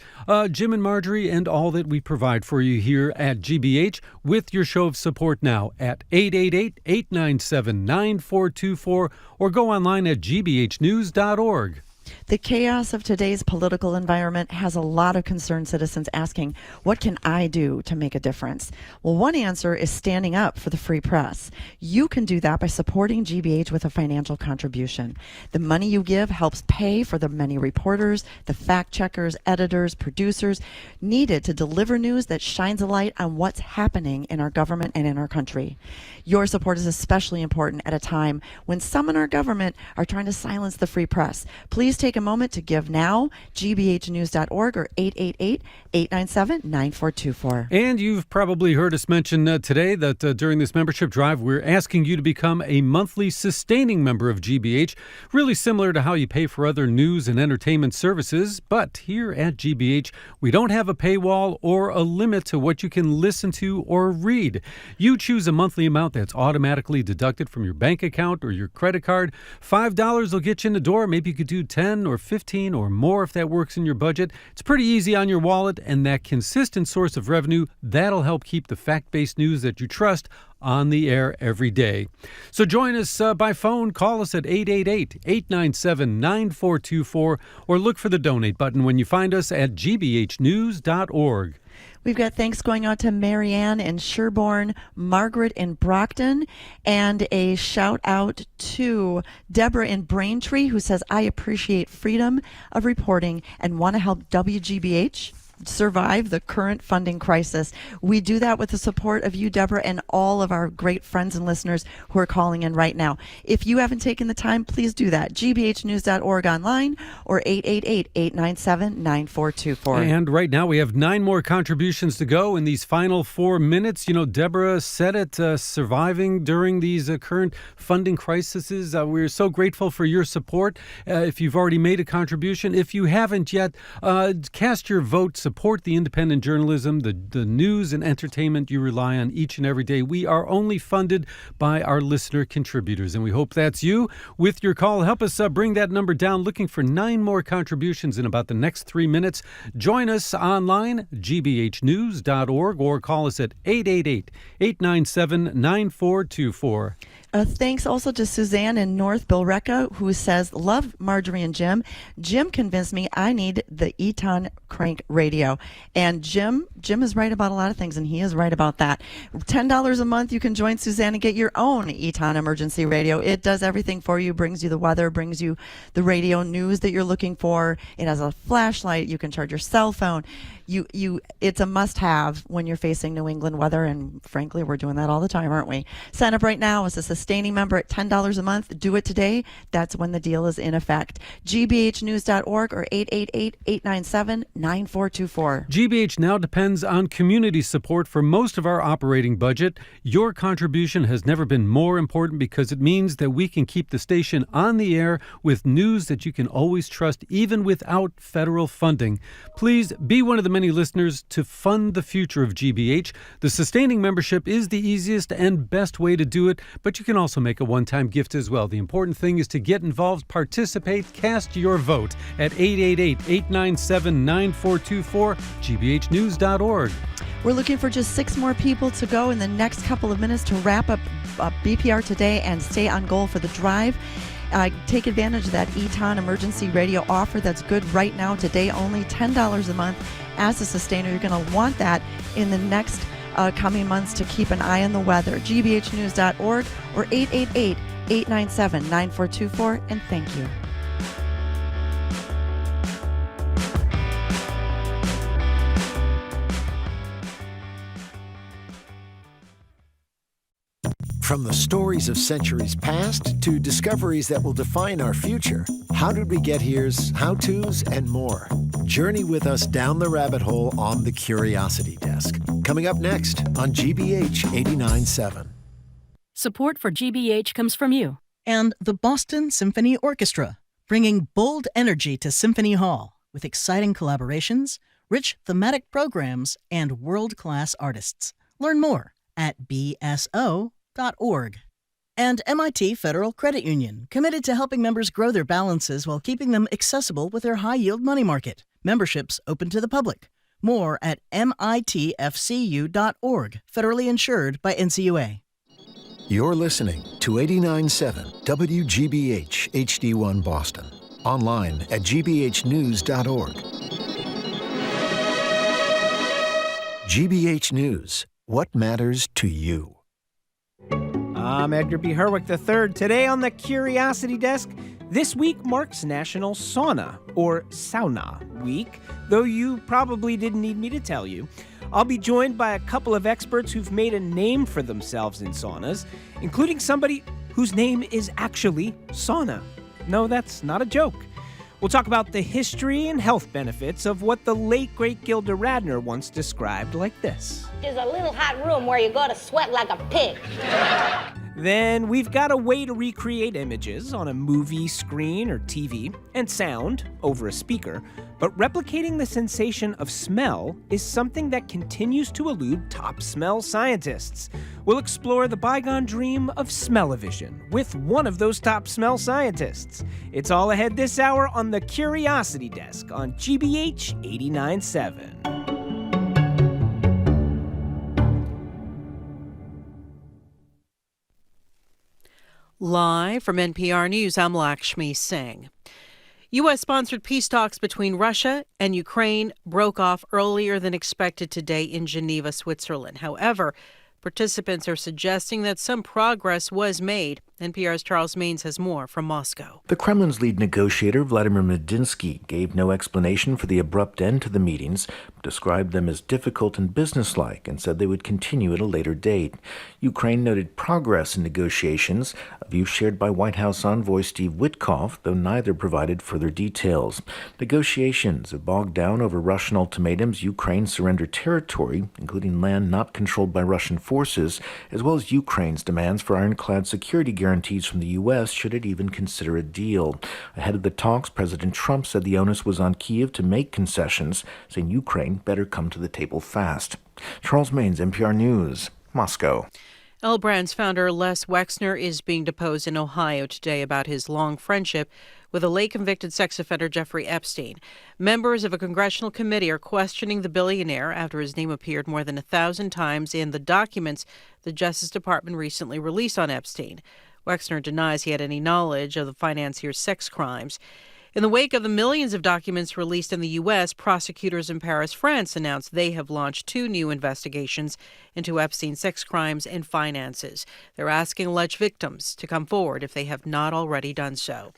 Jim and Marjorie and all that we provide for you here at GBH with your show of support now at 888-897-9424 or go online at gbhnews.org. The chaos of today's political environment has a lot of concerned citizens asking, what can I do to make a difference? Well, one answer is standing up for the free press. You can do that by supporting GBH with a financial contribution. The money you give helps pay for the many reporters, the fact checkers, editors, producers needed to deliver news that shines a light on what's happening in our government and in our country. Your support is especially important at a time when some in our government are trying to silence the free press. Please take a moment to give now, gbhnews.org or 888-897-9424. And you've probably heard us mention today that during this membership drive, we're asking you to become a monthly sustaining member of GBH, really similar to how you pay for other news and entertainment services. But here at GBH, we don't have a paywall or a limit to what you can listen to or read. You choose a monthly amount that's automatically deducted from your bank account or your credit card. $5 will get you in the door. Maybe you could do 10 or 15 or more if that works in your budget. It's pretty easy on your wallet, and that consistent source of revenue, that'll help keep the fact-based news that you trust on the air every day. So join us by phone. Call us at 888-897-9424 or look for the donate button when you find us at gbhnews.org. We've got thanks going out to Marianne in Sherborne, Margaret in Brockton, and a shout out to Deborah in Braintree, who says, I appreciate freedom of reporting and want to help WGBH survive the current funding crisis. We do that with the support of you, Deborah, and all of our great friends and listeners who are calling in right now. If you haven't taken the time, please do that. gbhnews.org online or 888-897-9424. And right now we have 9 more contributions to go in these final 4 minutes. You know, Deborah said it, surviving during these current funding crises. We're so grateful for your support. If you've already made a contribution, if you haven't yet, cast your vote. Support the independent journalism, the news and entertainment you rely on each and every day. We are only funded by our listener contributors, and we hope that's you. With your call, help us bring that number down. Looking for 9 more contributions in about the next 3 minutes. Join us online, gbhnews.org, or call us at 888-897-9424. Thanks also to Suzanne in North Billerica, who says, love Marjorie and Jim. Jim convinced me I need the Eton Crank radio. And Jim is right about a lot of things, and he is right about that. $10 a month, you can join Suzanne and get your own Eton emergency radio. It does everything for you, brings you the weather, brings you the radio news that you're looking for. It has a flashlight. You can charge your cell phone. It's a must-have when you're facing New England weather, and frankly, we're doing that all the time, aren't we? Sign up right now as a sustaining member at $10 a month. Do it today. That's when the deal is in effect. gbhnews.org or 888-897-9424. GBH now depends on community support for most of our operating budget. Your contribution has never been more important because it means that we can keep the station on the air with news that you can always trust, even without federal funding. Please be one of the many listeners to fund the future of GBH. The sustaining membership is the easiest and best way to do it, but you can also make a one-time gift as well. The important thing is to get involved, participate, cast your vote at 888-897-9424, gbhnews.org. We're looking for just 6 more people to go in the next couple of minutes to wrap up BPR today and stay on goal for the drive. Take advantage of that Eton emergency radio offer that's good right now, today only, $10 a month. As a sustainer, you're going to want that in the next coming months to keep an eye on the weather. gbhnews.org or 888-897-9424, and thank you. From the stories of centuries past to discoveries that will define our future, How Did We Get Here's, how-tos, and more. Journey with us down the rabbit hole on the Curiosity Desk. Coming up next on GBH 89.7. Support for GBH comes from you. And the Boston Symphony Orchestra, bringing bold energy to Symphony Hall with exciting collaborations, rich thematic programs, and world-class artists. Learn more at bso.org. And MIT Federal Credit Union, committed to helping members grow their balances while keeping them accessible with their high-yield money market. Memberships open to the public. More at mitfcu.org, federally insured by NCUA. You're listening to 89.7 WGBH HD1 Boston. Online at gbhnews.org. GBH News. What matters to you? I'm Edgar B. Herwick III. Today on the Curiosity Desk, this week marks National Sauna, or Sauna Week, though you probably didn't need me to tell you. I'll be joined by a couple of experts who've made a name for themselves in saunas, including somebody whose name is actually Sauna. No, that's not a joke. We'll talk about the history and health benefits of what the late, great Gilda Radner once described like this. There's a little hot room where you go to sweat like a pig. Then we've got a way to recreate images on a movie screen or TV and sound over a speaker, but replicating the sensation of smell is something that continues to elude top smell scientists. We'll explore the bygone dream of Smellvision with one of those top smell scientists. It's all ahead this hour on the Curiosity Desk on GBH 89.7. Live from NPR News, I'm Lakshmi Singh. U.S.-sponsored peace talks between Russia and Ukraine broke off earlier than expected today in Geneva, Switzerland. However, participants are suggesting that some progress was made. NPR's Charles Maines has more from Moscow. The Kremlin's lead negotiator, Vladimir Medinsky, gave no explanation for the abrupt end to the meetings, but described them as difficult and businesslike and said they would continue at a later date. Ukraine noted progress in negotiations, a view shared by White House envoy Steve Witkoff, though neither provided further details. Negotiations have bogged down over Russian ultimatums Ukraine surrender territory, including land not controlled by Russian forces, as well as Ukraine's demands for ironclad security guarantees from the U.S. should it even consider a deal. Ahead of the talks, President Trump said the onus was on Kyiv to make concessions, saying Ukraine better come to the table fast. Charles Maines, NPR News, Moscow. L Brands founder Les Wexner is being deposed in Ohio today about his long friendship with a late convicted sex offender Jeffrey Epstein. Members of a congressional committee are questioning the billionaire after his name appeared more than 1,000 times in the documents the Justice Department recently released on Epstein. Wexner denies he had any knowledge of the financier's sex crimes. In the wake of the millions of documents released in the U.S., prosecutors in Paris, France, announced they have launched 2 new investigations into Epstein's sex crimes and finances. They're asking alleged victims to come forward if they have not already done so.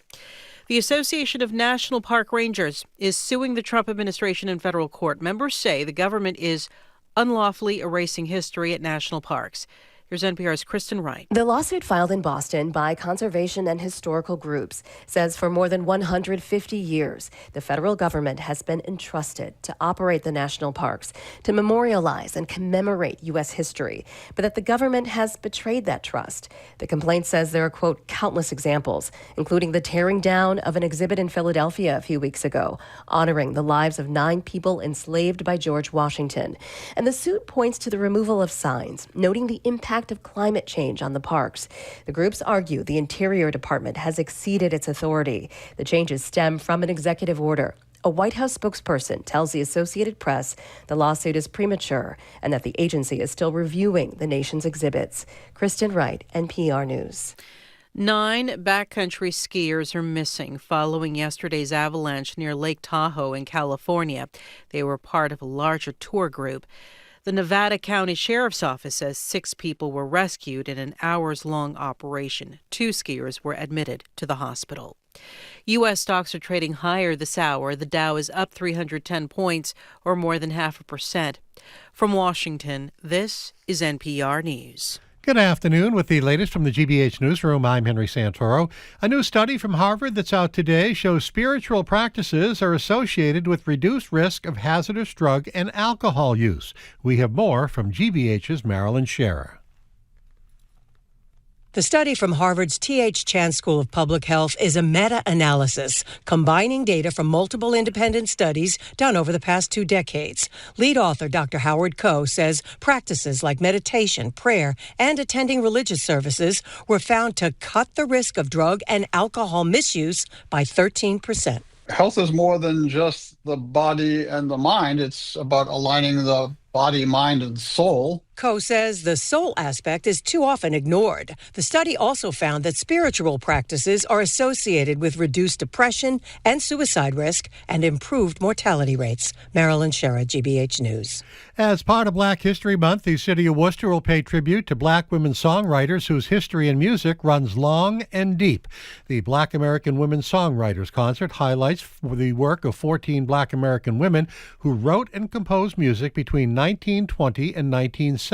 The Association of National Park Rangers is suing the Trump administration in federal court. Members say the government is unlawfully erasing history at national parks. Here's NPR's Kristen Wright. The lawsuit filed in Boston by conservation and historical groups says for more than 150 years, the federal government has been entrusted to operate the national parks, to memorialize and commemorate U.S. history, but that the government has betrayed that trust. The complaint says there are, quote, countless examples, including the tearing down of an exhibit in Philadelphia a few weeks ago, honoring the lives of 9 people enslaved by George Washington. And the suit points to the removal of signs, noting the impact of climate change on the parks. The groups argue the Interior Department has exceeded its authority. The changes stem from an executive order. A White House spokesperson tells the Associated Press the lawsuit is premature and that the agency is still reviewing the nation's exhibits. Kristen Wright, NPR News. 9 backcountry skiers are missing following yesterday's avalanche near Lake Tahoe in California. They were part of a larger tour group. The Nevada County Sheriff's Office says 6 people were rescued in an hours-long operation. 2 skiers were admitted to the hospital. U.S. stocks are trading higher this hour. The Dow is up 310 points, or more than 0.5%. From Washington, this is NPR News. Good afternoon. With the latest from the GBH Newsroom, I'm Henry Santoro. A new study from Harvard that's out today shows spiritual practices are associated with reduced risk of hazardous drug and alcohol use. We have more from GBH's Marilyn Scherer. The study from Harvard's T.H. Chan School of Public Health is a meta-analysis combining data from multiple independent studies done over the past 2 decades. Lead author Dr. Howard Koh says practices like meditation, prayer, and attending religious services were found to cut the risk of drug and alcohol misuse by 13%. Health is more than just the body and the mind. It's about aligning the body, mind, and soul. Koh says the soul aspect is too often ignored. The study also found that spiritual practices are associated with reduced depression and suicide risk and improved mortality rates. Marilyn Scherer, GBH News. As part of Black History Month, the city of Worcester will pay tribute to Black women songwriters whose history in music runs long and deep. The Black American Women Songwriters Concert highlights the work of 14 Black American women who wrote and composed music between 1920 and 1970.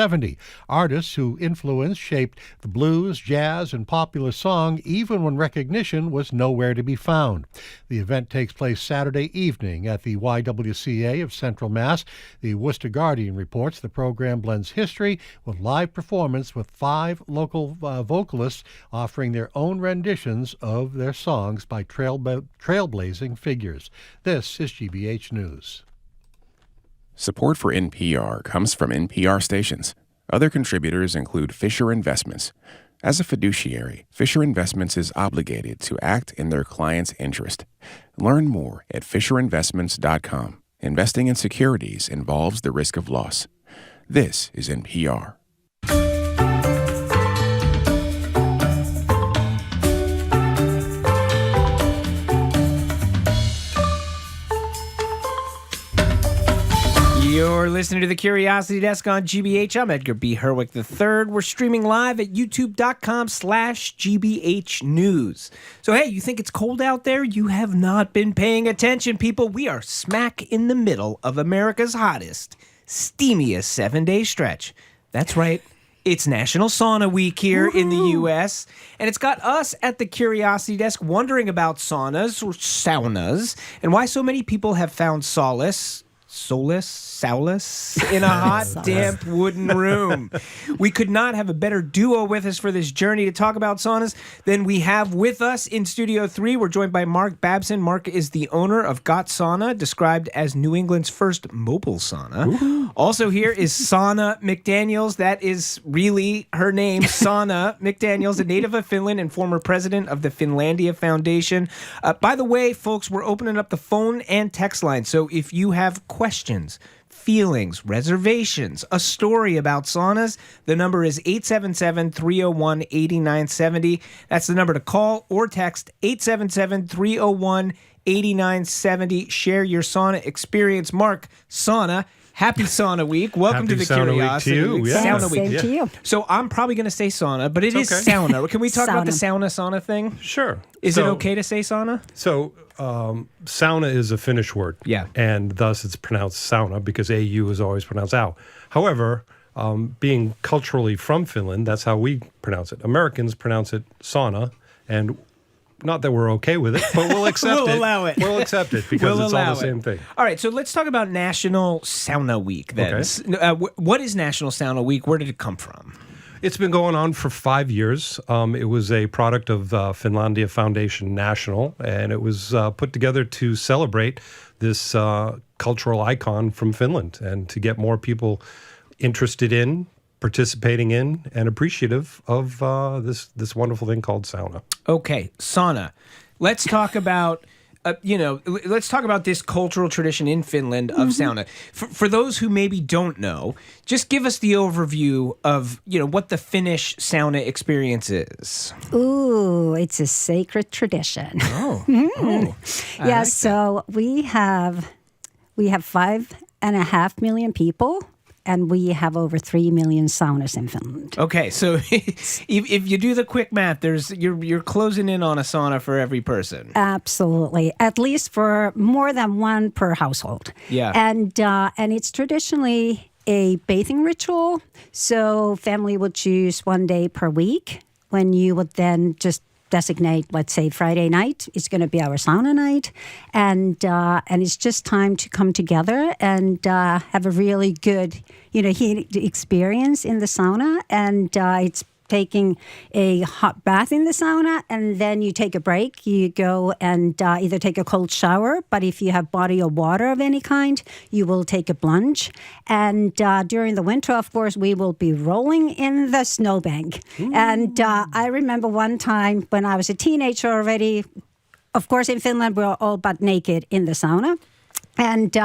Artists who influenced, shaped the blues, jazz, and popular song even when recognition was nowhere to be found. The event takes place Saturday evening at the YWCA of Central Mass. The Worcester Guardian reports the program blends history with live performance with 5 local vocalists offering their own renditions of their songs by trailblazing figures. This is GBH News. Support for NPR comes from NPR stations. Other contributors include Fisher Investments. As a fiduciary, Fisher Investments is obligated to act in their client's interest. Learn more at FisherInvestments.com. Investing in securities involves the risk of loss. This is NPR. You're listening to the Curiosity Desk on GBH. I'm Edgar B. Herwick III. We're streaming live at youtube.com/GBH News. So, hey, you think it's cold out there? You have not been paying attention, people. We are smack in the middle of America's hottest, steamiest 7-day stretch. That's right. It's National Sauna Week here in the U.S., and it's got us at the Curiosity Desk wondering about saunas, or saunas, and why so many people have found solace in a hot, damp wooden room. We could not have a better duo with us for this journey to talk about saunas than we have with us in Studio 3. We're joined by Mark Babson. Mark is the owner of Got Sauna, described as New England's first mobile sauna. Ooh. Also here is Sauna McDaniels. That is really her name, Sauna McDaniels, a native of Finland and former president of the Finlandia Foundation. By the way, folks, we're opening up the phone and text line, so if you have questions, feelings, reservations, a story about saunas, the number is 877-301-8970. That's the number to call or text, 877-301-8970. Share your sauna experience. Mark, sauna Happy Sauna Week. Welcome Happy to the Sauna Week Curiosity to you. Week. Yeah. Sauna Week. Same to you. So I'm probably going to say sauna, but it is okay. sauna. Can we talk about the Sauna. sauna thing? Sure. Is it okay to say sauna? So, sauna is a Finnish word. Yeah. And thus it's pronounced sauna because AU is always pronounced ow. However, being culturally from Finland, that's how we pronounce it. Americans pronounce it sauna, and not that we're okay with it, but we'll accept We'll it. allow it. We'll accept it because We'll it's all allow the it. same thing. All right, so let's talk about National Sauna Week then. Okay. What is National Sauna Week? Where did it come from? It's been going on for 5 years. It was a product of Finlandia Foundation National, and it was put together to celebrate this cultural icon from Finland and to get more people interested in, participating in, and appreciative of this wonderful thing called sauna. Okay, sauna. Let's talk about let's talk about this cultural tradition in Finland of sauna. For those who maybe don't know, just give us the overview of what the Finnish sauna experience is. Ooh, it's a sacred tradition. Oh, yeah. So we have 5.5 million people. And we have over 3 million saunas in Finland. Okay, so if you do the quick math, you're closing in on a sauna for every person. Absolutely, at least for more than one per household. Yeah, and it's traditionally a bathing ritual. So family would choose one day per week when you would then just designate, let's say Friday night is going to be our sauna night, and it's just time to come together and have a really good, heat experience in the sauna, and it's taking a hot bath in the sauna, and then you take a break. You go and either take a cold shower, but if you have body of water of any kind, you will take a plunge. And during the winter, of course, we will be rolling in the snowbank. Ooh. And I remember one time when I was a teenager already, of course, in Finland, we're all but naked in the sauna. And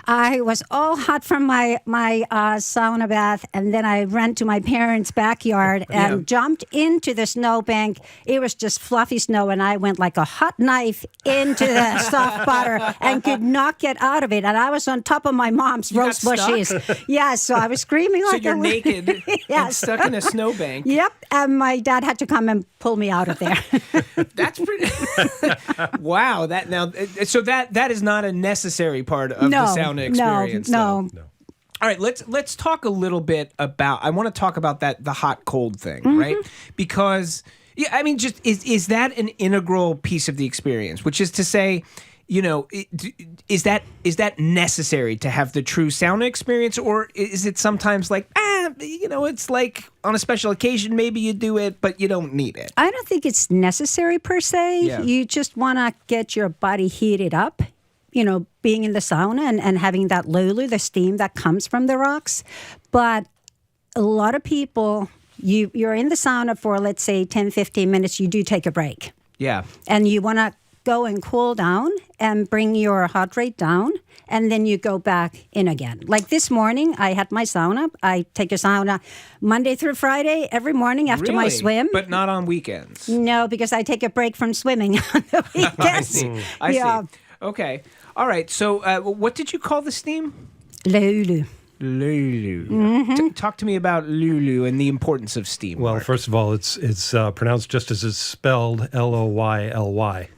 I was all hot from my sauna bath, and then I ran to my parents' backyard and jumped into the snowbank. It was just fluffy snow, and I went like a hot knife into the soft butter and could not get out of it. And I was on top of my mom's rose bushes. Yeah, so I was screaming like so you're naked and stuck in a snowbank. Yep, and my dad had to come and pull me out of there. That's pretty. Wow, so that is not a necessary part of the sauna experience. No. All right, let's talk a little bit about. I want to talk about the hot cold thing, right? Because just is that an integral piece of the experience? Which is to say, is that necessary to have the true sauna experience, or is it sometimes like it's like on a special occasion maybe you do it, but you don't need it? I don't think it's necessary per se. Yeah. You just want to get your body heated up. Being in the sauna and having that lulu, the steam that comes from the rocks. But a lot of people, you're in the sauna for, let's say, 10, 15 minutes, you do take a break. Yeah. And you want to go and cool down and bring your heart rate down, and then you go back in again. Like this morning, I had my sauna. I take a sauna Monday through Friday every morning after my swim. But not on weekends? No, because I take a break from swimming on the weekends. I see. Okay. All right. So what did you call the steam? Lulu. Lulu. Mm-hmm. Talk to me about Lulu and the importance of steam. Well, Mark. first of all, it's pronounced just as it's spelled, Loyly. Loy.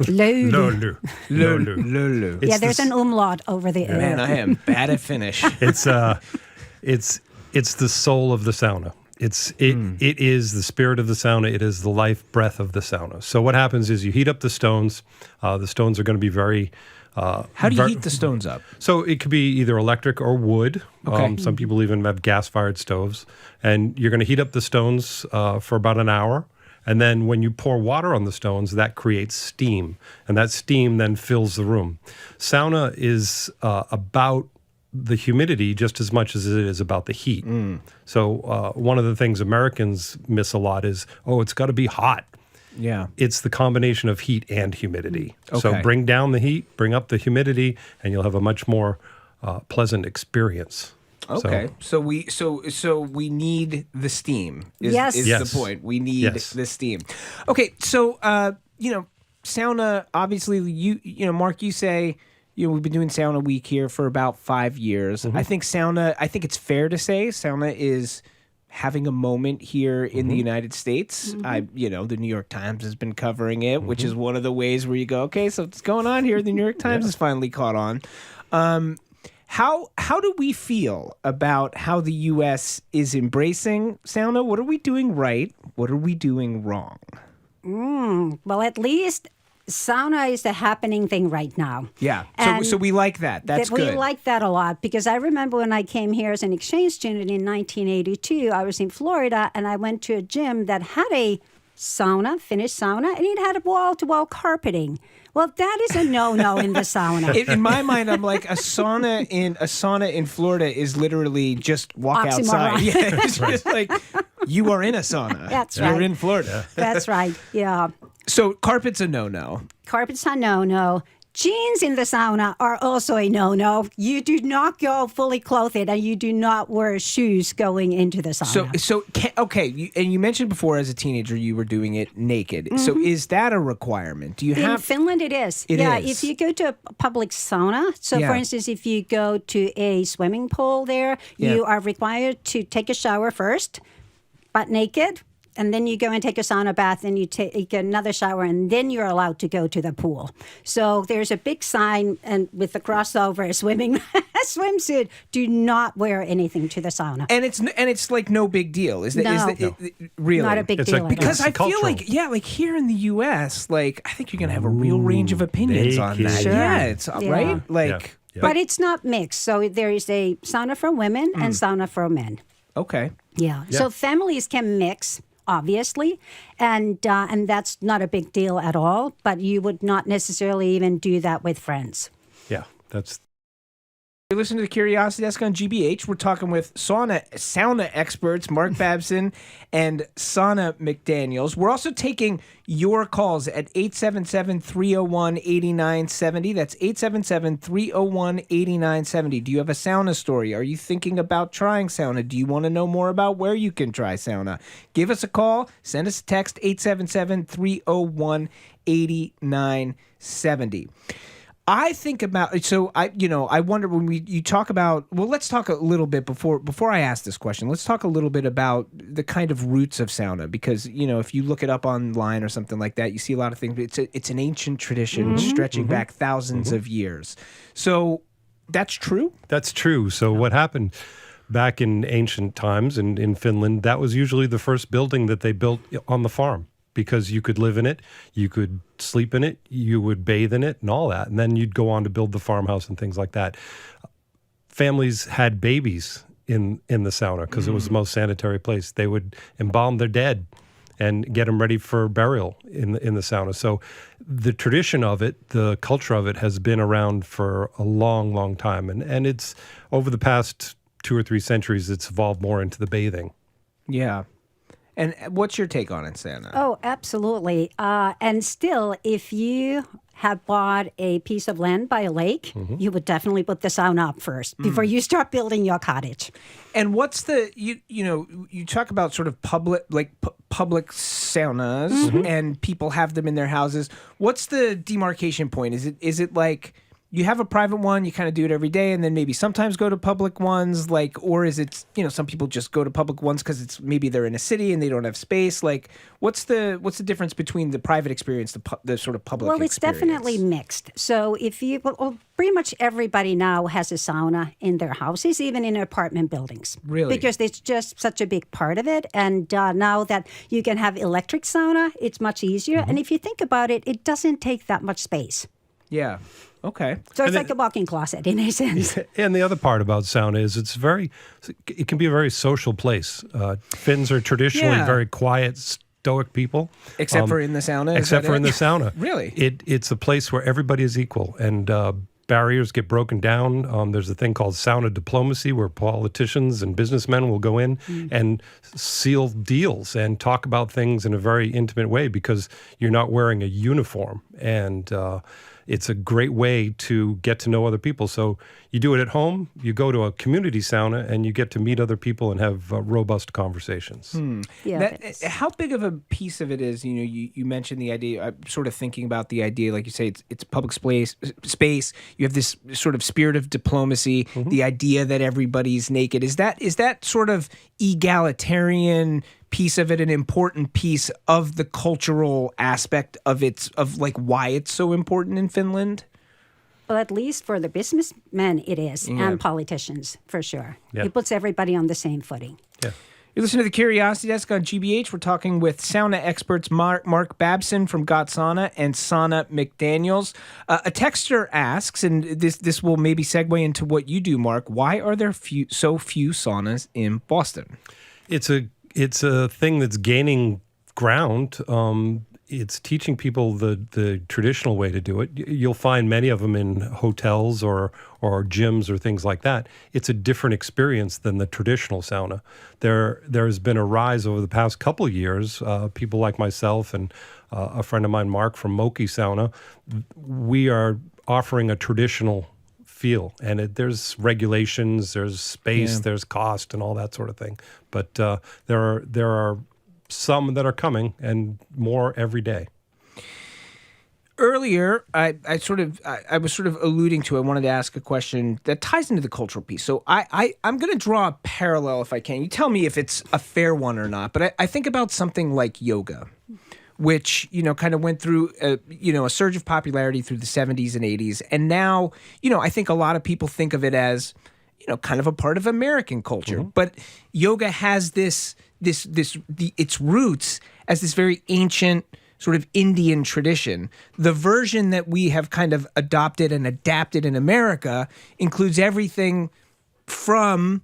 Lulu. Lulu. Yeah, there's an umlaut over the Man, I am bad at Finnish. It's the soul of the sauna. It is the spirit of the sauna. It is the life breath of the sauna. So what happens is you heat up the stones. The stones are going to be very... How do you heat the stones up? So it could be either electric or wood. Okay. Some people even have gas-fired stoves. And you're going to heat up the stones for about an hour. And then when you pour water on the stones, that creates steam. And that steam then fills the room. Sauna is about the humidity just as much as it is about the heat. So one of the things Americans miss a lot is, it's got to be hot. Yeah. It's the combination of heat and humidity. Okay. So bring down the heat, bring up the humidity, and you'll have a much more pleasant experience. Okay. So we need the steam. Is Yes. the point. We need the steam. Okay. So sauna, obviously, Mark, you say we've been doing Sauna Week here for about 5 years. I think it's fair to say Sauna is having a moment here in the United States. The New York Times has been covering it, which is one of the ways where you go, okay, so what's going on here? The New York Times has finally caught on. How do we feel about how the U.S. is embracing sauna? What are we doing right? What are we doing wrong? Well, at least sauna is the happening thing right now. Yeah, And so we like that. That's good. We like that a lot because I remember when I came here as an exchange student in 1982, I was in Florida and I went to a gym that had a sauna, finished sauna, and it had wall-to-wall carpeting. Well, that is a no-no in the sauna. In my mind, I'm like, a sauna in Florida is literally just walk Oxymoron. outside. Yeah, it's just like you are in a sauna. That's right. You're in Florida. That's right. Yeah. So carpet's a no-no. Carpet's a no-no. Jeans in the sauna are also a no-no. You do not go fully clothed and you do not wear shoes going into the sauna. Okay, and you mentioned before as a teenager you were doing it naked. So is that a requirement? Do you in have... Finland it is. It is. If you go to a public sauna, so Yeah. for instance, if you go to a swimming pool there, you are required to take a shower first, butt naked. And then you go and take a sauna bath and you take another shower and then you're allowed to go to the pool. So there's a big sign and with the crossover swimsuit, do not wear anything to the sauna. And it's like no big deal. Is that really? Not a big deal. Because I feel like here in the US, like I think you're going to have a real range of opinions on that. Sure. Yeah, it's right? Like But it's not mixed. So there is a sauna for women and sauna for men. Okay. Yeah. So families can mix, obviously, and that's not a big deal at all. But you would not necessarily even do that with friends. Yeah, that's. You're listening to the Curiosity Desk on GBH. We're talking with sauna experts Mark Babson and Sana McDaniels. We're also taking your calls at 877-301-8970. That's 877-301-8970. Do you have a sauna story? Are you thinking about trying sauna? Do you want to know more about where you can try sauna? Give us a call. Send us a text, 877-301-8970. I think about I wonder when you talk about let's talk a little bit before I ask this question. Let's talk a little bit about the kind of roots of sauna because if you look it up online or something like that, you see a lot of things. It's an ancient tradition stretching back thousands of years. So that's true? That's true. So what happened back in ancient times in Finland, that was usually the first building that they built on the farm. Because you could live in it, you could sleep in it, you would bathe in it and all that. And then you'd go on to build the farmhouse and things like that. Families had babies in the sauna because it was the most sanitary place. They would embalm their dead and get them ready for burial in the sauna. So the tradition of it, the culture of it has been around for a long, long time. And it's over the past 2 or 3 centuries, it's evolved more into the bathing. Yeah. And what's your take on it, Sana? Oh, absolutely. And still, if you have bought a piece of land by a lake, you would definitely put the sauna up first before you start building your cottage. And what's the you talk about sort of public saunas and people have them in their houses. What's the demarcation point? Is it like you have a private one, you kind of do it every day, and then maybe sometimes go to public ones, or is it, some people just go to public ones because it's maybe they're in a city and they don't have space. Like, what's the difference between the private experience, the sort of public experience? Well, it's definitely mixed. So pretty much everybody now has a sauna in their houses, even in apartment buildings. Really? Because it's just such a big part of it. And now that you can have electric sauna, it's much easier. And if you think about it, it doesn't take that much space. Yeah. Okay. So it's like a walk-in closet in a sense. And the other part about sauna is it can be a very social place. Finns are traditionally very quiet, stoic people. Except for in the sauna? Except for in the sauna. Really? It's a place where everybody is equal and barriers get broken down. There's a thing called sauna diplomacy where politicians and businessmen will go in and seal deals and talk about things in a very intimate way because you're not wearing a uniform. And it's a great way to get to know other people. So you do it at home, you go to a community sauna, and you get to meet other people and have robust conversations. Yeah, How big of a piece of it is, you mentioned the idea, I'm sort of thinking about the idea, like you say, it's public space. You have this sort of spirit of diplomacy, the idea that everybody's naked. Is that sort of egalitarian piece of it an important piece of the cultural aspect of why it's so important in Finland? Well, at least for the businessmen it is, and politicians, for sure. Yeah. It puts everybody on the same footing. Yeah. You're listening to the Curiosity Desk on GBH. We're talking with sauna experts Mark Babson from Got Sauna and Sauna McDaniels. A texter asks, and this will maybe segue into what you do, Mark, why are there so few saunas in Boston? It's a thing that's gaining ground. It's teaching people the traditional way to do it. You'll find many of them in hotels or gyms or things like that. It's a different experience than the traditional sauna. There's been a rise over the past couple of years. People like myself and a friend of mine, Mark from Moki Sauna, we are offering a traditional feel. And there's regulations, there's space, there's cost, and all that sort of thing. But there are some that are coming, and more every day. Earlier, I was sort of alluding to, I wanted to ask a question that ties into the cultural piece. So I'm going to draw a parallel if I can. You tell me if it's a fair one or not. But I think about something like yoga, which, kind of went through, a surge of popularity through the 70s and 80s. And now, I think a lot of people think of it as, kind of a part of American culture. But yoga has its roots as this very ancient sort of Indian tradition. The version that we have kind of adopted and adapted in America includes everything from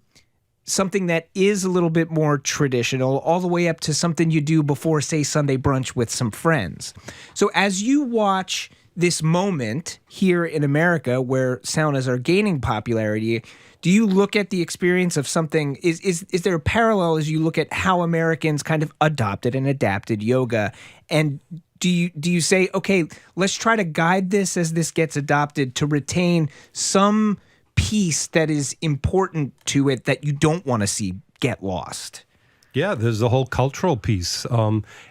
something that is a little bit more traditional all the way up to something you do before, say, Sunday brunch with some friends. So as you watch this moment here in America where saunas are gaining popularity, do you look at the experience of something, is there a parallel as you look at how Americans kind of adopted and adapted yoga? And do you say, okay, let's try to guide this as this gets adopted to retain some piece that is important to it that you don't want to see get lost? Yeah, there's the whole cultural piece.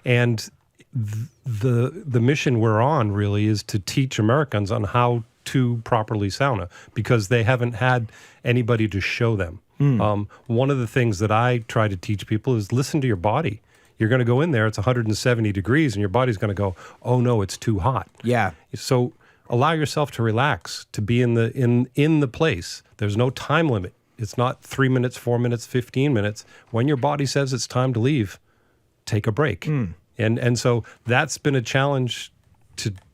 And the mission we're on really is to teach Americans on how to properly sauna, because they haven't had anybody to show them. One of the things that I try to teach people is listen to your body. You're going to go in there, it's 170 degrees, and your body's going to go, oh no, it's too hot. Yeah. So allow yourself to relax, to be in the place. There's no time limit. It's not 3 minutes, 4 minutes, 15 minutes. When your body says it's time to leave, take a break. And so that's been a challenge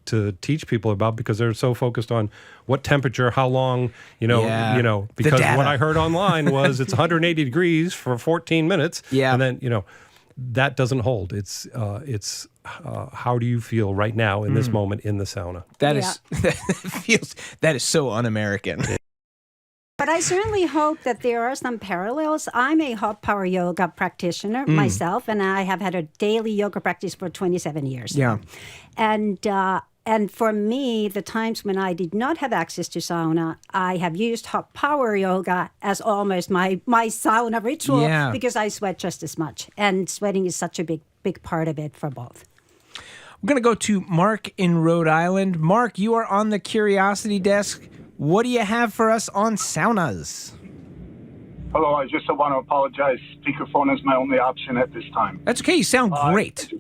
to teach people about, because they're so focused on what temperature, how long, because what I heard online was it's 180 degrees for 14 minutes. Yeah. And then, that doesn't hold. It's how do you feel right now in this moment in the sauna? That is so un-American. But I certainly hope that there are some parallels. I'm a hot power yoga practitioner myself, and I have had a daily yoga practice for 27 years. Yeah. And for me, the times when I did not have access to sauna, I have used hot power yoga as almost my sauna ritual, because I sweat just as much. And sweating is such a big part of it for both. We're going to go to Mark in Rhode Island. Mark, you are on the Curiosity Desk. What do you have for us on saunas? Hello, I just want to apologize. Speakerphone is my only option at this time. That's okay. You sound great.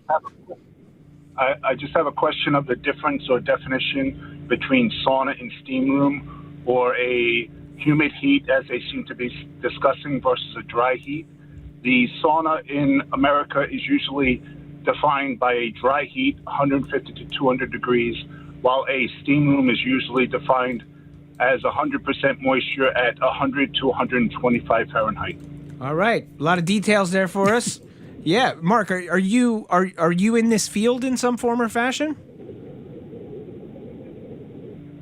I just have a question of the difference or definition between sauna and steam room, or a humid heat, as they seem to be discussing, versus a dry heat. The sauna in America is usually defined by a dry heat, 150 to 200 degrees, while a steam room is usually defined as 100% moisture at 100 to 125 Fahrenheit. All right. A lot of details there for us. Yeah. Mark, are you in this field in some form or fashion?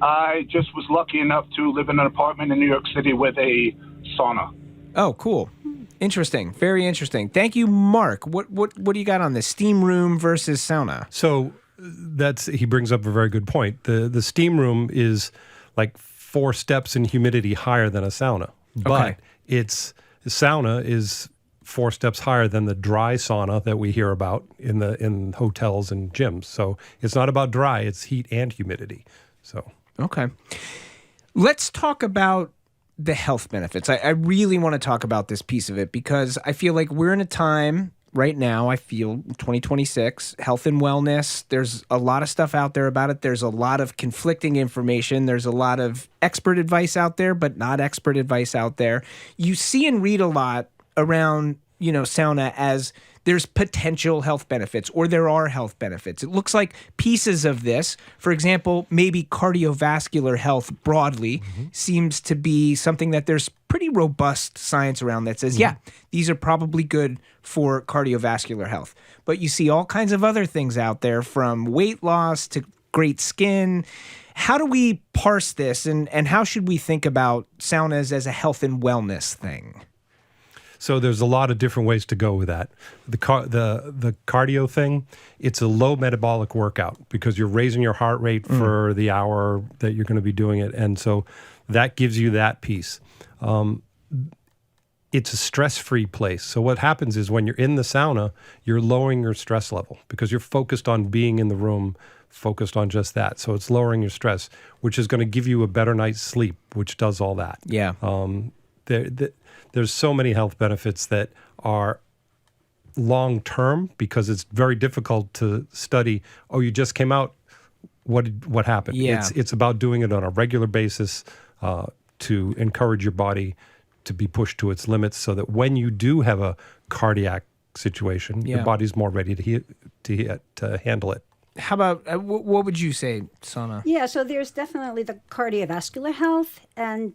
I just was lucky enough to live in an apartment in New York City with a sauna. Oh, cool. Interesting. Very interesting. Thank you, Mark. What do you got on this? Steam room versus sauna? So he brings up a very good point. The steam room is like 4 steps in humidity higher than a sauna, but the sauna is 4 steps higher than the dry sauna that we hear about in hotels and gyms. So it's not about dry; it's heat and humidity. So okay, let's talk about the health benefits. I really want to talk about this piece of it because I feel like we're in a time right now, I feel 2026, health and wellness, there's a lot of stuff out there about it. There's a lot of conflicting information. There's a lot of expert advice out there, but not expert advice out there. You see and read a lot around, sauna as there's potential health benefits or there are health benefits. It looks like pieces of this, for example, maybe cardiovascular health broadly seems to be something that there's pretty robust science around that says, yeah, these are probably good for cardiovascular health. But you see all kinds of other things out there from weight loss to great skin. How do we parse this and how should we think about saunas as a health and wellness thing? So there's a lot of different ways to go with that. The cardio thing, it's a low metabolic workout because you're raising your heart rate for the hour that you're going to be doing it. And so that gives you that piece. It's a stress-free place. So what happens is when you're in the sauna, you're lowering your stress level because you're focused on being in the room, focused on just that. So it's lowering your stress, which is going to give you a better night's sleep, which does all that. Yeah. There's so many health benefits that are long-term because it's very difficult to study. Oh, you just came out. What happened? Yeah. It's about doing it on a regular basis to encourage your body to be pushed to its limits so that when you do have a cardiac situation, your body's more ready to handle it. How about, what would you say, Sauna? Yeah, so there's definitely the cardiovascular health, and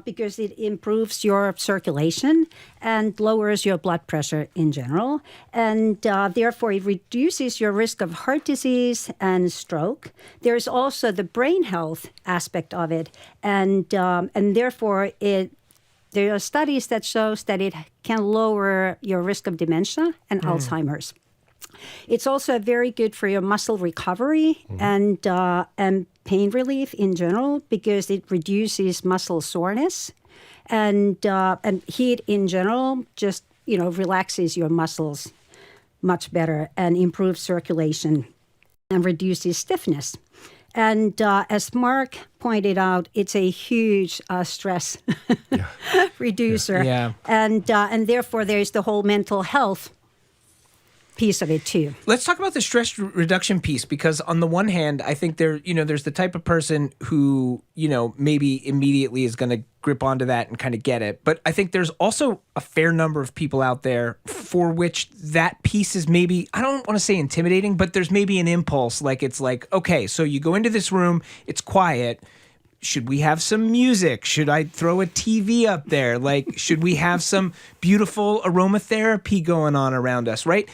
because it improves your circulation and lowers your blood pressure in general, and therefore it reduces your risk of heart disease and stroke. There's also the brain health aspect of it, and therefore there are studies that shows that it can lower your risk of dementia and Alzheimer's. It's also very good for your muscle recovery and pain relief in general because it reduces muscle soreness, and heat in general just relaxes your muscles much better and improves circulation and reduces stiffness. And as Mark pointed out, it's a huge stress reducer, and therefore there's the whole mental health piece of it too. Let's talk about the stress reduction piece because on the one hand, I think there's the type of person who, maybe immediately is going to grip onto that and kind of get it. But I think there's also a fair number of people out there for which that piece is maybe, I don't want to say intimidating, but there's maybe an impulse. It's like, okay, so you go into this room, it's quiet. Should we have some music? Should I throw a TV up there? Should we have some beautiful aromatherapy going on around us, right?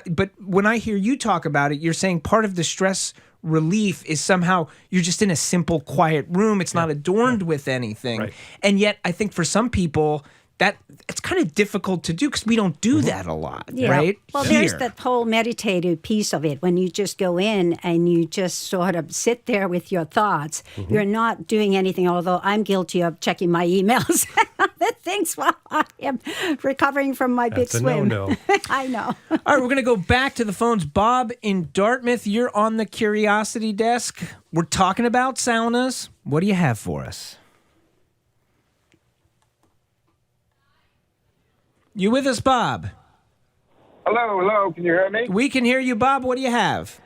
But when I hear you talk about it, you're saying part of the stress relief is somehow you're just in a simple, quiet room. It's not adorned with anything. Right. And yet I think for some people, that it's kind of difficult to do because we don't do that a lot, right? Well, there's that whole meditative piece of it when you just go in and you just sort of sit there with your thoughts. You're not doing anything, although I'm guilty of checking my emails and other things while I am recovering from my big swim. No. I know. All right, we're going to go back to the phones. Bob in Dartmouth, you're on the Curiosity Desk. We're talking about saunas. What do you have for us? You with us, Bob? Hello. Can you hear me? We can hear you, Bob. What do you have?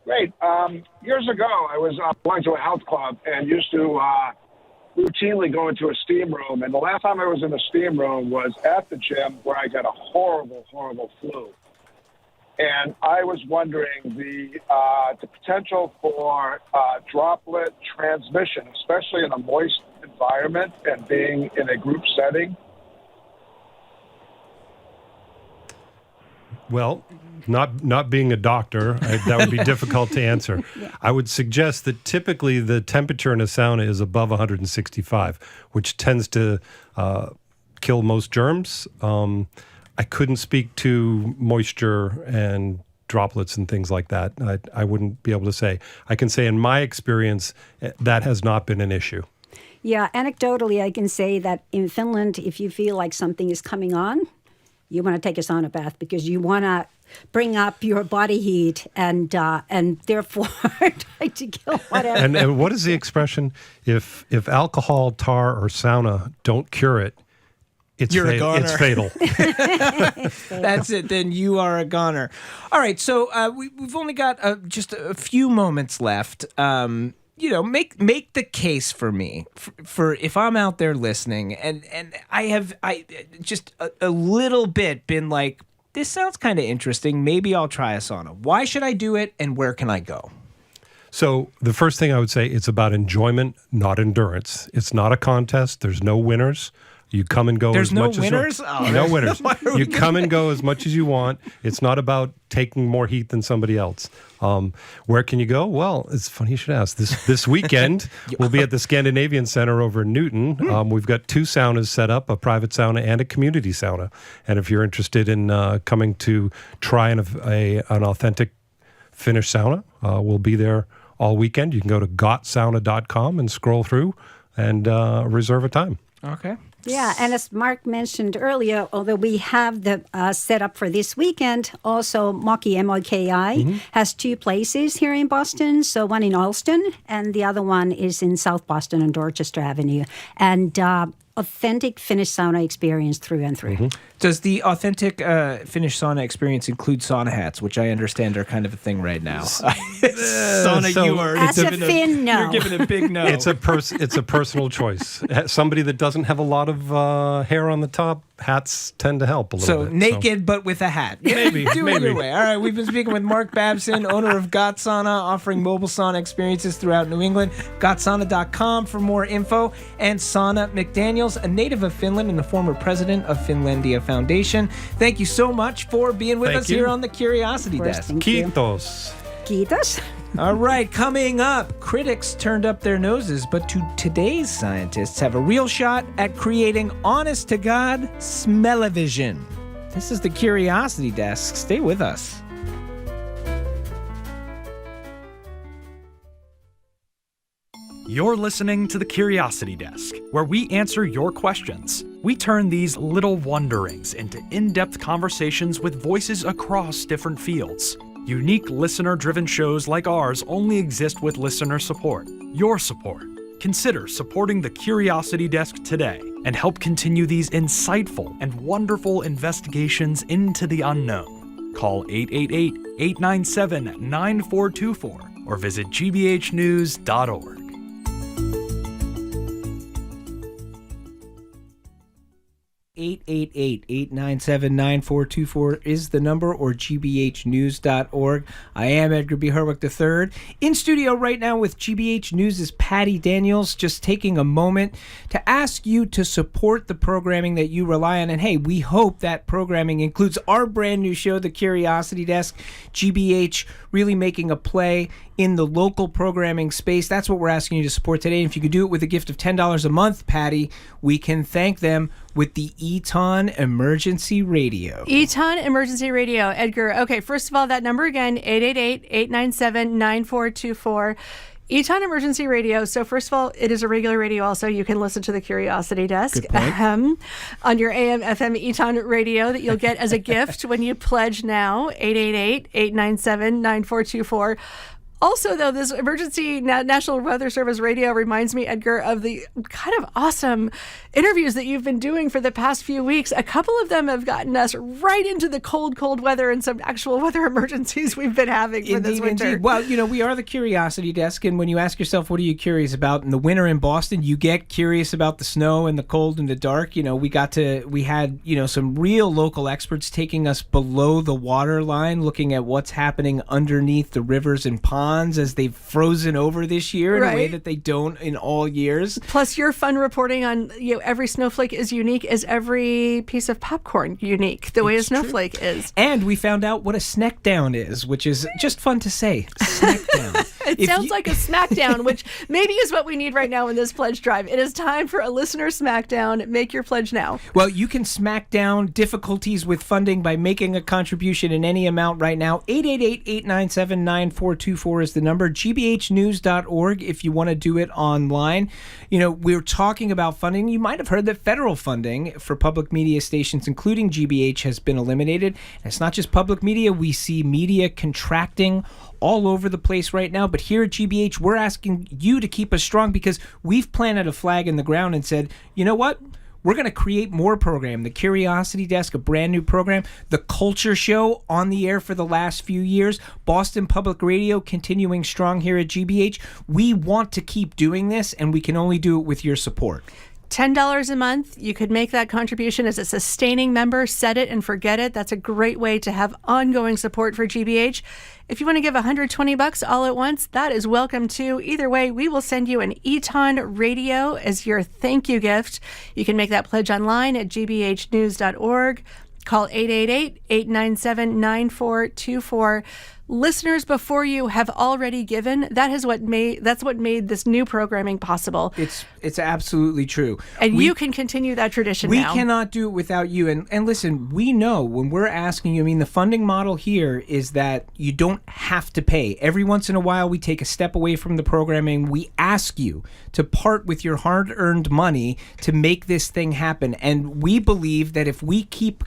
Great. Years ago, I was going to a health club and used to routinely go into a steam room. And the last time I was in a steam room was at the gym where I got a horrible, horrible flu. And I was wondering the potential for droplet transmission, especially in a moist environment and being in a group setting. Well, not being a doctor, that would be difficult to answer. I would suggest that typically the temperature in a sauna is above 165, which tends to kill most germs. I couldn't speak to moisture and droplets and things like that. I wouldn't be able to say. I can say in my experience, that has not been an issue. Yeah, anecdotally, I can say that in Finland, if you feel like something is coming on, you want to take a sauna bath because you want to bring up your body heat and therefore try to kill whatever. And what is the expression? If alcohol, tar, or sauna don't cure it, it's You're a goner. It's fatal. That's it. Then you are a goner. All right. So we've only got just a few moments left. Make the case for me for if I'm out there listening and I just a little bit been like, this sounds kind of interesting. Maybe I'll try a sauna. Why should I do it, and where can I go? So the first thing I would say, it's about enjoyment, not endurance. It's not a contest. There's no winners. You come and go There's as no much winners? as you want. No winners. You come and go as much as you want. It's not about taking more heat than somebody else. Where can you go? Well, it's funny you should ask. This weekend, we'll be at the Scandinavian Center over in Newton. We've got 2 saunas set up, a private sauna and a community sauna. And if you're interested in coming to try an authentic Finnish sauna, we'll be there all weekend. You can go to gotsauna.com and scroll through and reserve a time. Okay. Yeah, and as Mark mentioned earlier, although we have the setup for this weekend, also Moki, M-O-K-I, has 2 places here in Boston. So one in Allston, and the other one is in South Boston on Dorchester Avenue. And authentic Finnish sauna experience through and through. Does the authentic Finnish sauna experience include sauna hats, which I understand are kind of a thing right now? Sauna, so you are. As a Finn, no. You're giving a big no. It's a personal choice. Somebody that doesn't have a lot of hair on the top, hats tend to help a little bit. Naked, but with a hat. Maybe. Do it your way. All right, we've been speaking with Mark Babson, owner of Got Sauna, offering mobile sauna experiences throughout New England. GotSauna.com for more info. And Sauna McDaniels, a native of Finland and the former president of Finlandia Foundation. Thank you so much for being with us here on the Curiosity Desk. Kiitos. Kiitos. All right, coming up, critics turned up their noses, but today's scientists have a real shot at creating honest-to-God Smellvision. This is the Curiosity Desk. Stay with us. You're listening to the Curiosity Desk, where we answer your questions. We turn these little wonderings into in-depth conversations with voices across different fields. Unique listener-driven shows like ours only exist with listener support. Your support. Consider supporting the Curiosity Desk today and help continue these insightful and wonderful investigations into the unknown. Call 888-897-9424 or visit gbhnews.org. 888-897-9424 is the number, or gbhnews.org. I am Edgar B. Herwick III. In studio right now with GBH News' Patty Daniels, just taking a moment to ask you to support the programming that you rely on. And hey, we hope that programming includes our brand new show, The Curiosity Desk. GBH really making a play in the local programming space. That's what we're asking you to support today. And if you could do it with a gift of $10 a month, Patty, we can thank them with the Eton Emergency Radio. Eton Emergency Radio. Edgar, okay, first of all, that number again, 888-897-9424. Eton Emergency Radio. So first of all, it is a regular radio also. You can listen to the Curiosity Desk on your AM, FM Eton Radio that you'll get as a gift when you pledge now, 888-897-9424. Also, though, this emergency National Weather Service radio reminds me, Edgar, of the kind of awesome interviews that you've been doing for the past few weeks. A couple of them have gotten us right into the cold weather and some actual weather emergencies we've been having for this winter. Indeed. Well, you know, we are the Curiosity Desk, and when you ask yourself, what are you curious about? In the winter in Boston, you get curious about the snow and the cold and the dark. You know, we had, you know, some real local experts taking us below the water line, looking at what's happening underneath the rivers and ponds as they've frozen over this year in a way that they don't in all years. Plus your fun reporting on, you know, every snowflake is unique as every piece of popcorn unique, the way a snowflake is. And we found out what a sneck down is, which is just fun to say. Sneck down. It sounds like a smackdown, which maybe is what we need right now in this pledge drive. It is time for a listener smackdown. Make your pledge now. Well, you can smack down difficulties with funding by making a contribution in any amount right now. 888-897-9424 is the number. gbhnews.org if you want to do it online. You know, we're talking about funding. You might have heard that federal funding for public media stations, including GBH, has been eliminated. And it's not just public media. We see media contracting all over the place right now. But here at GBH, we're asking you to keep us strong because we've planted a flag in the ground and said, you know what? We're going to create more program. The Curiosity Desk, a brand new program. The Culture Show on the air for the last few years. Boston Public Radio continuing strong here at GBH. We want to keep doing this, and we can only do it with your support. $10 a month. You could make that contribution as a sustaining member. Set it and forget it. That's a great way to have ongoing support for GBH. If you want to give $120 all at once, that is welcome too. Either way, we will send you an Eton radio as your thank you gift. You can make that pledge online at gbhnews.org. Call 888-897-9424. Listeners before you have already given. That's what made this new programming possible. It's absolutely true. And you can continue that tradition now. We cannot do it without you. And listen, we know when we're asking you, I mean, the funding model here is that you don't have to pay. Every once in a while, we take a step away from the programming. We ask you to part with your hard-earned money to make this thing happen. And we believe that if we keep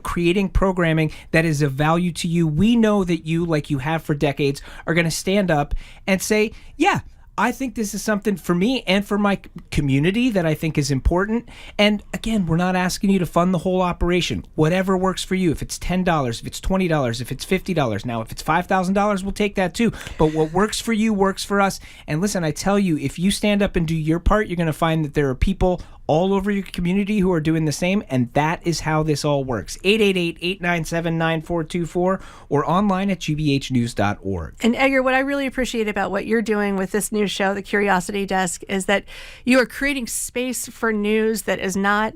creating programming that is of value to you, we know that you, like you have for decades, are going to stand up and say, yeah, I think this is something for me and for my community that I think is important. And again, we're not asking you to fund the whole operation. Whatever works for you. If it's $10, if it's $20, if it's $50. Now, if it's $5,000, we'll take that too. But what works for you works for us. And listen, I tell you, if you stand up and do your part, you're going to find that there are people all over your community who are doing the same, and that is how this all works. 888-897-9424 or online at gbhnews.org. And Edgar, what I really appreciate about what you're doing with this new show, The Curiosity Desk, is that you are creating space for news that is not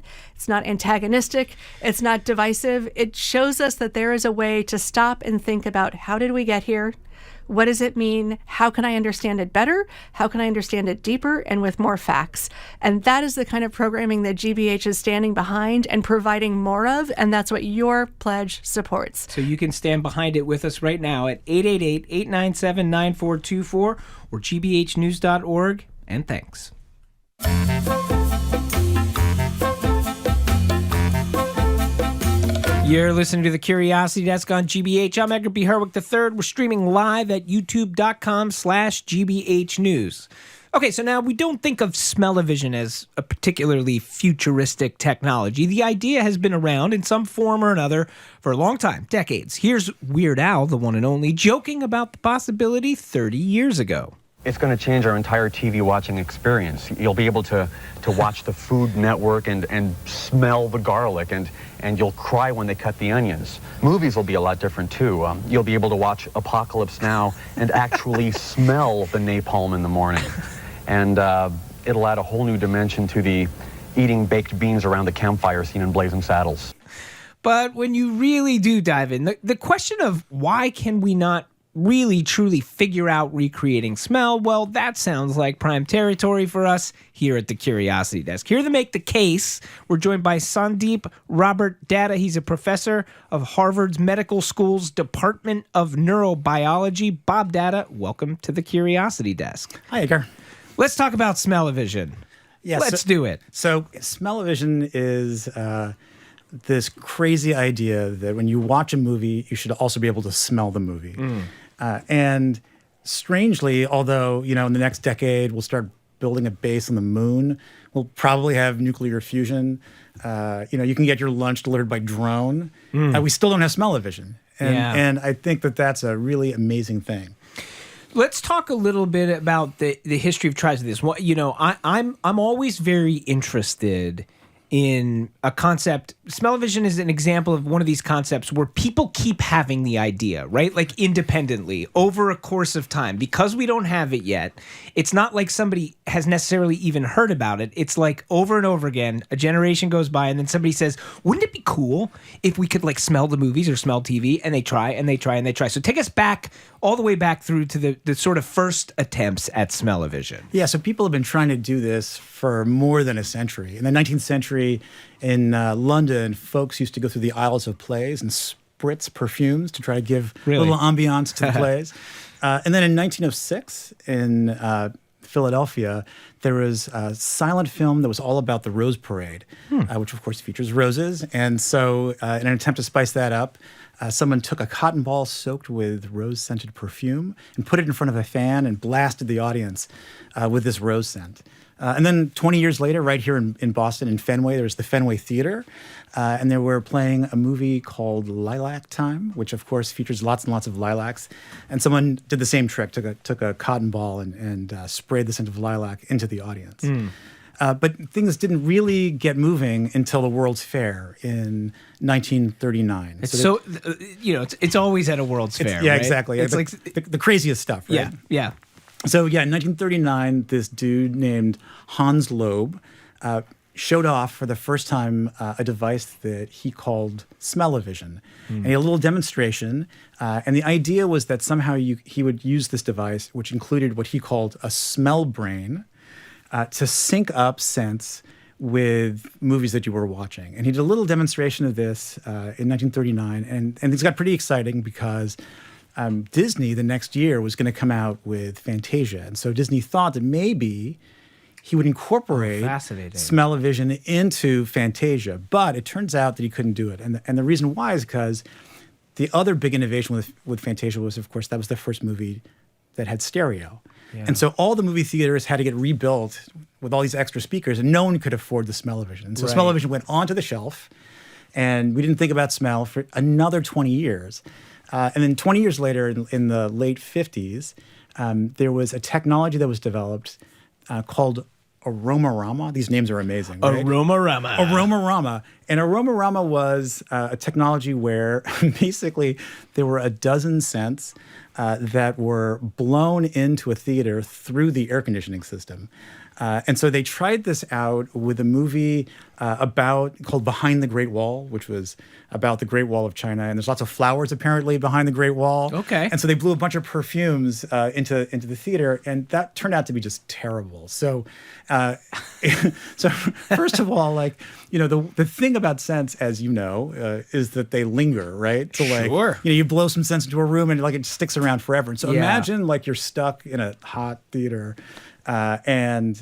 antagonistic, it's not divisive. It shows us that there is a way to stop and think about, how did we get here? What does it mean? How can I understand it better? How can I understand it deeper and with more facts? And that is the kind of programming that GBH is standing behind and providing more of, and that's what your pledge supports. So you can stand behind it with us right now at 888-897-9424 or gbhnews.org. And thanks. You're listening to The Curiosity Desk on GBH. I'm Edgar B. Herwick III. We're streaming live at youtube.com/GBH News. Okay, so now we don't think of Smellvision as a particularly futuristic technology. The idea has been around in some form or another for a long time, decades. Here's Weird Al, the one and only, joking about the possibility 30 years ago. It's going to change our entire TV watching experience. You'll be able to watch the Food Network and smell the garlic, and you'll cry when they cut the onions. Movies will be a lot different, too. You'll be able to watch Apocalypse Now and actually smell the napalm in the morning. And it'll add a whole new dimension to the eating baked beans around the campfire scene in Blazing Saddles. But when you really do dive in, the question of why can we not really truly figure out recreating smell, well, that sounds like prime territory for us here at the Curiosity Desk. Here to make the case, we're joined by Sandeep Robert Datta. He's a professor of Harvard's Medical School's Department of Neurobiology. Bob Datta, welcome to the Curiosity Desk. Hi, Edgar. Let's talk about Smellvision. Yes, Let's do it. So Smellvision is this crazy idea that when you watch a movie, you should also be able to smell the movie. And strangely, although, in the next decade, we'll start building a base on the moon, we'll probably have nuclear fusion. You can get your lunch delivered by drone. We still don't have Smell-O-Vision. And I think that that's a really amazing thing. Let's talk a little bit about the history of tries of this. I'm always very interested in a concept. Smell-o-vision is an example of one of these concepts where people keep having the idea, right? Like independently over a course of time. Because we don't have it yet, it's not like somebody has necessarily even heard about it. It's like over and over again, a generation goes by and then somebody says, wouldn't it be cool if we could like smell the movies or smell TV? And they try and they try and they try. So take us back, all the way back through to the sort of first attempts at smell-o-vision. Yeah, so people have been trying to do this for more than a century. In the 19th century, in London, folks used to go through the aisles of plays and spritz perfumes to try to give a little ambiance to the plays. And then in 1906, in Philadelphia, there was a silent film that was all about the Rose Parade, which of course features roses. And so in an attempt to spice that up, someone took a cotton ball soaked with rose-scented perfume and put it in front of a fan and blasted the audience with this rose scent. And then 20 years later, right here in Boston, in Fenway, there was the Fenway Theater. And they were playing a movie called Lilac Time, which of course features lots and lots of lilacs. And someone did the same trick, took a cotton ball and sprayed the scent of lilac into the audience. But things didn't really get moving until the World's Fair in 1939. It's always at a World's Fair, yeah, right? exactly. It's the craziest stuff, right? Yeah. So yeah, in 1939, this dude named Hans Loeb showed off for the first time a device that he called Smell-o-vision. And he had a little demonstration, and the idea was that somehow he would use this device, which included what he called a smell brain, to sync up scents with movies that you were watching. And he did a little demonstration of this in 1939, and things got pretty exciting because Disney the next year was going to come out with Fantasia. And so Disney thought that maybe he would incorporate Smell-o-vision into Fantasia. But it turns out that he couldn't do it. And the reason why is because the other big innovation with Fantasia was, of course, that was the first movie that had stereo. Yeah. And so all the movie theaters had to get rebuilt with all these extra speakers, and no one could afford the Smell-o-vision. And so Smell-o-vision went onto the shelf, and we didn't think about smell for another 20 years. And then 20 years later, in the late 50s, there was a technology that was developed called Aromarama. These names are amazing, right? Aromarama. And Aromarama was a technology where basically there were a dozen scents that were blown into a theater through the air conditioning system. And so they tried this out with a movie called Behind the Great Wall, which was about the Great Wall of China. And there's lots of flowers apparently behind the Great Wall. Okay. And so they blew a bunch of perfumes into the theater, and that turned out to be just terrible. So, so first of all, the thing about scents, as you know, is that they linger, right? So sure. You blow some scents into a room and it sticks around forever. And so imagine you're stuck in a hot theater. And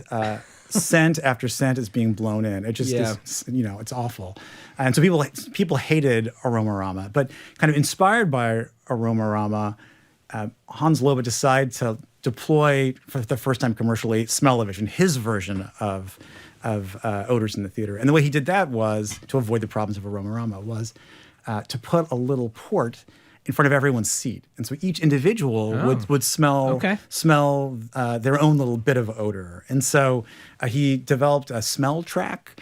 scent after scent is being blown in. It just is, it's awful. And so people hated Aromarama. But kind of inspired by Aromarama, Hans Loeb decided to deploy for the first time commercially Smell-o-vision, his version of odors in the theater. And the way he did that was, to avoid the problems of Aromarama, was to put a little port in front of everyone's seat. And so each individual would smell their own little bit of odor. And so he developed a smell track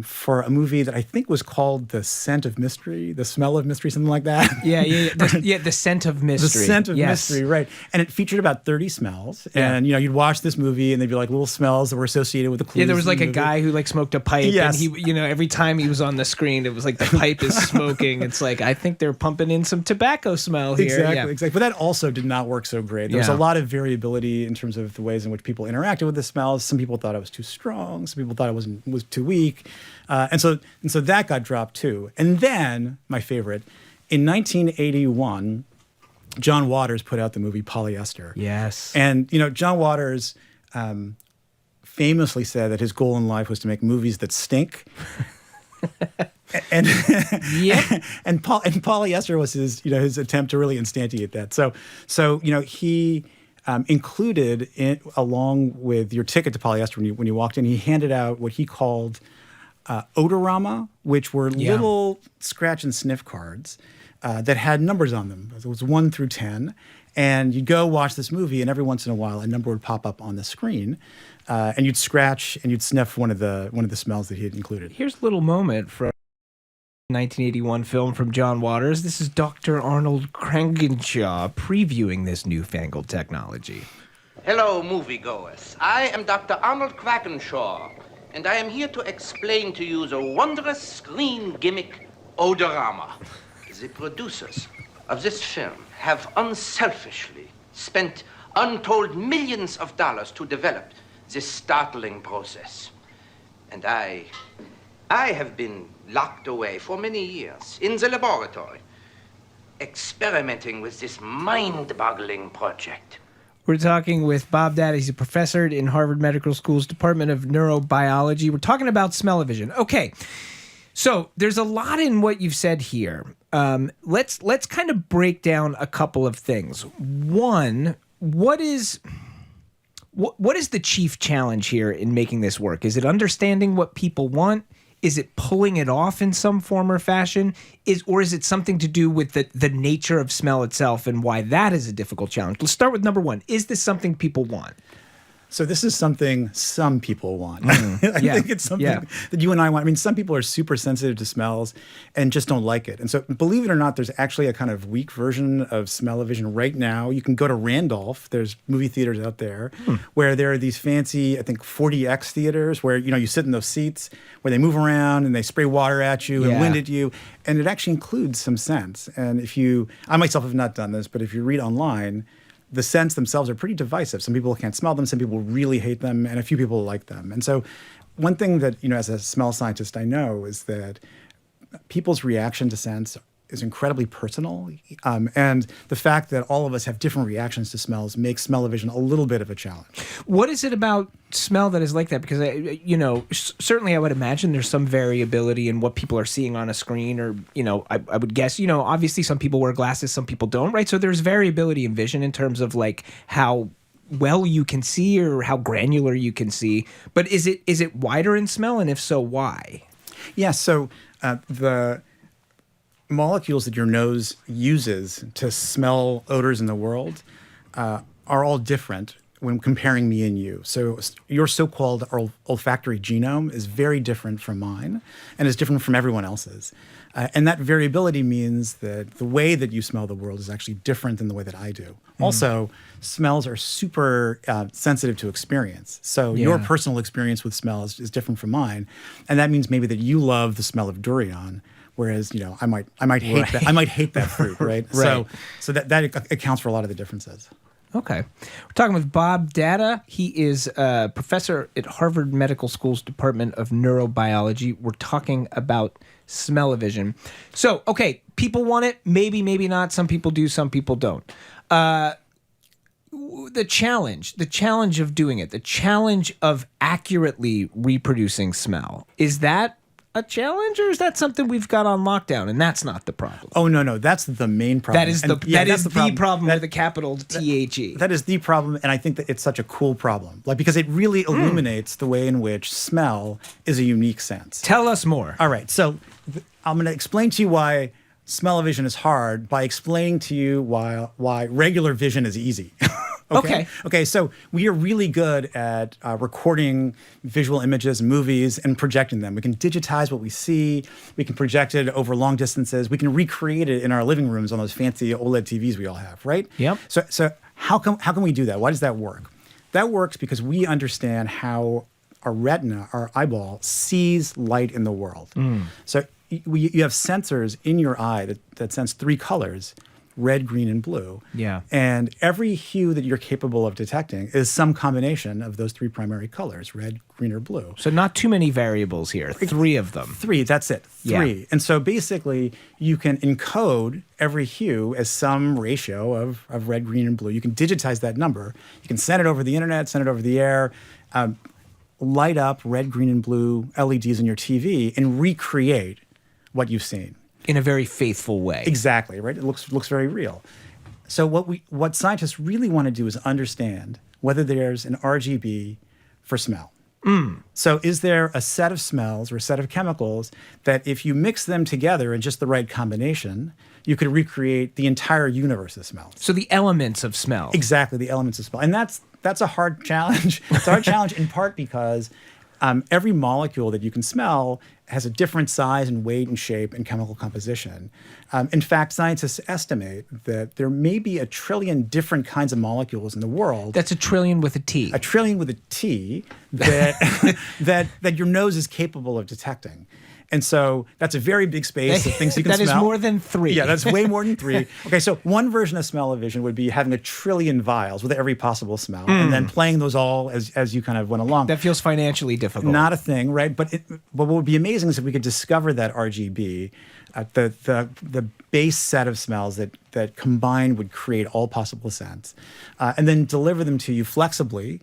for a movie that I think was called The Scent of Mystery, The Smell of Mystery, something like that. The Scent of Mystery. The Scent of Mystery, right. And it featured about 30 smells. Yeah. And, you'd watch this movie and they'd be little smells that were associated with the clues. Yeah, there was a guy who smoked a pipe. Yes. And he, every time he was on the screen, it was the pipe is smoking. It's I think they're pumping in some tobacco smell here. Exactly. But that also did not work so great. There was a lot of variability in terms of the ways in which people interacted with the smells. Some people thought it was too strong. Some people thought it was too weak. And so that got dropped too. And then, my favorite, in 1981, John Waters put out the movie Polyester. Yes. And, John Waters famously said that his goal in life was to make movies that stink. and Polyester was his attempt to really instantiate that. So he included along with your ticket to Polyester when you walked in, he handed out what he called Odorama, which were little scratch and sniff cards that had numbers on them. It was 1 through 10. And you'd go watch this movie, and every once in a while, a number would pop up on the screen, and you'd scratch and you'd sniff one of the smells that he had included. Here's a little moment from 1981 film from John Waters. This is Dr. Arnold Krangenshaw previewing this newfangled technology. Hello, moviegoers. I am Dr. Arnold Krangenshaw, and I am here to explain to you the wondrous screen gimmick, odorama. The producers of this film have unselfishly spent untold millions of dollars to develop this startling process. And I have been locked away for many years in the laboratory, experimenting with this mind-boggling project. We're talking with Bob Datta. He's a professor in Harvard Medical School's Department of Neurobiology. We're talking about Smellvision. Okay, so there's a lot in what you've said here. Let's kind of break down a couple of things. One, what is the chief challenge here in making this work? Is it understanding what people want? Is it pulling it off in some form or fashion? Or is it something to do with the nature of smell itself and why that is a difficult challenge? Let's start with number one. Is this something people want? So this is something some people want. I think it's something that you and I want. I mean, some people are super sensitive to smells and just don't like it. And so believe it or not, there's actually a kind of weak version of Smellvision right now. You can go to Randolph. There's movie theaters out there where there are these fancy, I think, 40X theaters where, you sit in those seats where they move around and they spray water at you and wind at you. And it actually includes some scents. And I myself have not done this, but if you read online, the scents themselves are pretty divisive. Some people can't smell them, some people really hate them, and a few people like them. And so one thing that, as a smell scientist, I know is that people's reaction to scents is incredibly personal. And the fact that all of us have different reactions to smells makes Smellvision a little bit of a challenge. What is it about smell that is like that? Because, certainly I would imagine there's some variability in what people are seeing on a screen or, I would guess, obviously some people wear glasses, some people don't, right? So there's variability in vision in terms of like how well you can see or how granular you can see. But is it wider in smell? And if so, why? Yeah, so the molecules that your nose uses to smell odors in the world are all different when comparing me and you. So your so-called olfactory genome is very different from mine and is different from everyone else's. And that variability means that the way that you smell the world is actually different than the way that I do. Also, smells are super sensitive to experience. So your personal experience with smell is different from mine. And that means maybe that you love the smell of durian, whereas I might hate that. I might hate that fruit, right? So that accounts for a lot of the differences. Okay. We're talking with Bob Datta. He is a professor at Harvard Medical School's Department of Neurobiology. We're talking about Smellvision. So, okay, people want it. Maybe not. Some people do, some people don't. The challenge of doing it, the challenge of accurately reproducing smell, is that a challenge, or is that something we've got on lockdown and that's not the problem? Oh, no, that's the main problem. That is the problem with a capital THE. That is the problem, and I think that it's such a cool problem, because it really illuminates the way in which smell is a unique sense. Tell us more. All right, so I'm going to explain to you why Smellvision is hard by explaining to you why regular vision is easy. Okay, so we are really good at recording visual images and movies and projecting them. We can digitize what we see. We can project it over long distances. We can recreate it in our living rooms on those fancy OLED TVs we all have, right? Yep. So how can we do that? Why does that work? That works because we understand how our retina, our eyeball, sees light in the world. So you have sensors in your eye that sense three colors: red, green, and blue. Yeah. And every hue that you're capable of detecting is some combination of those three primary colors: red, green, or blue. So not too many variables here. Three of them. Three, that's it. Three. Yeah. And so basically, you can encode every hue as some ratio of red, green, and blue. You can digitize that number. You can send it over the internet, send it over the air, light up red, green, and blue LEDs in your TV, and recreate what you've seen. In a very faithful way. Exactly, right? It looks very real. So what scientists really want to do is understand whether there's an RGB for smell. So is there a set of smells or a set of chemicals that if you mix them together in just the right combination, you could recreate the entire universe of smells? So the elements of smell. Exactly, the elements of smell. And that's a hard challenge. It's a hard challenge in part because every molecule that you can smell has a different size and weight and shape and chemical composition. In fact, scientists estimate that there may be 1 trillion different kinds of molecules in the world. That's 1 trillion with a T. 1 trillion with a T that, that your nose is capable of detecting. And so that's a very big space of things you can smell. That is more than 3. Yeah, that's way more than 3. Okay, so one version of Smell-O-Vision would be having 1 trillion vials with every possible smell, and then playing those all as you kind of went along. That feels financially difficult. Not a thing, right? But what would be amazing is if we could discover that RGB, the base set of smells that combined would create all possible scents, and then deliver them to you flexibly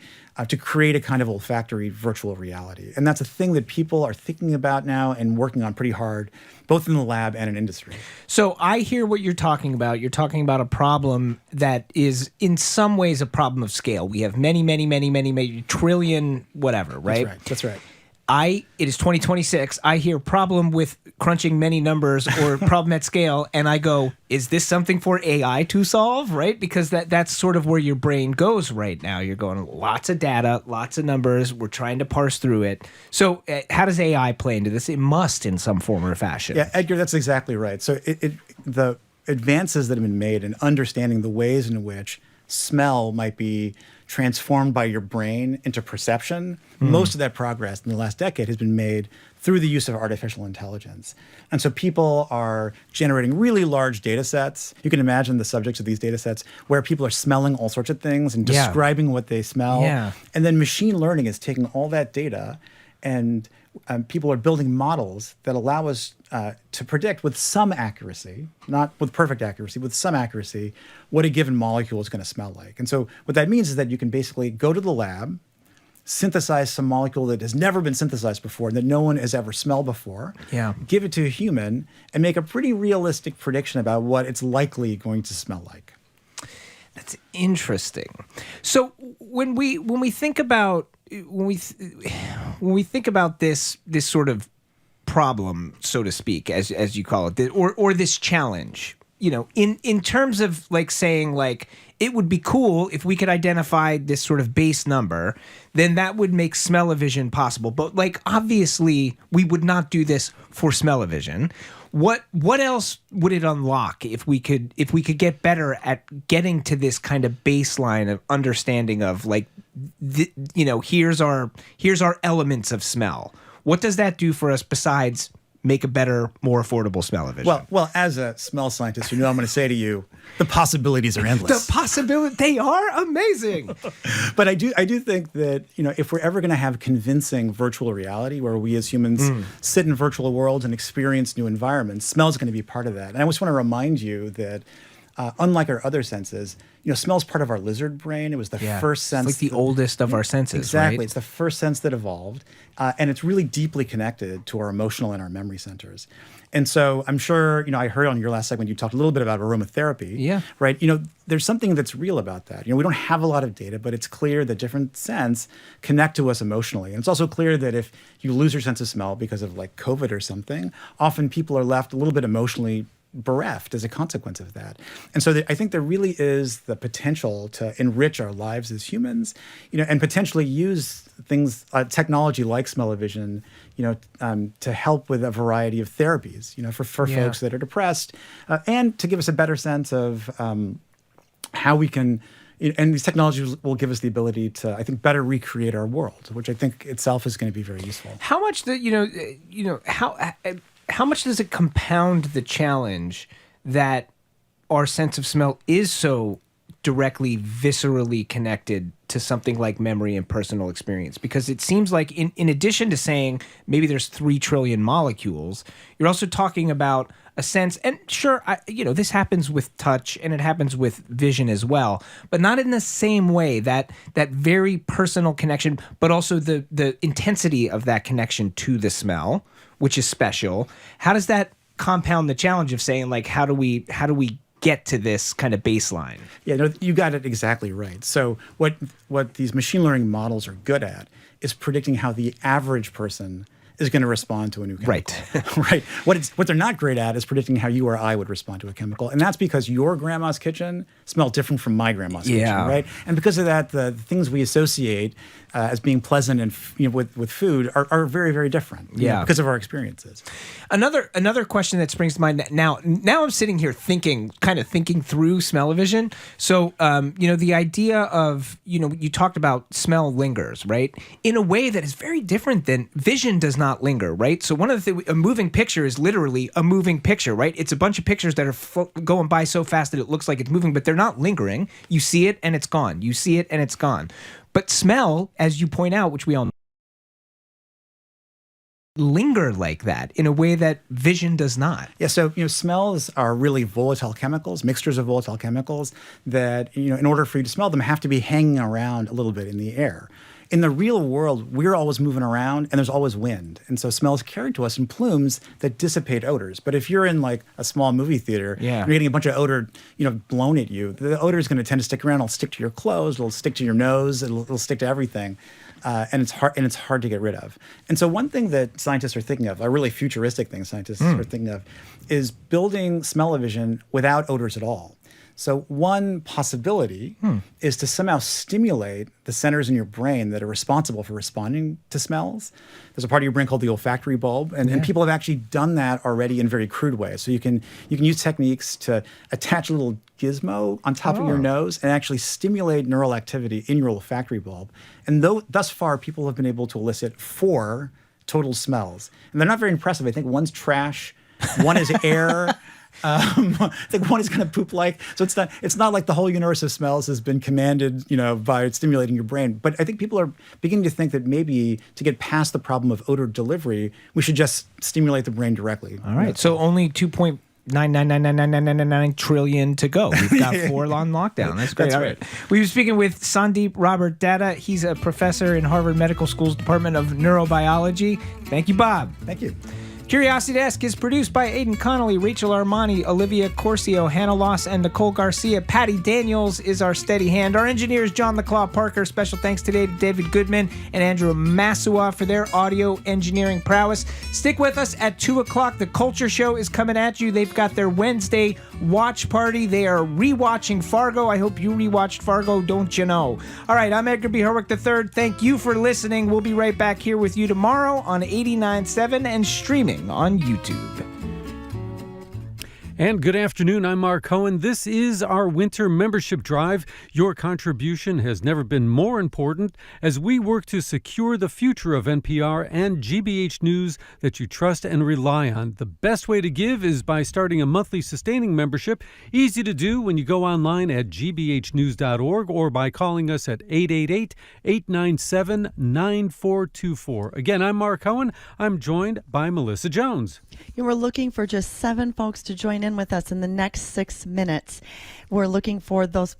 to create a kind of olfactory virtual reality. And that's a thing that people are thinking about now and working on pretty hard, both in the lab and in industry. So I hear what you're talking about. You're talking about a problem that is in some ways a problem of scale. We have many trillion whatever, right? That's right. It is 2026. I hear problem with crunching many numbers or problem at scale, and I go, is this something for AI to solve, right? Because that's sort of where your brain goes right now. You're going, lots of data, lots of numbers. We're trying to parse through it. So how does AI play into this? It must in some form or fashion. Yeah, Edgar, that's exactly right. So the advances that have been made in understanding the ways in which smell might be transformed by your brain into perception, most of that progress in the last decade has been made through the use of artificial intelligence. And so people are generating really large data sets. You can imagine the subjects of these data sets where people are smelling all sorts of things and describing what they smell. Yeah. And then machine learning is taking all that data, and people are building models that allow us to predict with some accuracy, not with perfect accuracy, with some accuracy, what a given molecule is going to smell like. And so what that means is that you can basically go to the lab, synthesize some molecule that has never been synthesized before, that no one has ever smelled before, give it to a human, and make a pretty realistic prediction about what it's likely going to smell like. That's interesting. So when we think about when we think about this sort of problem, so to speak, as you call it, or this challenge, you know, in terms of like saying like it would be cool if we could identify this sort of base number, then that would make Smell-O-Vision possible. But like obviously we would not do this for Smell-O-Vision. What else would it unlock if we could get better at getting to this kind of baseline of understanding of like, here's our elements of smell. What does that do for us besides make a better, more affordable Smell-O-Vision? Well, as a smell scientist, you know I'm going to say to you, the possibilities are endless. They are amazing. But I do think that, you know, if we're ever going to have convincing virtual reality where we as humans sit in virtual worlds and experience new environments, smell is going to be part of that. And I just want to remind you that unlike our other senses, you know, smell is part of our lizard brain. It was the first sense. It's like the oldest of our senses, exactly. Right? It's the first sense that evolved. And it's really deeply connected to our emotional and our memory centers. And so I'm sure, you know, I heard on your last segment, you talked a little bit about aromatherapy. Yeah. Right? You know, there's something that's real about that. You know, we don't have a lot of data, but it's clear that different scents connect to us emotionally. And it's also clear that if you lose your sense of smell because of like COVID or something, often people are left a little bit emotionally bereft as a consequence of that. And so I think there really is the potential to enrich our lives as humans, you know, and potentially use things, technology like Smell-O-Vision, you know, to help with a variety of therapies, you know, for folks that are depressed, and to give us a better sense of how we can, and these technologies will give us the ability to, I think, better recreate our world, which I think itself is going to be very useful. How much how much does it compound the challenge that our sense of smell is so directly, viscerally connected to something like memory and personal experience? Because it seems like in addition to saying maybe there's 3 trillion molecules, you're also talking about a sense, and sure, this happens with touch and it happens with vision as well, but not in the same way, that very personal connection, but also the intensity of that connection to the smell, which is special. How does that compound the challenge of saying like, how do we get to this kind of baseline. Yeah, no, you got it exactly right. So what these machine learning models are good at is predicting how the average person is going to respond to a new chemical. Right. Right. What they're not great at is predicting how you or I would respond to a chemical. And that's because your grandma's kitchen smelled different from my grandma's kitchen, right? And because of that, the things we associate as being pleasant and with food are very, very different. Because of our experiences. Another question that springs to mind now I'm sitting here thinking through Smell-O-Vision. So, the idea of, you talked about smell lingers, right? In a way that is very different than vision does not linger, right? So one of the things, a moving picture is literally a moving picture, right? It's a bunch of pictures that are going by so fast that it looks like it's moving, but they're not lingering. You see it and it's gone. You see it and it's gone. But smell, as you point out, which we all know, linger like that in a way that vision does not. Yeah, so smells are really volatile chemicals, mixtures of volatile chemicals that in order for you to smell them have to be hanging around a little bit in the air. In the real world, we're always moving around and there's always wind. And so smell is carried to us in plumes that dissipate odors. But if you're in like a small movie theater, you're getting a bunch of odor, blown at you, the odor is going to tend to stick around. It'll stick to your clothes, it'll stick to your nose, it'll stick to everything. And it's hard to get rid of. And so one thing that scientists are thinking of, a really futuristic thing scientists are thinking of, is building Smell-O-Vision without odors at all. So one possibility is to somehow stimulate the centers in your brain that are responsible for responding to smells. There's a part of your brain called the olfactory bulb, and people have actually done that already in very crude ways. So you can use techniques to attach a little gizmo on top of your nose and actually stimulate neural activity in your olfactory bulb. And thus far, people have been able to elicit 4 total smells. And they're not very impressive. I think one's trash, one is air, I think one is kind of poop-like. So it's not like the whole universe of smells has been commanded, by stimulating your brain. But I think people are beginning to think that maybe to get past the problem of odor delivery, we should just stimulate the brain directly. All right. So only 2.9999999 trillion to go. We've got 4 on lockdown. That's great. That's All right. We were speaking with Sandeep Robert Datta. He's a professor in Harvard Medical School's Department of Neurobiology. Thank you, Bob. Thank you. Curiosity Desk is produced by Aidan Connolly, Rachel Armani, Olivia Corcio, Hannah Loss, and Nicole Garcia. Patty Daniels is our steady hand. Our engineer is John LaClaw Parker. Special thanks today to David Goodman and Andrew Masua for their audio engineering prowess. Stick with us at 2 o'clock. The Culture Show is coming at you. They've got their Wednesday watch party. They are rewatching Fargo. I hope you rewatched Fargo, don't you know? All right, I'm Edgar B. Herwick III. Thank you for listening. We'll be right back here with you tomorrow on 89.7 and streaming on YouTube. And good afternoon, I'm Mark Cohen. This is our winter membership drive. Your contribution has never been more important as we work to secure the future of NPR and GBH News that you trust and rely on. The best way to give is by starting a monthly sustaining membership. Easy to do when you go online at gbhnews.org or by calling us at 888-897-9424. Again, I'm Mark Cohen. I'm joined by Melissa Jones. We're looking for just 7 folks to join in with us in the next 6 minutes. We're looking for those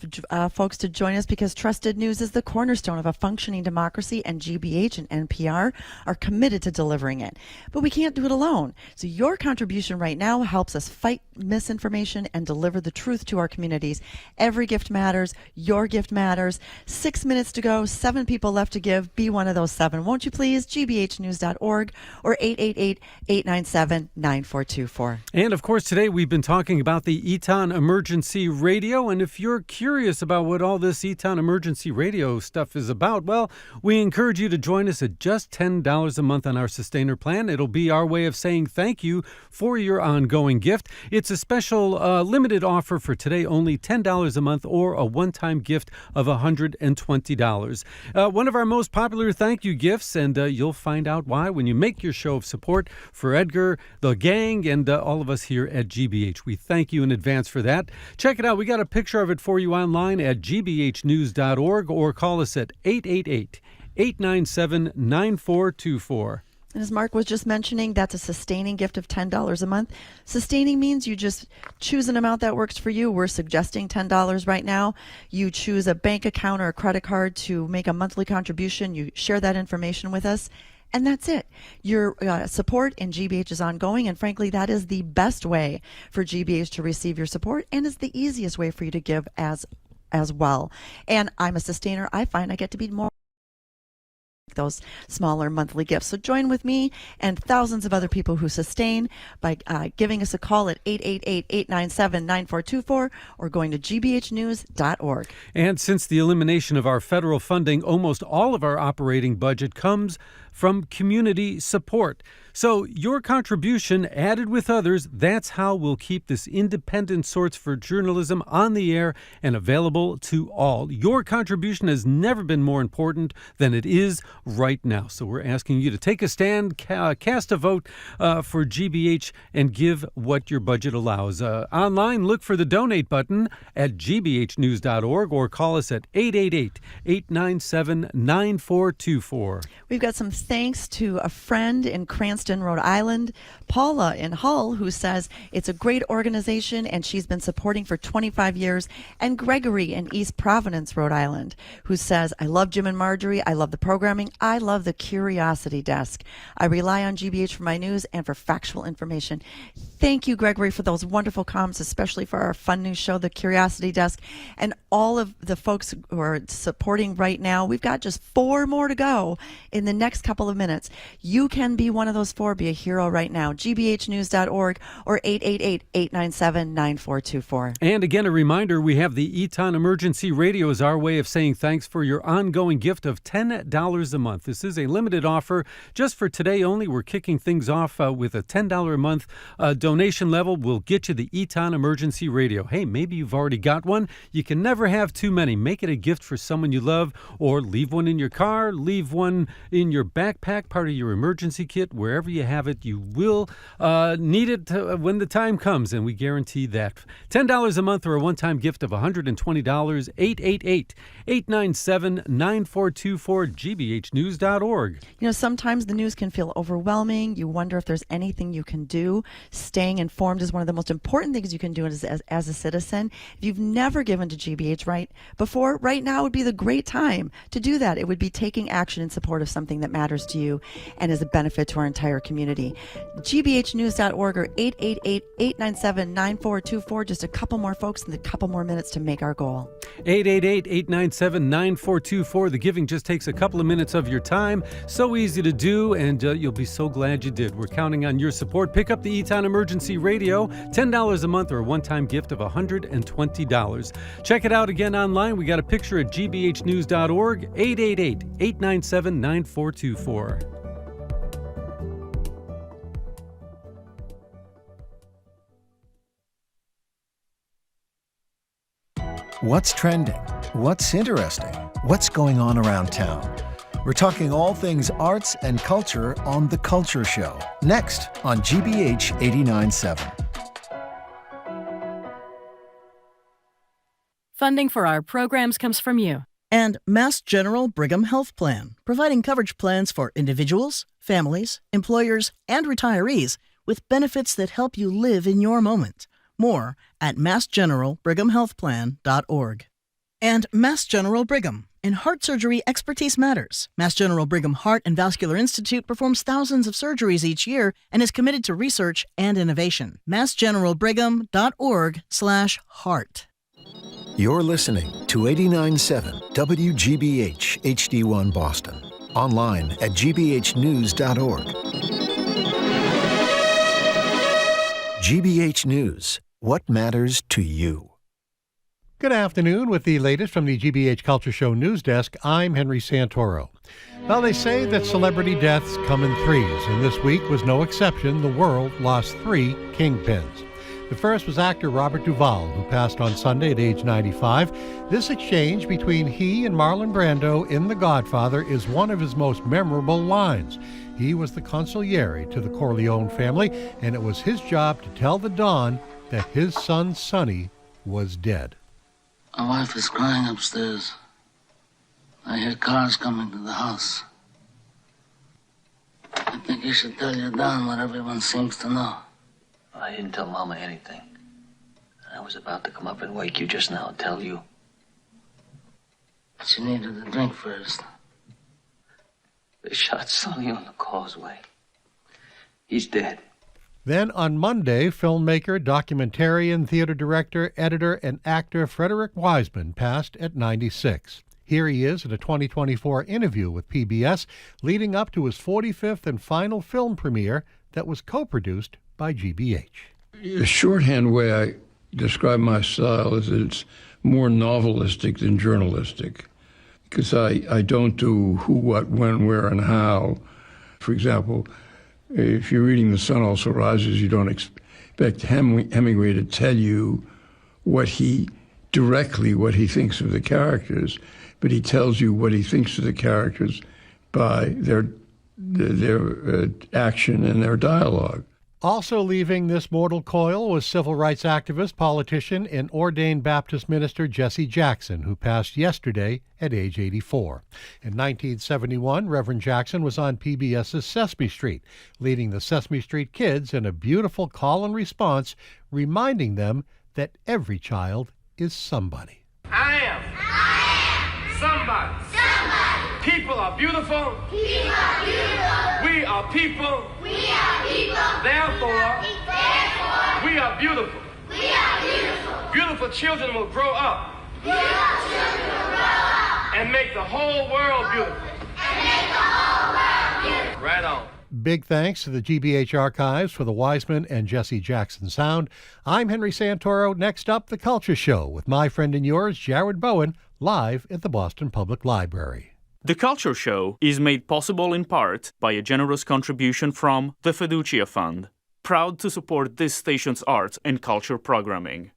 folks to join us because trusted news is the cornerstone of a functioning democracy, and GBH and NPR are committed to delivering it. But we can't do it alone. So your contribution right now helps us fight misinformation and deliver the truth to our communities. Every gift matters. Your gift matters. 6 minutes to go. 7 people left to give. Be one of those 7. Won't you please? gbhnews.org or 888-897-9424. And of course, today we've been talking about the Eton Emergency Radio. And if you're curious about what all this Eton Emergency Radio stuff is about, well, we encourage you to join us at just $10 a month on our Sustainer plan. It'll be our way of saying thank you for your ongoing gift. It's a special limited offer for today, only $10 a month or a one-time gift of $120. One of our most popular thank you gifts, and you'll find out why when you make your show of support for Edgar, the gang, and all of us here at GBH. We thank you in advance for that. Check it out. We got a picture of it for you online at gbhnews.org or call us at 888-897-9424. And as Mark was just mentioning, that's a sustaining gift of $10 a month. Sustaining means you just choose an amount that works for you. We're suggesting $10 right now. You choose a bank account or a credit card to make a monthly contribution. You share that information with us. And that's it. Your support in GBH is ongoing, and frankly, that is the best way for GBH to receive your support, and is the easiest way for you to give as well. And I'm a sustainer. I find I get to be more those smaller monthly gifts. So join with me and thousands of other people who sustain by giving us a call at 888-897-9424 or going to gbhnews.org. And since the elimination of our federal funding, almost all of our operating budget comes from community support. So your contribution, added with others, that's how we'll keep this independent source for journalism on the air and available to all. Your contribution has never been more important than it is right now. So we're asking you to take a stand, cast a vote for GBH, and give what your budget allows. Online, look for the donate button at gbhnews.org or call us at 888-897-9424. We've got some thanks to a friend in Cranston, Rhode Island, Paula in Hull, who says it's a great organization and she's been supporting for 25 years, and Gregory in East Providence, Rhode Island, who says, I love Jim and Marjorie, I love the programming, I love the Curiosity Desk. I rely on GBH for my news and for factual information. Thank you, Gregory, for those wonderful comments, especially for our fun new show, The Curiosity Desk, and all of the folks who are supporting right now. We've got just 4 more to go in the next couple of minutes. You can be one of those 4, be a hero right now. gbhnews.org or 888-897-9424. And again, a reminder, we have the Eton Emergency Radio as our way of saying thanks for your ongoing gift of $10 a month. This is a limited offer just for today only. We're kicking things off with a $10 a month donation level. Will get you the Eton Emergency Radio. Hey, maybe you've already got one. You can never have too many. Make it a gift for someone you love, or leave one in your car, leave one in your backpack, part of your emergency kit, wherever you have it. You will need it when the time comes, and we guarantee that. $10 a month or a one-time gift of $120, 888-897-9424, gbhnews.org. You know, sometimes the news can feel overwhelming. You wonder if there's anything you can do. Staying informed is one of the most important things you can do as a citizen. If you've never given to GBH right now would be the great time to do that. It would be taking action in support of something that matters to you and is a benefit to our entire community. gbhnews.org or 888-897-9424. Just a couple more folks and a couple more minutes to make our goal. 888-897-9424. The giving just takes a couple of minutes of your time. So easy to do, and you'll be so glad you did. We're counting on your support. Pick up the Eton Emergency Radio, $10 a month or a one-time gift of $120. Check it out again online. We got a picture at gbhnews.org, 888-897-9424. What's trending? What's interesting? What's going on around town? We're talking all things arts and culture on The Culture Show, next on GBH 89.7. Funding for our programs comes from you. And Mass General Brigham Health Plan, providing coverage plans for individuals, families, employers, and retirees with benefits that help you live in your moment. More at massgeneralbrighamhealthplan.org. And Mass General Brigham. In heart surgery, expertise matters. Mass General Brigham Heart and Vascular Institute performs thousands of surgeries each year and is committed to research and innovation. massgeneralbrigham.org/heart. You're listening to 89.7 WGBH HD1 Boston. Online at gbhnews.org. GBH News. What matters to you? Good afternoon. With the latest from the GBH Culture Show News Desk, I'm Henry Santoro. Well, they say that celebrity deaths come in threes, and this week was no exception. The world lost 3 kingpins. The first was actor Robert Duvall, who passed on Sunday at age 95. This exchange between he and Marlon Brando in The Godfather is one of his most memorable lines. He was the consigliere to the Corleone family, and it was his job to tell the Don that his son Sonny was dead. My wife is crying upstairs. I hear cars coming to the house. I think you should tell your Don what everyone seems to know. I didn't tell Mama anything. I was about to come up and wake you just now and tell you. But you needed a drink first. They shot Sonny on the causeway. He's dead. Then on Monday, filmmaker, documentarian, theater director, editor, and actor Frederick Wiseman passed at 96. Here he is in a 2024 interview with PBS, leading up to his 45th and final film premiere that was co-produced by GBH. The shorthand way I describe my style is that it's more novelistic than journalistic, because I don't do who, what, when, where, and how. For example, if you're reading The Sun Also Rises, you don't expect Hemingway to tell you what he thinks of the characters, but he tells you what he thinks of the characters by their action and their dialogue. Also leaving this mortal coil was civil rights activist, politician, and ordained Baptist minister Jesse Jackson, who passed yesterday at age 84. In 1971, Reverend Jackson was on PBS's Sesame Street, leading the Sesame Street kids in a beautiful call and response, reminding them that every child is somebody. I am somebody. People are beautiful. We are people. Therefore, we are beautiful. Beautiful children will grow up. And make the whole world beautiful. Right on. Big thanks to the GBH Archives for the Wiseman and Jesse Jackson sound. I'm Henry Santoro. Next up, The Culture Show with my friend and yours, Jared Bowen, live at the Boston Public Library. The Culture Show is made possible in part by a generous contribution from the Fiducia Fund, proud to support this station's arts and culture programming.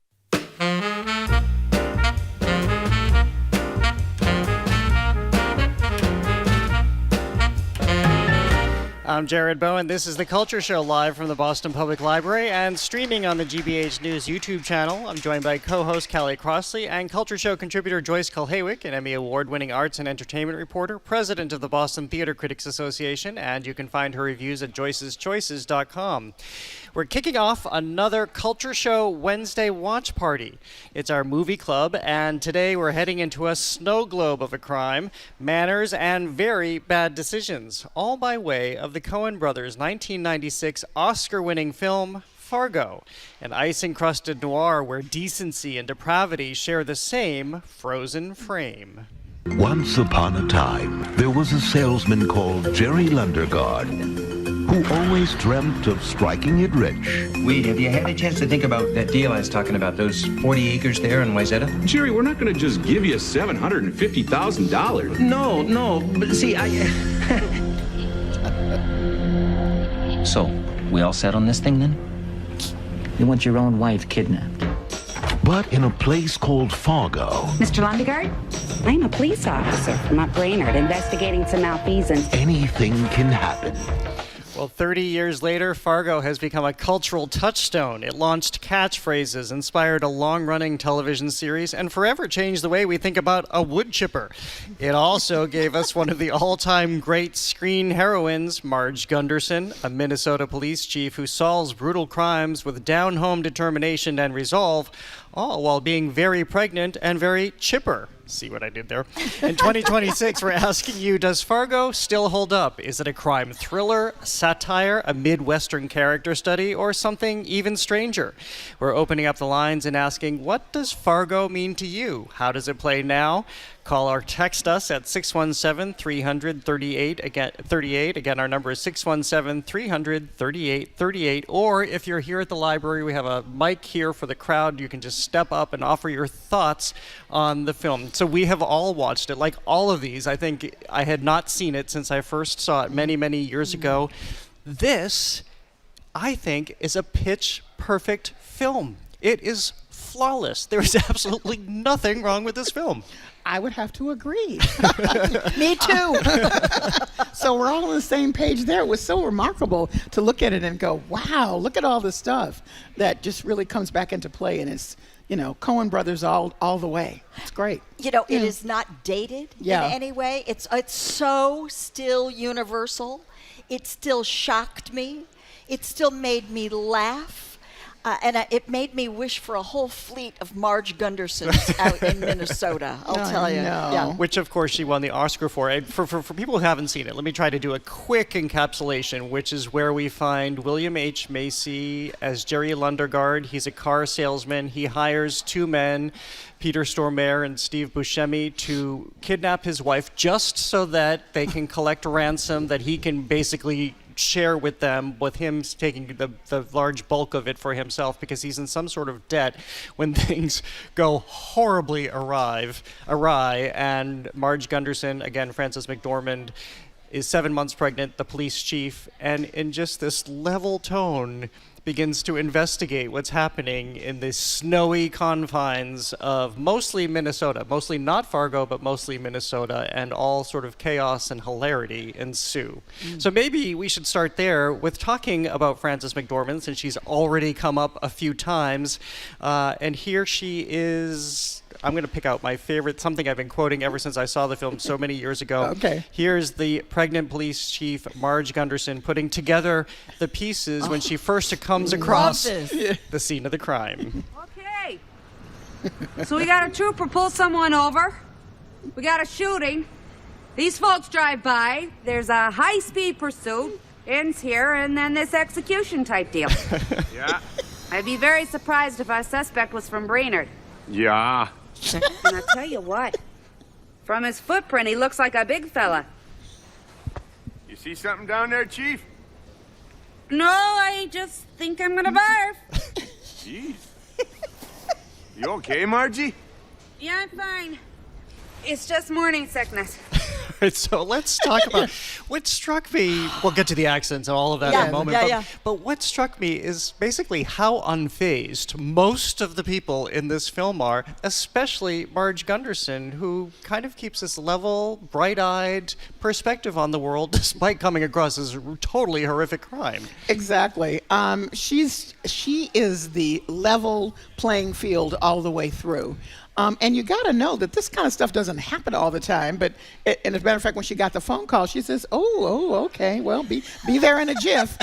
I'm Jared Bowen. This is The Culture Show live from the Boston Public Library and streaming on the GBH News YouTube channel. I'm joined by co-host Callie Crossley and Culture Show contributor Joyce Kulhawik, an Emmy Award-winning arts and entertainment reporter, president of the Boston Theater Critics Association, and you can find her reviews at joyceschoices.com. We're kicking off another Culture Show Wednesday watch party. It's our movie club, and today we're heading into a snow globe of a crime, manners, and very bad decisions, all by way of the Coen brothers' 1996 Oscar-winning film, Fargo, an ice-encrusted noir where decency and depravity share the same frozen frame. Once upon a time, there was a salesman called Jerry Lundergaard who always dreamt of striking it rich. Wade, have you had a chance to think about that deal I was talking about, those 40 acres there in Wayzata? Jerry, we're not going to just give you $750,000. No, but see, So, we all set on this thing then? You want your own wife kidnapped? But in a place called Fargo... Mr. Lundegaard, I'm a police officer from up Brainerd investigating some malfeasance. Anything can happen. Well, 30 years later, Fargo has become a cultural touchstone. It launched catchphrases, inspired a long-running television series, and forever changed the way we think about a wood chipper. It also gave us one of the all-time great screen heroines, Marge Gunderson, a Minnesota police chief who solves brutal crimes with down-home determination and resolve, all while being very pregnant and very chipper. See what I did there? In 2026, we're asking you, does Fargo still hold up? Is it a crime thriller, a satire, a Midwestern character study, or something even stranger? We're opening up the lines and asking, what does Fargo mean to you? How does it play now? Call or text us at 617-300-3838. Again, our number is 617-300-3838. Or if you're here at the library, we have a mic here for the crowd. You can just step up and offer your thoughts on the film. So we have all watched it. Like all of these, I think I had not seen it since I first saw it many, many years ago. This, I think, is a pitch-perfect film. It is flawless. There is absolutely nothing wrong with this film. I would have to agree. Me too. So we're all on the same page there. It was so remarkable to look at it and go, wow, look at all this stuff that just really comes back into play. And it's, Coen brothers all the way. It's great. It is not dated in any way. It's so still universal. It still shocked me. It still made me laugh. it made me wish for a whole fleet of Marge Gundersons out in Minnesota, I'll tell you. Yeah. Which, of course, she won the Oscar for. And for people who haven't seen it, let me try to do a quick encapsulation, which is where we find William H. Macy as Jerry Lundegaard. He's a car salesman. He hires two men, Peter Stormare and Steve Buscemi, to kidnap his wife just so that they can collect a ransom that he can basically share with them, with him taking the large bulk of it for himself because he's in some sort of debt when things go horribly awry. And Marge Gunderson, again, Frances McDormand, is 7 months pregnant, the police chief, and in just this level tone begins to investigate what's happening in the snowy confines of mostly Minnesota, mostly not Fargo, but mostly Minnesota, and all sort of chaos and hilarity ensue. So maybe we should start there with talking about Frances McDormand, since she's already come up a few times. And here she is. I'm going to pick out my favorite, something I've been quoting ever since I saw the film so many years ago. Okay. Here's the pregnant police chief, Marge Gunderson, putting together the pieces when she first comes across the scene of the crime. Okay. So we got a trooper pull someone over. We got a shooting. These folks drive by. There's a high-speed pursuit. Ends here, and then this execution type deal. Yeah. I'd be very surprised if our suspect was from Brainerd. Yeah. And I'll tell you what, from his footprint, he looks like a big fella. You see something down there, Chief? No, I just think I'm gonna barf. Jeez. You okay, Margie? Yeah, I'm fine. It's just morning sickness. So let's talk about what struck me. We'll get to the accents and all of that in a moment. But what struck me is basically how unfazed most of the people in this film are, especially Marge Gunderson, who kind of keeps this level, bright-eyed perspective on the world despite coming across as a totally horrific crime. Exactly. She is the level playing field all the way through. And you got to know that this kind of stuff doesn't happen all the time. But, and as a matter of fact, when she got the phone call, she says, oh, okay, well, be there in a jiff.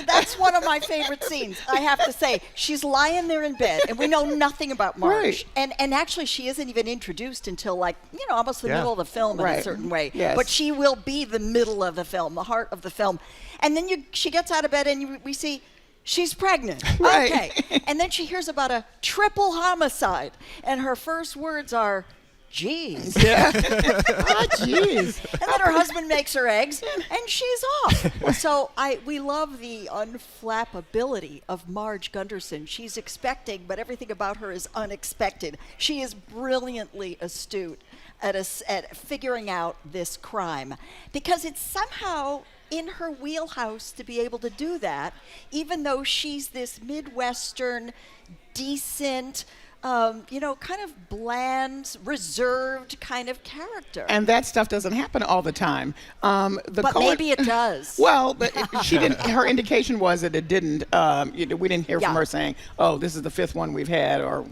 That's one of my favorite scenes, I have to say. She's lying there in bed, and we know nothing about Marge. Right. And actually, she isn't even introduced until, almost the middle of the film in a certain way. Yes. But she will be the middle of the film, the heart of the film. And then she gets out of bed, and we see she's pregnant. Right. Okay. And then she hears about a triple homicide, and her first words are, geez. Yeah. Oh, geez. And then her husband makes her eggs, and she's off. So we love the unflappability of Marge Gunderson. She's expecting, but everything about her is unexpected. She is brilliantly astute at figuring out this crime, because it's somehow in her wheelhouse to be able to do that, even though she's this Midwestern, decent, kind of bland, reserved kind of character. And that stuff doesn't happen all the time. But maybe it does. Well, but she didn't. Her indication was that it didn't. We didn't hear from her saying, "Oh, this is the fifth one we've had," or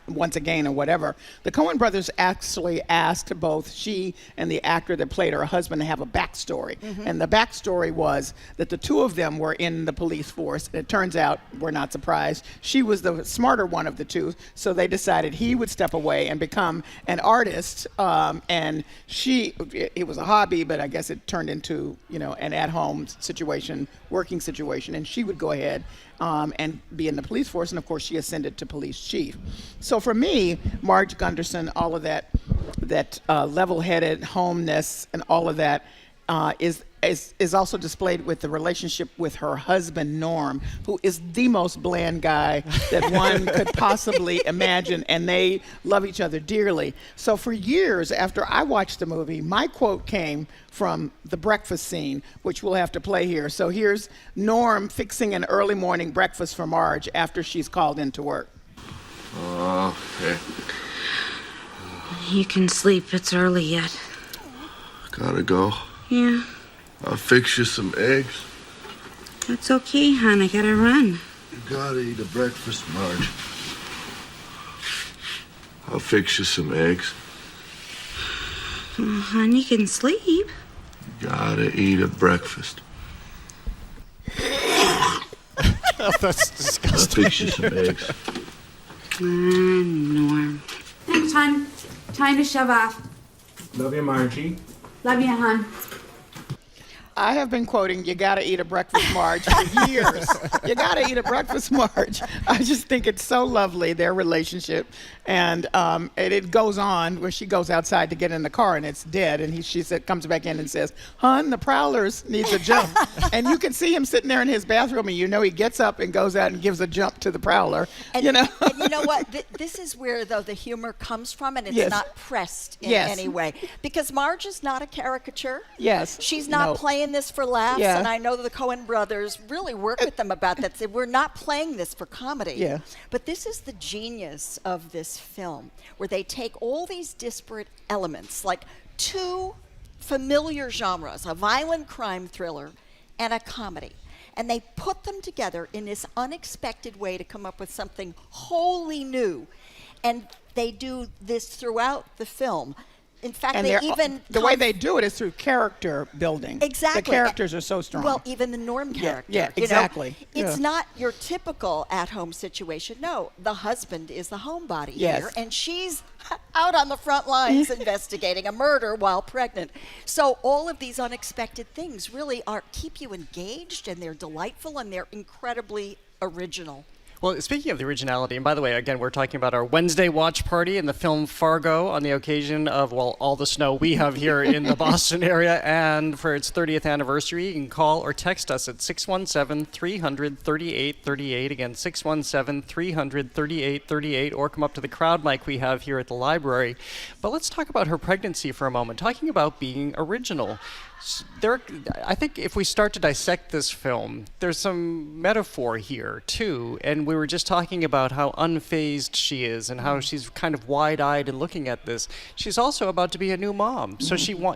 once again, or whatever. The Coen brothers actually asked both she and the actor that played her husband to have a backstory, and the backstory was that the two of them were in the police force. And it turns out, we're not surprised, she was the smarter one of the two. So they decided he would step away and become an artist, and it was a hobby, but I guess it turned into, an at-home situation, working situation, and she would go ahead and be in the police force, and of course she ascended to police chief. So for me, Marge Gunderson, all of that level-headed homeness and all of that is also displayed with the relationship with her husband, Norm, who is the most bland guy that one could possibly imagine, and they love each other dearly. So for years after I watched the movie, my quote came from the breakfast scene, which we'll have to play here. So here's Norm fixing an early morning breakfast for Marge after she's called into work. Okay. You can sleep. It's early yet. Gotta go. Yeah. I'll fix you some eggs. That's okay, hon. I gotta run. You gotta eat a breakfast, Marge. I'll fix you some eggs. Hon, you can sleep. You gotta eat a breakfast. That's disgusting. I'll fix you some eggs. Noir. Thanks, hon. Time to shove off. Love you, Margie. Love you, hon. I have been quoting "You Gotta Eat a Breakfast Marge" for years. You gotta eat a breakfast Marge. I just think it's so lovely, their relationship, and it goes on where she goes outside to get in the car and it's dead, and she comes back in and says, "Hun, the Prowlers needs a jump," and you can see him sitting there in his bathroom, and he gets up and goes out and gives a jump to the Prowler. And you know what? This is where though the humor comes from, and it's not pressed in any way, because Marge is not a caricature. Yes. She's not playing this for laughs, and I know the Coen brothers really work with them about that. Say, we're not playing this for comedy. Yeah. But this is the genius of this film, where they take all these disparate elements, like two familiar genres, a violent crime thriller and a comedy, and they put them together in this unexpected way to come up with something wholly new. And they do this throughout the film. In fact, and the way they do it is through character building. Exactly. The characters are so strong. Well, even the Norm character. Yeah, exactly. It's not your typical at-home situation. No, the husband is the homebody here, and she's out on the front lines investigating a murder while pregnant. So all of these unexpected things really keep you engaged, and they're delightful, and they're incredibly original. Well, speaking of the originality, and by the way, again, we're talking about our Wednesday watch party in the film Fargo on the occasion of, all the snow we have here in the Boston area. And for its 30th anniversary, you can call or text us at 617-300-3838. Again, 617-300-3838, or come up to the crowd mic we have here at the library. But let's talk about her pregnancy for a moment, talking about being original. I think if we start to dissect this film, there's some metaphor here too, and we were just talking about how unfazed she is and how she's kind of wide-eyed and looking at this. She's also about to be a new mom, so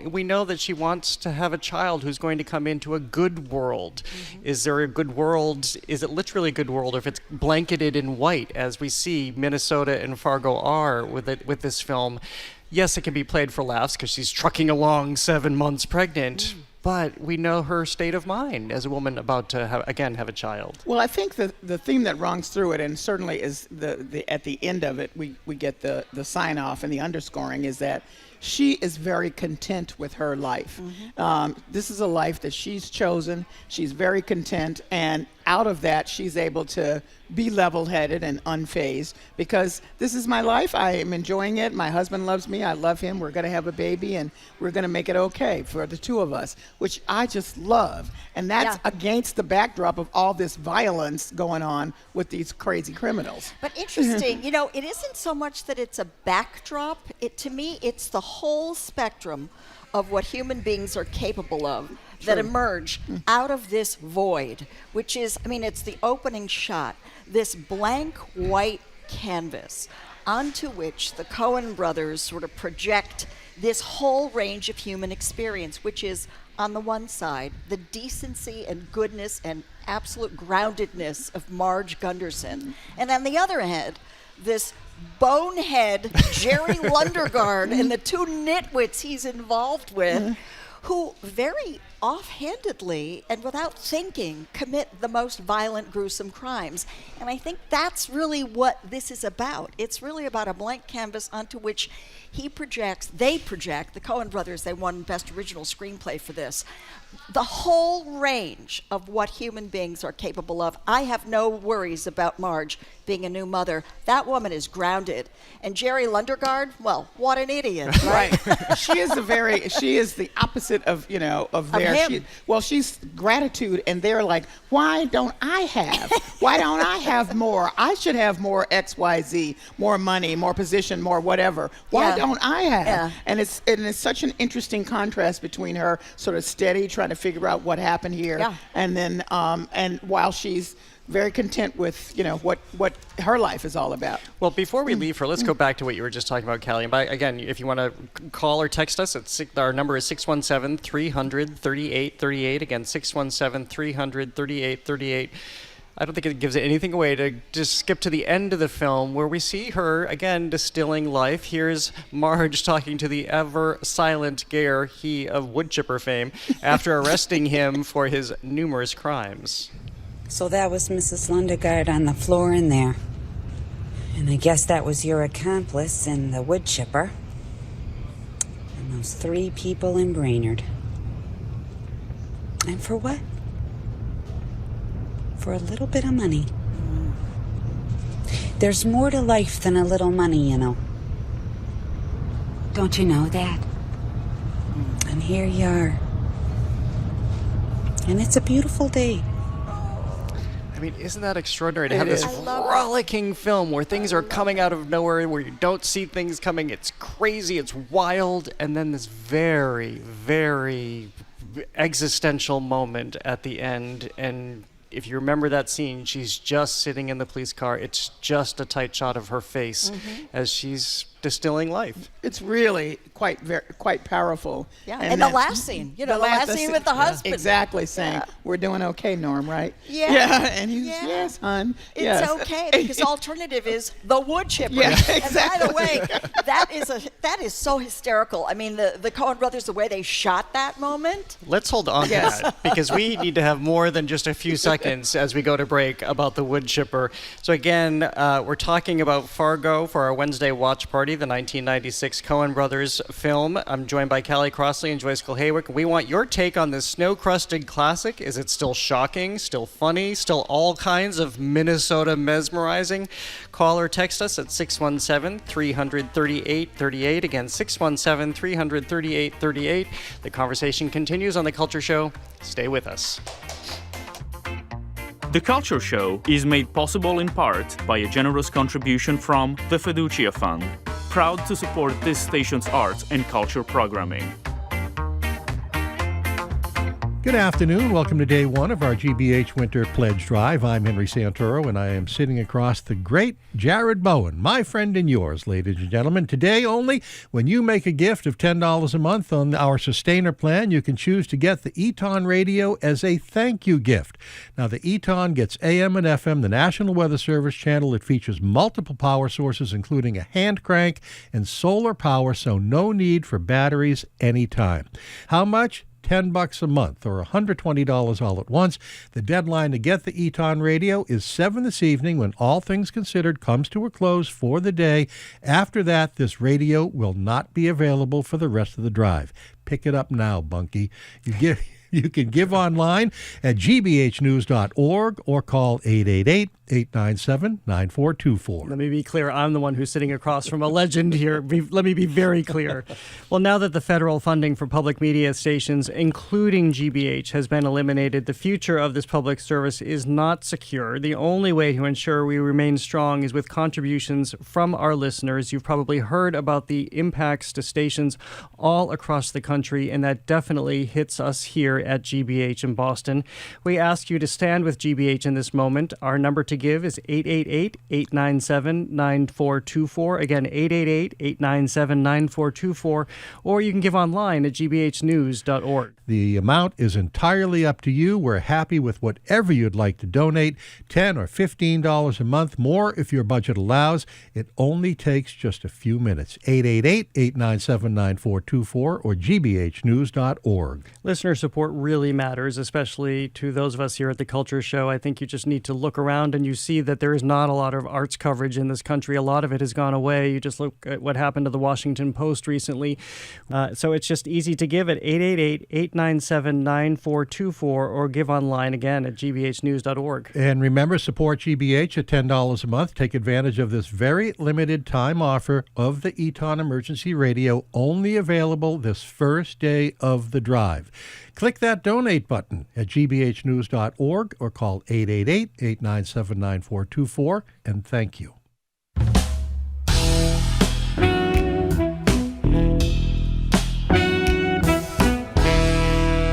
we know that she wants to have a child who's going to come into a good world. Is there a good world? Is it literally a good world, or if it's blanketed in white, as we see Minnesota and Fargo are with this film? Yes, it can be played for laughs because she's trucking along 7 months pregnant, but we know her state of mind as a woman about to have a child. Well, I think the theme that runs through it, and certainly is at the end of it, we get the sign off and the underscoring, is that she is very content with her life. This is a life that she's chosen. She's very content, and out of that, she's able to be level-headed and unfazed, because this is my life. I am enjoying it. My husband loves me. I love him. We're going to have a baby, and we're going to make it okay for the two of us, which I just love. And that's against the backdrop of all this violence going on with these crazy criminals. But interesting, it isn't so much that it's a backdrop. To me, it's the whole spectrum of what human beings are capable of that emerge out of this void, which is, it's the opening shot, this blank white canvas onto which the Coen brothers sort of project this whole range of human experience, which is, on the one side, the decency and goodness and absolute groundedness of Marge Gunderson, and on the other hand, this bonehead Jerry Lundegaard and the two nitwits he's involved with, who very offhandedly and without thinking commit the most violent, gruesome crimes. And I think that's really what this is about. It's really about a blank canvas onto which they project, the Coen brothers, they won Best Original Screenplay for this, the whole range of what human beings are capable of. I have no worries about Marge being a new mother. That woman is grounded. And Jerry Lundegaard, well, what an idiot, right? She is the opposite of him. She's gratitude, and they're like, why don't I have more? I should have more XYZ, more money, more position, more whatever. Why don't I have? Yeah. And it's such an interesting contrast between her sort of steady, trying to figure out what happened here, and then and while she's very content with what her life is all about. Well, before we leave her, let's go back to what you were just talking about, Callie. And again, if you want to call or text us, our number is 617-300-3838. Again, 617-300-3838. I don't think it gives anything away to just skip to the end of the film where we see her, again, distilling life. Here's Marge talking to the ever-silent Gare, he of woodchipper fame, after arresting him for his numerous crimes. So that was Mrs. Lundegaard on the floor in there. And I guess that was your accomplice in the wood chipper. And those 3 people in Brainerd. And for what? For a little bit of money. There's more to life than a little money, you know. Don't you know that? And here you are. And it's a beautiful day. I mean, isn't that extraordinary to have this rollicking film where things are coming out of nowhere, where you don't see things coming? It's crazy, it's wild, and then this very, very existential moment at the end. And if you remember that scene, she's just sitting in the police car. It's just a tight shot of her face as she's distilling life. It's really quite powerful. Yeah, and the last scene, the last scene with the husband. Exactly, saying, we're doing okay, Norm, right? Yeah. Yeah, and he's, yes, hon. It's okay, because alternative is the wood chipper. Yeah, exactly. And by the way, that is so hysterical. I mean, the Coen brothers, the way they shot that moment. Let's hold on to that, because we need to have more than just a few seconds as we go to break about the wood chipper. So again, we're talking about Fargo for our Wednesday watch party, the 1996 Coen brothers film. I'm joined by Callie, Crossley, and Joyce Kulhawik. We want your take on this snow-crusted classic. Is it still shocking, still funny, still all kinds of Minnesota mesmerizing? Call or text us at 617-338-3838. Again, 617-338-3838. The conversation continues on The Culture Show. Stay with us. The Culture Show is made possible in part by a generous contribution from the Fiducia Fund, proud to support this station's arts and culture programming. Good afternoon. Welcome to day 1 of our GBH Winter Pledge Drive. I'm Henry Santoro, and I am sitting across the great Jared Bowen, my friend and yours, ladies and gentlemen. Today only, when you make a gift of $10 a month on our Sustainer plan, you can choose to get the Eton radio as a thank you gift. Now, the Eton gets AM and FM, the National Weather Service channel. It features multiple power sources, including a hand crank and solar power, so no need for batteries anytime. How much? $10 a month or $120 all at once. The deadline to get the Eton radio is 7 this evening, when All Things Considered comes to a close for the day. After that, this radio will not be available for the rest of the drive. Pick it up now, Bunky. You can give online at gbhnews.org or call 888-897-9424. Let me be clear. I'm the one who's sitting across from a legend here. Let me be very clear. Well, now that the federal funding for public media stations, including GBH, has been eliminated, the future of this public service is not secure. The only way to ensure we remain strong is with contributions from our listeners. You've probably heard about the impacts to stations all across the country, and that definitely hits us here at GBH in Boston. We ask you to stand with GBH in this moment. Our number to give is 888-897-9424. Again, 888-897-9424. Or you can give online at gbhnews.org. The amount is entirely up to you. We're happy with whatever you'd like to donate, $10 or $15 a month, more if your budget allows. It only takes just a few minutes. 888-897-9424 or gbhnews.org. Listener support really matters, especially to those of us here at the Culture Show. I think you just need to look around and you see that there is not a lot of arts coverage in this country. A lot of it has gone away. You just look at what happened to the Washington Post recently. So it's just easy to give at 888-897-9424 or give online again at gbhnews.org. And remember, support GBH at $10 a month. Take advantage of this very limited time offer of the Eton Emergency Radio, only available this first day of the drive. Click that donate button at gbhnews.org or call 888-897-9424, and thank you.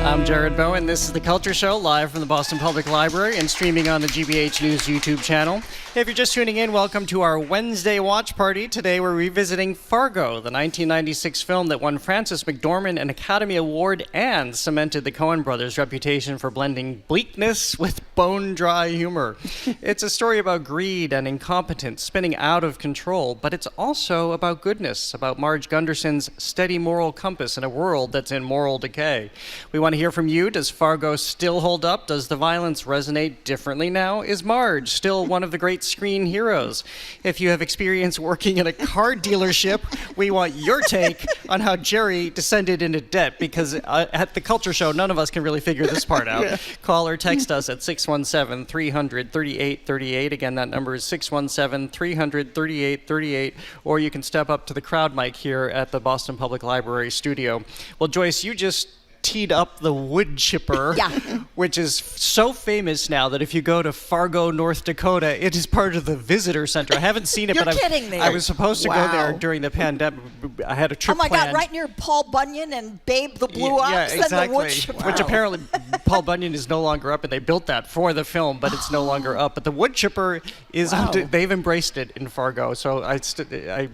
I'm Jared Bowen. This is The Culture Show, live from the Boston Public Library and streaming on the GBH News YouTube channel. If you're just tuning in, welcome to our Wednesday watch party. Today we're revisiting Fargo, the 1996 film that won Frances McDormand an Academy Award and cemented the Coen brothers' reputation for blending bleakness with bone-dry humor. It's a story about greed and incompetence spinning out of control, but it's also about goodness, about Marge Gunderson's steady moral compass in a world that's in moral decay. We want to hear hear from you. Does Fargo still hold up? Does the violence resonate differently now? Is Marge still one of the great screen heroes? If you have experience working in a car dealership, we want your take on how Jerry descended into debt, because at the Culture Show, none of us can really figure this part out. Yeah. Call or text us at 617-300-3838. Again, that number is 617-300-3838. Or you can step up to the crowd mic here at the Boston Public Library studio. Well, Joyce, you just teed up the wood chipper, which is so famous now that if you go to Fargo, North Dakota, it is part of the visitor center. I haven't seen it, You're but kidding me. I was supposed to go there during the pandemic. I had a trip Oh my planned. God! Right near Paul Bunyan and Babe the Blue Ox Yeah, exactly. and the wood chipper. Which apparently Paul Bunyan is no longer up, and they built that for the film, but it's no longer up. But the wood chipper is they've embraced it in Fargo. So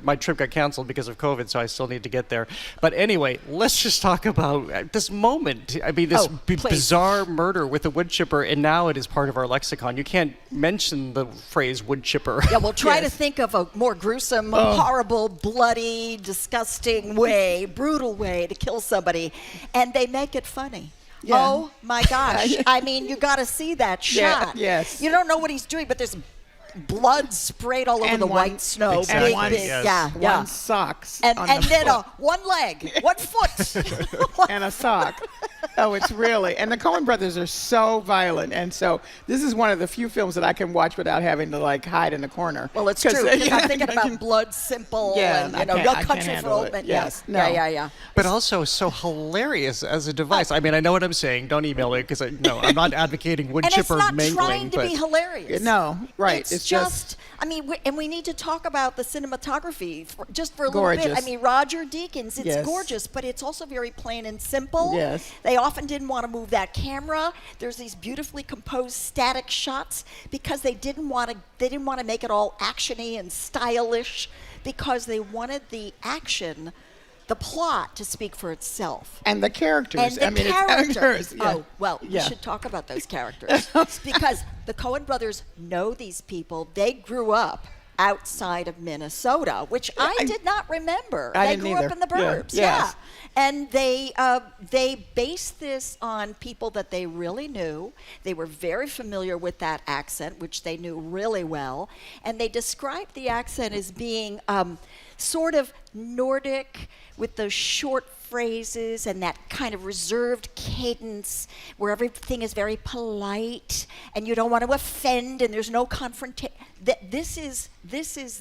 my trip got canceled because of COVID, so I still need to get there. But anyway, let's just talk about this moment. I mean, this bizarre murder with a wood chipper, and now it is part of our lexicon. You can't mention the phrase wood chipper. Yeah, well, try to think of a more gruesome, horrible, bloody, disgusting way, brutal way to kill somebody, and they make it funny. Yeah. Oh my gosh. I mean, you got to see that shot. Yes. You don't know what he's doing, but there's blood sprayed all over the white snow. Exactly. One socks. And on the then foot. one leg, one foot. And a sock. Oh, it's really. And the Coen brothers are so violent. And so this is one of the few films that I can watch without having to, like, hide in the corner. Well, it's true. I'm thinking about Blood Simple and, No Country for Old Men. Yes. No. Yeah. But also so hilarious as a device. I mean, I know what I'm saying. Don't email me, because I'm not advocating wood chipper mangling. And it's not trying to be hilarious. No, right. It's just, I mean, and we need to talk about the cinematography just for a gorgeous. little bit. I mean, Roger Deakins, it's Yes. gorgeous, but it's also very plain and simple. Yes. They often didn't want to move that camera. There's these beautifully composed static shots because they didn't want to make it all actiony and stylish, because they wanted the action, the plot, to speak for itself. And the characters. And the characters. Yeah. Oh, well, we Yeah. should talk about those characters. Because the Coen brothers know these people. They grew up outside of Minnesota, which I did not remember. I They didn't grew either. up in the burbs. Yeah. Yes. And they based this on people that they really knew. They were very familiar with that accent, which they knew really well. And they described the accent as being sort of Nordic, with those short phrases and that kind of reserved cadence where everything is very polite and you don't want to offend and there's no confrontation. This is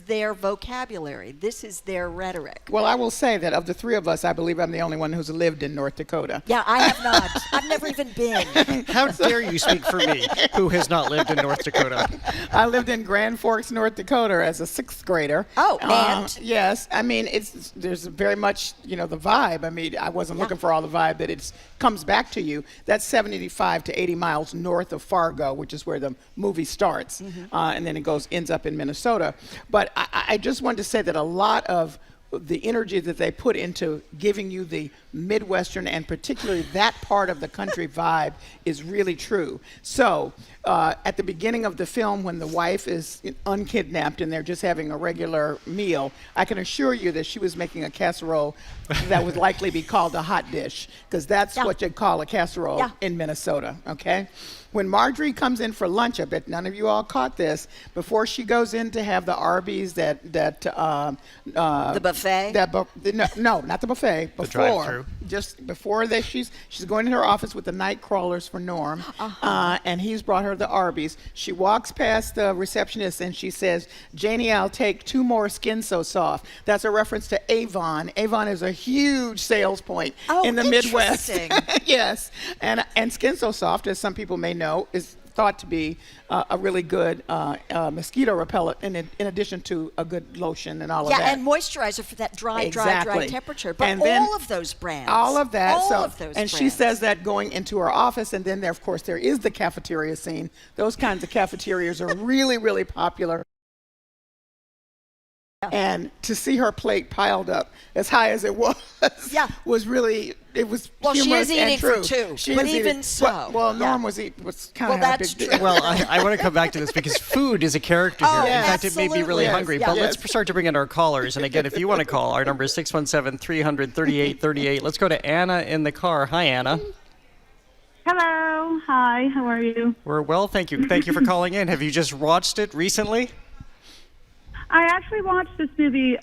their vocabulary. This is their rhetoric. Well, I will say that of the three of us, I believe I'm the only one who's lived in North Dakota. Yeah, I have not. I've never even been. How dare you speak for me, who has not lived in North Dakota? I lived in Grand Forks, North Dakota as a 6th grader. Oh, and? Yes. I mean, there's very much, the vibe. I mean, I wasn't looking for all the vibe that it comes back to you. That's 75 to 80 miles north of Fargo, which is where the movie starts. And then it ends up in Minnesota. But I just wanted to say that a lot of the energy that they put into giving you the Midwestern and particularly that part of the country vibe is really true. So at the beginning of the film, when the wife is unkidnapped and they're just having a regular meal, I can assure you that she was making a casserole that would likely be called a hot dish, because that's what you'd call a casserole in Minnesota, okay? When Marjorie comes in for lunch, I bet none of you all caught this, before she goes in to have the Arby's the buffet? No, not the buffet. The drive-thru. Just before that, she's going to her office with the night crawlers for Norm, and he's brought her the Arby's. She walks past the receptionist and she says, "Janie, I'll take 2 more Skin So Soft." That's a reference to Avon. Avon is a huge sales point in the Midwest. Yes, and Skin So Soft, as some people may know, is thought to be a really good mosquito repellent in addition to a good lotion and all of that. Yeah, and moisturizer for that dry temperature. But and then all of those brands. All of that. All of those and brands. she says that going into her office, and then of course there is the cafeteria scene. Those kinds of cafeterias are really, really popular. And to see her plate piled up as high as it was, was really, it was humorous she is and eating true. for 2, but even so. Well, Norm was kind of that's big. true. Well, I want to come back to this because food is a character here. In fact, it made me really hungry. But let's start to bring in our callers. And again, if you want to call, our number is 617-300-3838. Let's go to Anna in the car. Hi, Anna. Hello. Hi. How are you? We're well, thank you. Thank you for calling in. Have you just watched it recently? I actually watched this movie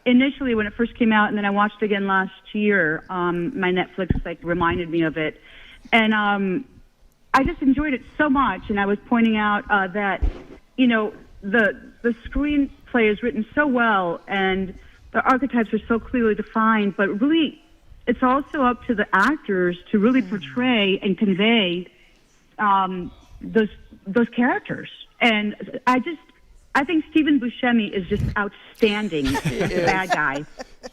initially when it first came out, and then I watched it again last year. My Netflix reminded me of it, and I just enjoyed it so much. And I was pointing out that the screenplay is written so well, and the archetypes are so clearly defined, but really, it's also up to the actors to really portray and convey those characters. And I think Stephen Buscemi is just outstanding as the bad guy.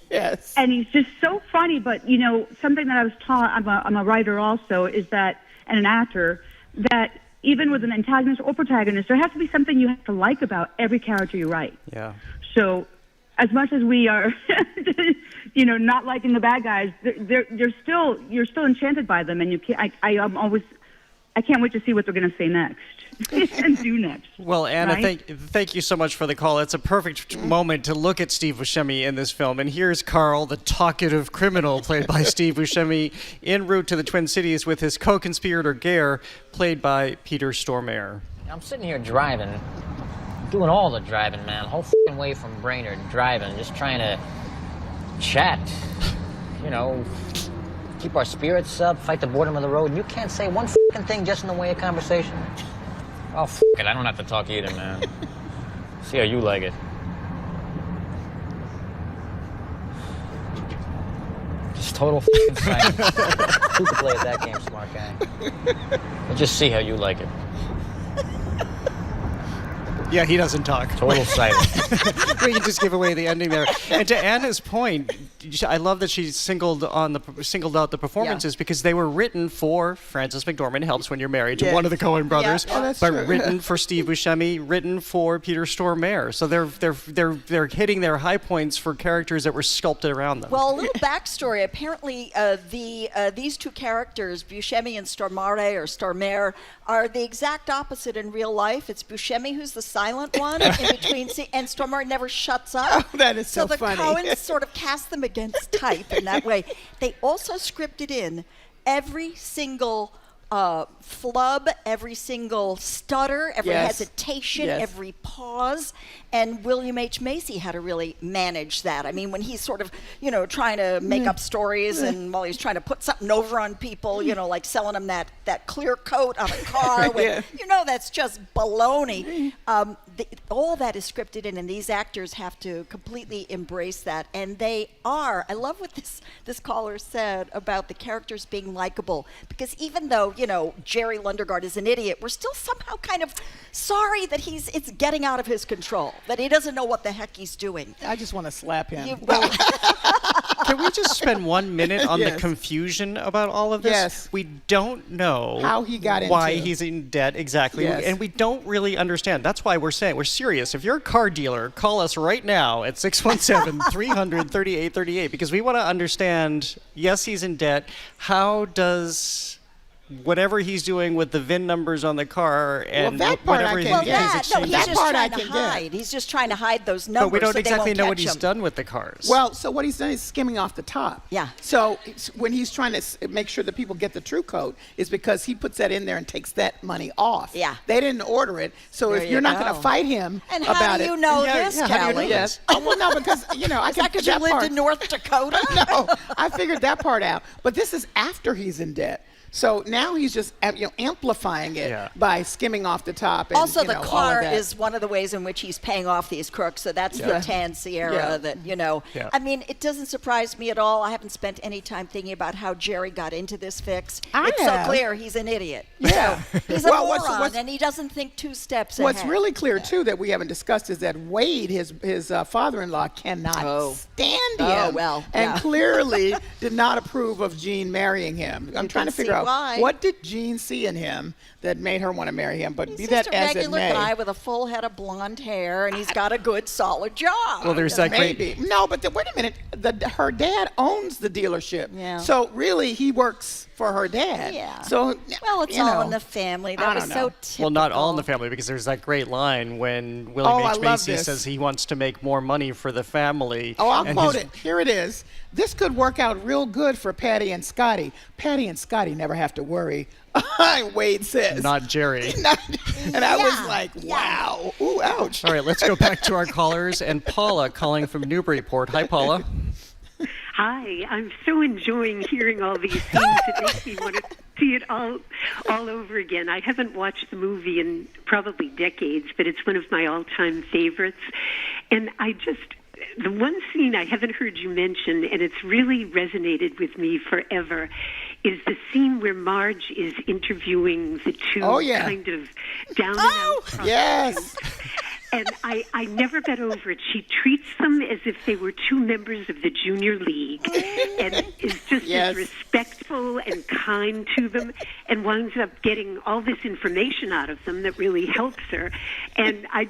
Yes. And he's just so funny. But something that I was taught, I'm a writer also, is that, and an actor, that even with an antagonist or protagonist, there has to be something you have to like about every character you write. Yeah. So, as much as we are, not liking the bad guys, you're still enchanted by them, and you can't. I can't wait to see what they're going to say next and do next. Well, Anna, right? thank you so much for the call. It's a perfect moment to look at Steve Buscemi in this film. And here's Carl, the talkative criminal, played by Steve Buscemi, en route to the Twin Cities with his co-conspirator Gare, played by Peter Stormare. I'm sitting here driving, doing all the driving, man. Whole f***ing way from Brainerd, driving, just trying to chat, keep our spirits up, fight the boredom of the road. And you can't say one f***ing thing just in the way of conversation. Oh, f*** it, I don't have to talk either, man. See how you like it. Just total f***ing silence. Who could play at that game, smart guy? We'll just see how you like it. Yeah, he doesn't talk. Total silence. We can just give away the ending there. And to Anna's point, I love that she singled out the performances because they were written for Frances McDormand. Helps when you're married to one of the Coen brothers. Yeah. Oh, that's but true. written for Steve Buscemi, written for Peter Stormare. So they're hitting their high points for characters that were sculpted around them. Well, a little backstory. Apparently, these two characters, Buscemi and Stormare, are the exact opposite in real life. It's Buscemi who's the silent one in between, and Stormare never shuts up. Oh, that is so funny. So the Coens sort of cast them against type in that way. They also scripted in every single flub, every single stutter, every hesitation, every pause. And William H. Macy had to really manage that. I mean, when he's sort of, trying to make up stories and while he's trying to put something over on people, like selling them that clear coat on a car, when, that's just baloney. All that is scripted in, and these actors have to completely embrace that. And they are. I love what this caller said about the characters being likable, because even though, Jerry Lundegaard is an idiot, we're still somehow kind of sorry that it's getting out of his control, that he doesn't know what the heck he's doing. I just want to slap him. Can we just spend 1 minute on the confusion about all of this? Yes. We don't know how he got why he's in debt exactly, and we don't really understand. That's why we're saying we're serious. If you're a car dealer, call us right now at 617-300-3838 because we want to understand. Yes, he's in debt. How does whatever he's doing with the VIN numbers on the car and whatever he's exchanging. He's just trying to hide. He's just trying to hide those numbers. But we don't exactly know what he's done with the cars. Well, so what he's done is skimming off the top. Yeah. So when he's trying to make sure that people get the true code, is because he puts that in there and takes that money off. Yeah. They didn't order it, so if you're not going to fight him and about it. how do you know this, Callie? Yes. Oh, well, no, because I is can that because you lived in North Dakota? No, I figured that part out. But this is after he's in debt. So now he's just amplifying it by skimming off the top. And, also, the car is one of the ways in which he's paying off these crooks. So that's the Tan Sierra that, I mean, it doesn't surprise me at all. I haven't spent any time thinking about how Jerry got into this fix. It's so clear he's an idiot. Yeah. So he's a moron, and he doesn't think 2 steps ahead. What's really clear, too, that we haven't discussed is that Wade, his father-in-law, cannot stand him. And clearly did not approve of Jean marrying him. I'm trying to figure out what did Jean see in him that made her want to marry him. But he's be that as it may. He's just a regular guy with a full head of blonde hair, and he's got a good, solid job. Well, there's that Maybe. No, but wait a minute. Her dad owns the dealership. Yeah. So really, he works for her dad. Yeah. So well, it's all in the family. That was so typical. Well, not all in the family, because there's that great line when William H. Macy says he wants to make more money for the family. Oh, I'll quote it. Here it is. This could work out real good for Patty and Scotty. Patty and Scotty never never have to worry. Wade says. Not Jerry. And I was like, wow. Ooh, ouch. All right, let's go back to our callers. And Paula calling from Newburyport. Hi, Paula. Hi, I'm so enjoying hearing all these things. It makes me want to see it all over again. I haven't watched the movie in probably decades, but it's one of my all-time favorites. And the one scene I haven't heard you mention, and it's really resonated with me forever, is the scene where Marge is interviewing the two kind of down and out prostitutes. Yes. And I never got over it. She treats them as if they were two members of the junior league and is just as respectful and kind to them and winds up getting all this information out of them that really helps her. And I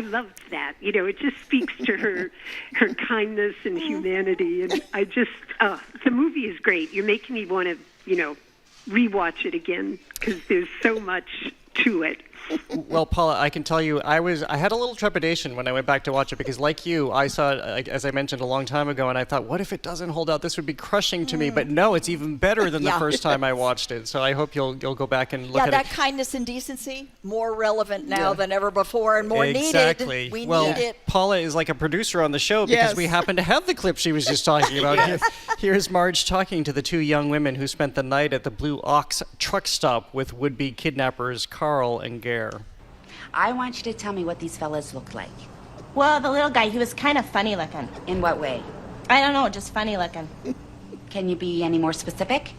loved that. You know, it just speaks to her kindness and humanity. And the movie is great. You're making me want to, rewatch it again because there's so much to it. Well, Paula, I can tell you, I had a little trepidation when I went back to watch it because, like you, I saw it, as I mentioned, a long time ago, and I thought, what if it doesn't hold out? This would be crushing to me. But no, it's even better than the first time I watched it. So I hope you'll go back and look at it. Yeah, that kindness and decency, more relevant now than ever before and more exactly. needed. We need it. Paula is like a producer on the show because we happen to have the clip she was just talking about. Here's Marge talking to the two young women who spent the night at the Blue Ox truck stop with would-be kidnappers Carl and Gare. I want you to tell me what these fellas looked like. Well, the little guy, he was kind of funny looking. In what way? I don't know, just funny looking. Can you be any more specific?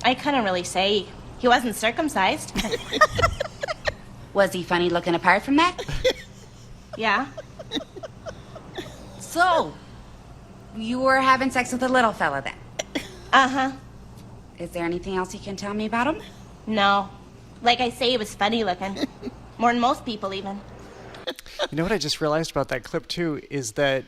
I couldn't really say. He wasn't circumcised. Was he funny looking apart from that? Yeah. So, you were having sex with the little fella then? Uh-huh. Is there anything else you can tell me about him? No. Like I say, he was funny looking. More than most people, even. You know what I just realized about that clip, too, is that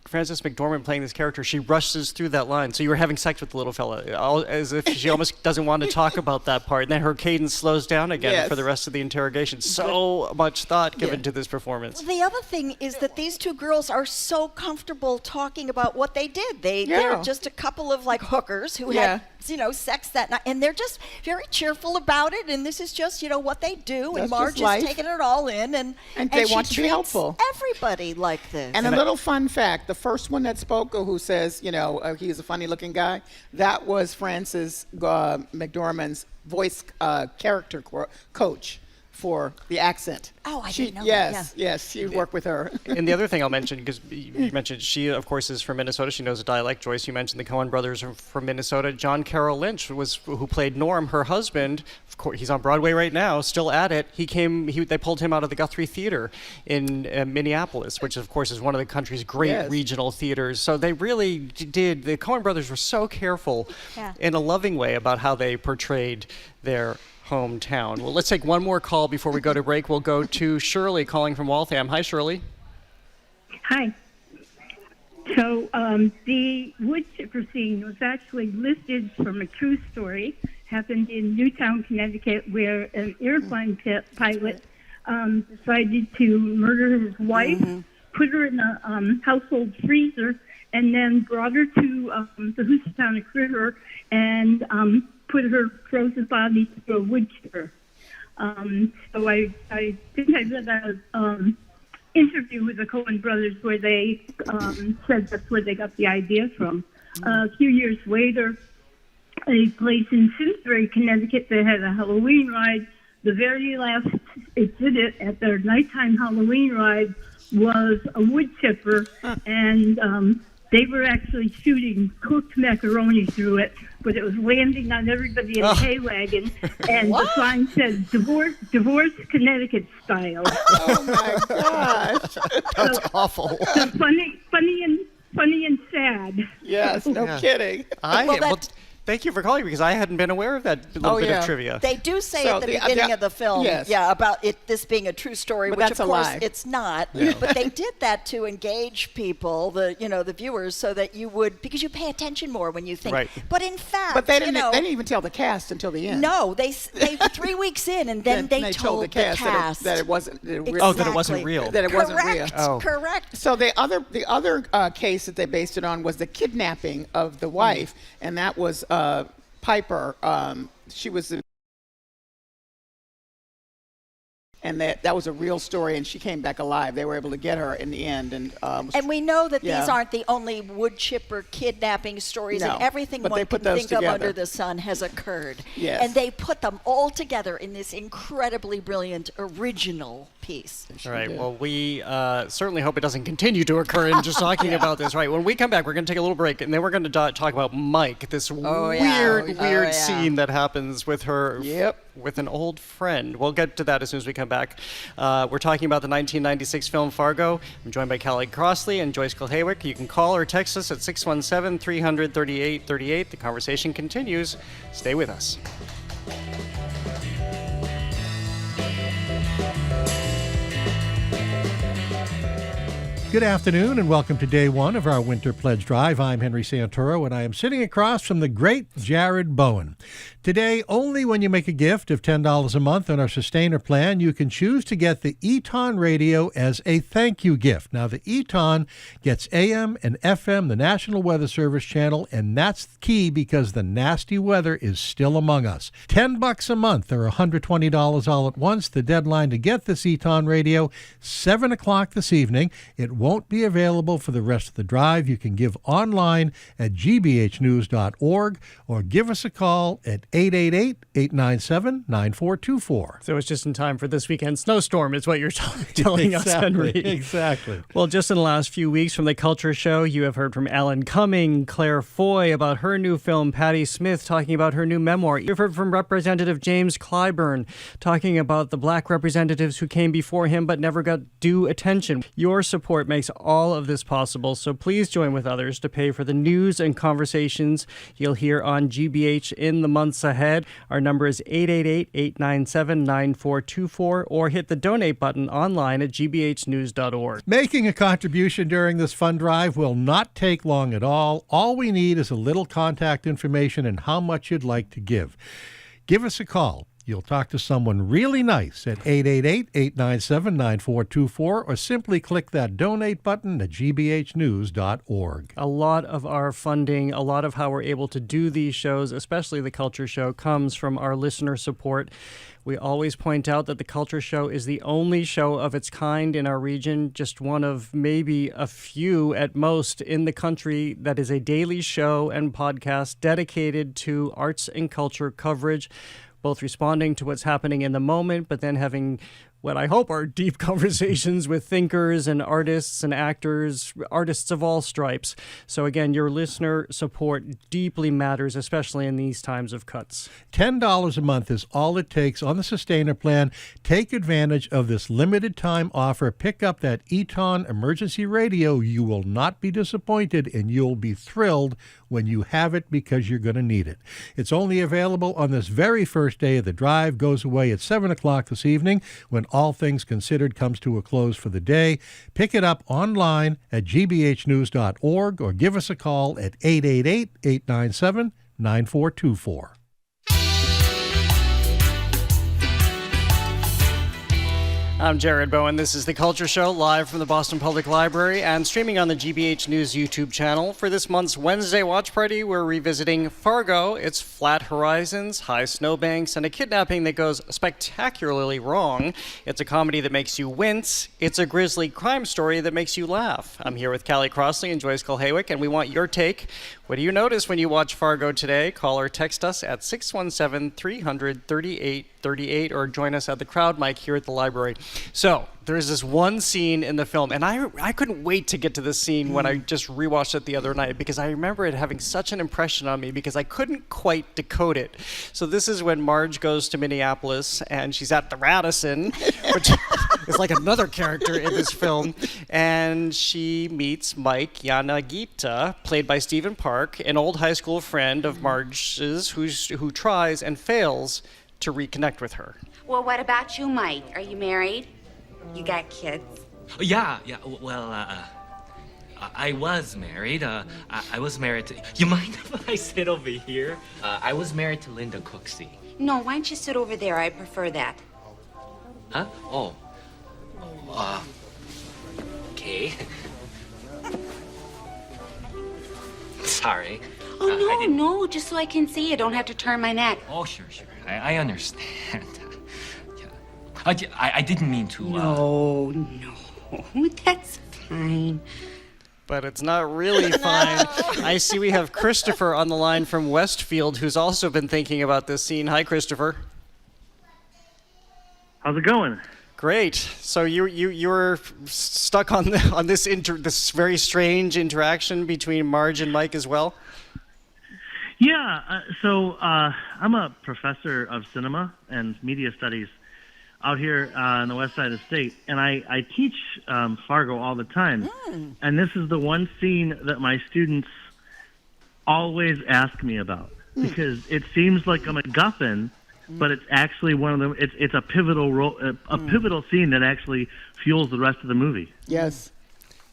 Frances McDormand playing this character, she rushes through that line. So you were having sex with the little fella, as if she almost doesn't want to talk about that part. And then her cadence slows down again for the rest of the interrogation. So much thought given to this performance. The other thing is that these two girls are so comfortable talking about what they did. They're just a couple of hookers who had sex that night, and they're just very cheerful about it. And this is just what they do. And Marge is taking it all in, and they want to be helpful. Everybody like this. And a little fun fact: the first one that spoke, who says he's a funny-looking guy, that was Frances McDormand's voice character coach for the accent. Oh, I didn't know that. Yes, she worked with her. And the other thing I'll mention, because you mentioned she, of course, is from Minnesota. She knows a dialect. Joyce, you mentioned the Coen brothers are from Minnesota. John Carroll Lynch who played Norm, her husband. Of course, he's on Broadway right now, still at it. They pulled him out of the Guthrie Theater in Minneapolis, which, of course, is one of the country's great regional theaters. So they really did. The Coen brothers were so careful in a loving way about how they portrayed their hometown. Well, let's take one more call before we go to break. We'll go to Shirley calling from Waltham. Hi, Shirley. Hi. So the wood chipper scene was actually listed from a true story. Happened in Newtown, Connecticut, where an airplane pilot decided to murder his wife, put her in a household freezer, and then brought her to the Housatonic River and put her frozen body through a wood chipper. So I think I read an interview with the Coen brothers where they said that's where they got the idea from. A few years later, a place in Simsbury, Connecticut, that had a Halloween ride. The very last exhibit at their nighttime Halloween ride was a wood chipper, and they were actually shooting cooked macaroni through it, but it was landing on everybody in a hay wagon, and the sign said, divorce Connecticut style. Oh my gosh. That's awful. So funny and sad. Yes, no kidding. Thank you for calling because I hadn't been aware of that little bit of trivia. They do say at the beginning of the film, about this being a true story, but which that's of a course lie. it's not. But they did that to engage people, the viewers, so that you would, because you pay attention more when you think. Right. But in fact, but they didn't even tell the cast until the end. No, they 3 weeks in, and then they told the cast that it wasn't. That it wasn't real. That it wasn't real. Oh. Correct. So the other case that they based it on was the kidnapping of the wife, and that was Piper, she was in, and that was a real story, and she came back alive. They were able to get her in the end. And we know that yeah. these aren't the only wood chipper kidnapping stories, No, and everything but one they put can those think of together. under the sun has occurred. Yes. And they put them all together in this incredibly brilliant original piece. All right. Well, we certainly hope it doesn't continue to occur in just talking about this. Right. When we come back, we're going to take a little break, and then we're going to talk about Mike, this weird scene that happens with her with an old friend. We'll get to that as soon as we come back. We're talking about the 1996 film Fargo. I'm joined by Callie Crossley and Joyce Kulhawik. You can call or text us at 617-300-3838. The conversation continues. Stay with us. Good afternoon and welcome to day one of our Winter Pledge Drive. I'm Henry Santoro and I am sitting across from the great Jared Bowen. Today, only when you make a gift of $10 a month on our Sustainer plan, you can choose to get the Eton radio as a thank you gift. Now, the Eton gets AM and FM, the National Weather Service channel, and that's key because the nasty weather is still among us. $10 a month or $120 all at once. The deadline to get this Eton radio, 7 o'clock this evening. It won't be available for the rest of the drive. You can give online at gbhnews.org or give us a call at 888-897-9424. So it's just in time for this weekend snowstorm is what you're telling us, Henry. Exactly. Well, just in the last few weeks from the Culture Show, you have heard from Alan Cumming, Claire Foy about her new film, Patti Smith talking about her new memoir. You've heard from Representative James Clyburn talking about the black representatives who came before him but never got due attention. Your support makes all of this possible, so please join with others to pay for the news and conversations you'll hear on GBH in the months ahead. Our number is 888-897-9424 or hit the donate button online at gbhnews.org. Making a contribution during this fund drive will not take long at all. All we need is a little contact information and how much you'd like to give. Give us a call. You'll talk to someone really nice at 888-897-9424 or simply click that donate button at gbhnews.org. A lot of our funding, a lot of how we're able to do these shows, especially the Culture Show, comes from our listener support. We always point out that the Culture Show is the only show of its kind in our region, just one of maybe a few at most in the country that is a daily show and podcast dedicated to arts and culture coverage, both responding to what's happening in the moment, but then having what I hope are deep conversations with thinkers and artists and actors, artists of all stripes. So again, your listener support deeply matters, especially in these times of cuts. $10 a month is all it takes on the Sustainer plan. Take advantage of this limited time offer. Pick up that Eton emergency radio. You will not be disappointed and you'll be thrilled when you have it because you're going to need it. It's only available on this very first day of the drive, goes away at 7 o'clock this evening when All Things Considered comes to a close for the day. Pick it up online at gbhnews.org or give us a call at 888-897-9424. I'm Jared Bowen. This is The Culture Show, live from the Boston Public Library and streaming on the GBH News YouTube channel. For this month's Wednesday watch party, we're revisiting Fargo, its flat horizons, high snowbanks, and a kidnapping that goes spectacularly wrong. It's a comedy that makes you wince. It's a grisly crime story that makes you laugh. I'm here with Callie Crossley and Joyce Kulhawik, and we want your take. What do you notice when you watch Fargo today? Call or text us at 617-300-3838 or join us at the crowd mic here at the library. So there's this one scene in the film, and I couldn't wait to get to this scene when I just rewatched it the other night because I remember it having such an impression on me because I couldn't quite decode it. So this is when Marge goes to Minneapolis and she's at the Radisson, which is like another character in this film, and she meets Mike Yanagita, played by Stephen Park, an old high school friend of Marge's who tries and fails to reconnect with her. Well, what about you, Mike? Are you married? You got kids? Yeah. Well, I was married. I was married to... You mind if I sit over here? I was married to Linda Cooksey. No, why don't you sit over there? I prefer that. Huh? Oh. Okay. Sorry. Oh, no, just so I can see you. Don't have to turn my neck. Oh, sure. I understand. Yeah. I didn't mean to. No, that's fine. But it's not really fine. I see we have Christopher on the line from Westfield, who's also been thinking about this scene. Hi, Christopher. How's it going? Great. So you were stuck on this very strange interaction between Marge and Mike as well. Yeah. So I'm a professor of cinema and media studies out here on the west side of the state, and I teach Fargo all the time. And this is the one scene that my students always ask me about because it seems like a MacGuffin, but it's actually one of them. It's a pivotal role, a pivotal scene that actually fuels the rest of the movie. Yes.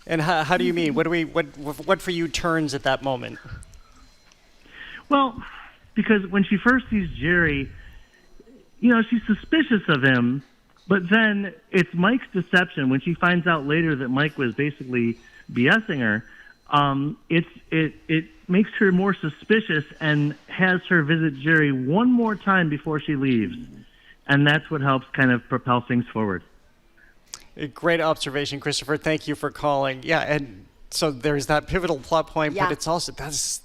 And how do you mean? What for you turns at that moment? Well, because when she first sees Jerry, she's suspicious of him, but then it's Mike's deception. When she finds out later that Mike was basically BSing her, it makes her more suspicious and has her visit Jerry one more time before she leaves. And that's what helps kind of propel things forward. A great observation, Christopher. Thank you for calling. Yeah, and so there's that pivotal plot point, but it's also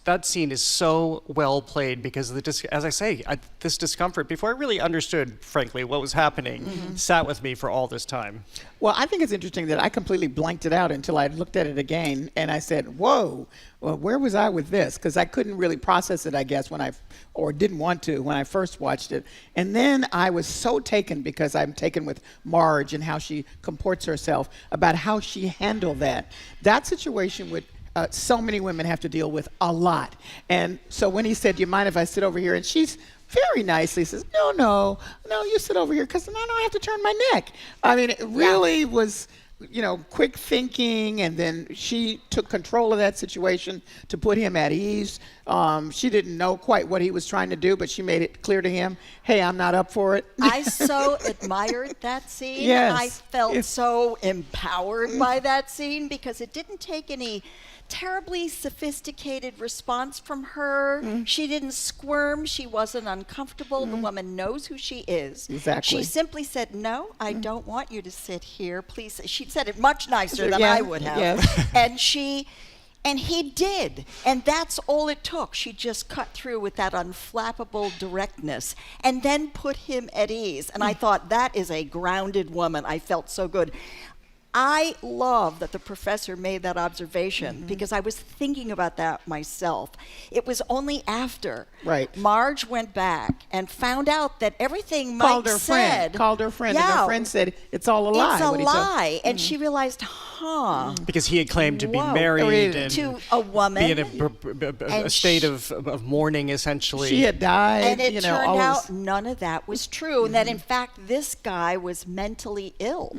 that scene is so well played because as I say, this discomfort before I really understood, frankly, what was happening, sat with me for all this time. Well, I think it's interesting that I completely blanked it out until I looked at it again, and I said, "Whoa, well, where was I with this?" Because I couldn't really process it, I guess, or didn't want to when I first watched it. And then I was so taken because I'm taken with Marge and how she comports herself about how she handled that situation with so many women have to deal with a lot. And so when he said, "Do you mind if I sit over here?" and she's very nicely says, no, you sit over here because I don't have to turn my neck. I mean, it really was, quick thinking, and then she took control of that situation to put him at ease. She didn't know quite what he was trying to do, but she made it clear to him, hey, I'm not up for it. I so admired that scene. Yes. I felt so empowered by that scene because it didn't take any terribly sophisticated response from her. She didn't squirm. She wasn't uncomfortable. The woman knows who she is. Exactly. She simply said, "No, I don't want you to sit here. Please." She said it much nicer than I would have. Yes. And he did. And that's all it took. She just cut through with that unflappable directness and then put him at ease. And I thought, that is a grounded woman. I felt so good. I love that the professor made that observation because I was thinking about that myself. It was only after Marge went back and found out that everything Mike said. Called her friend, and her friend said, it's all a lie. It's a lie. And she realized, because he had claimed to be married to a woman. Be in a state of mourning, essentially. She had died. And it turned out none of that was true. And that, in fact, this guy was mentally ill.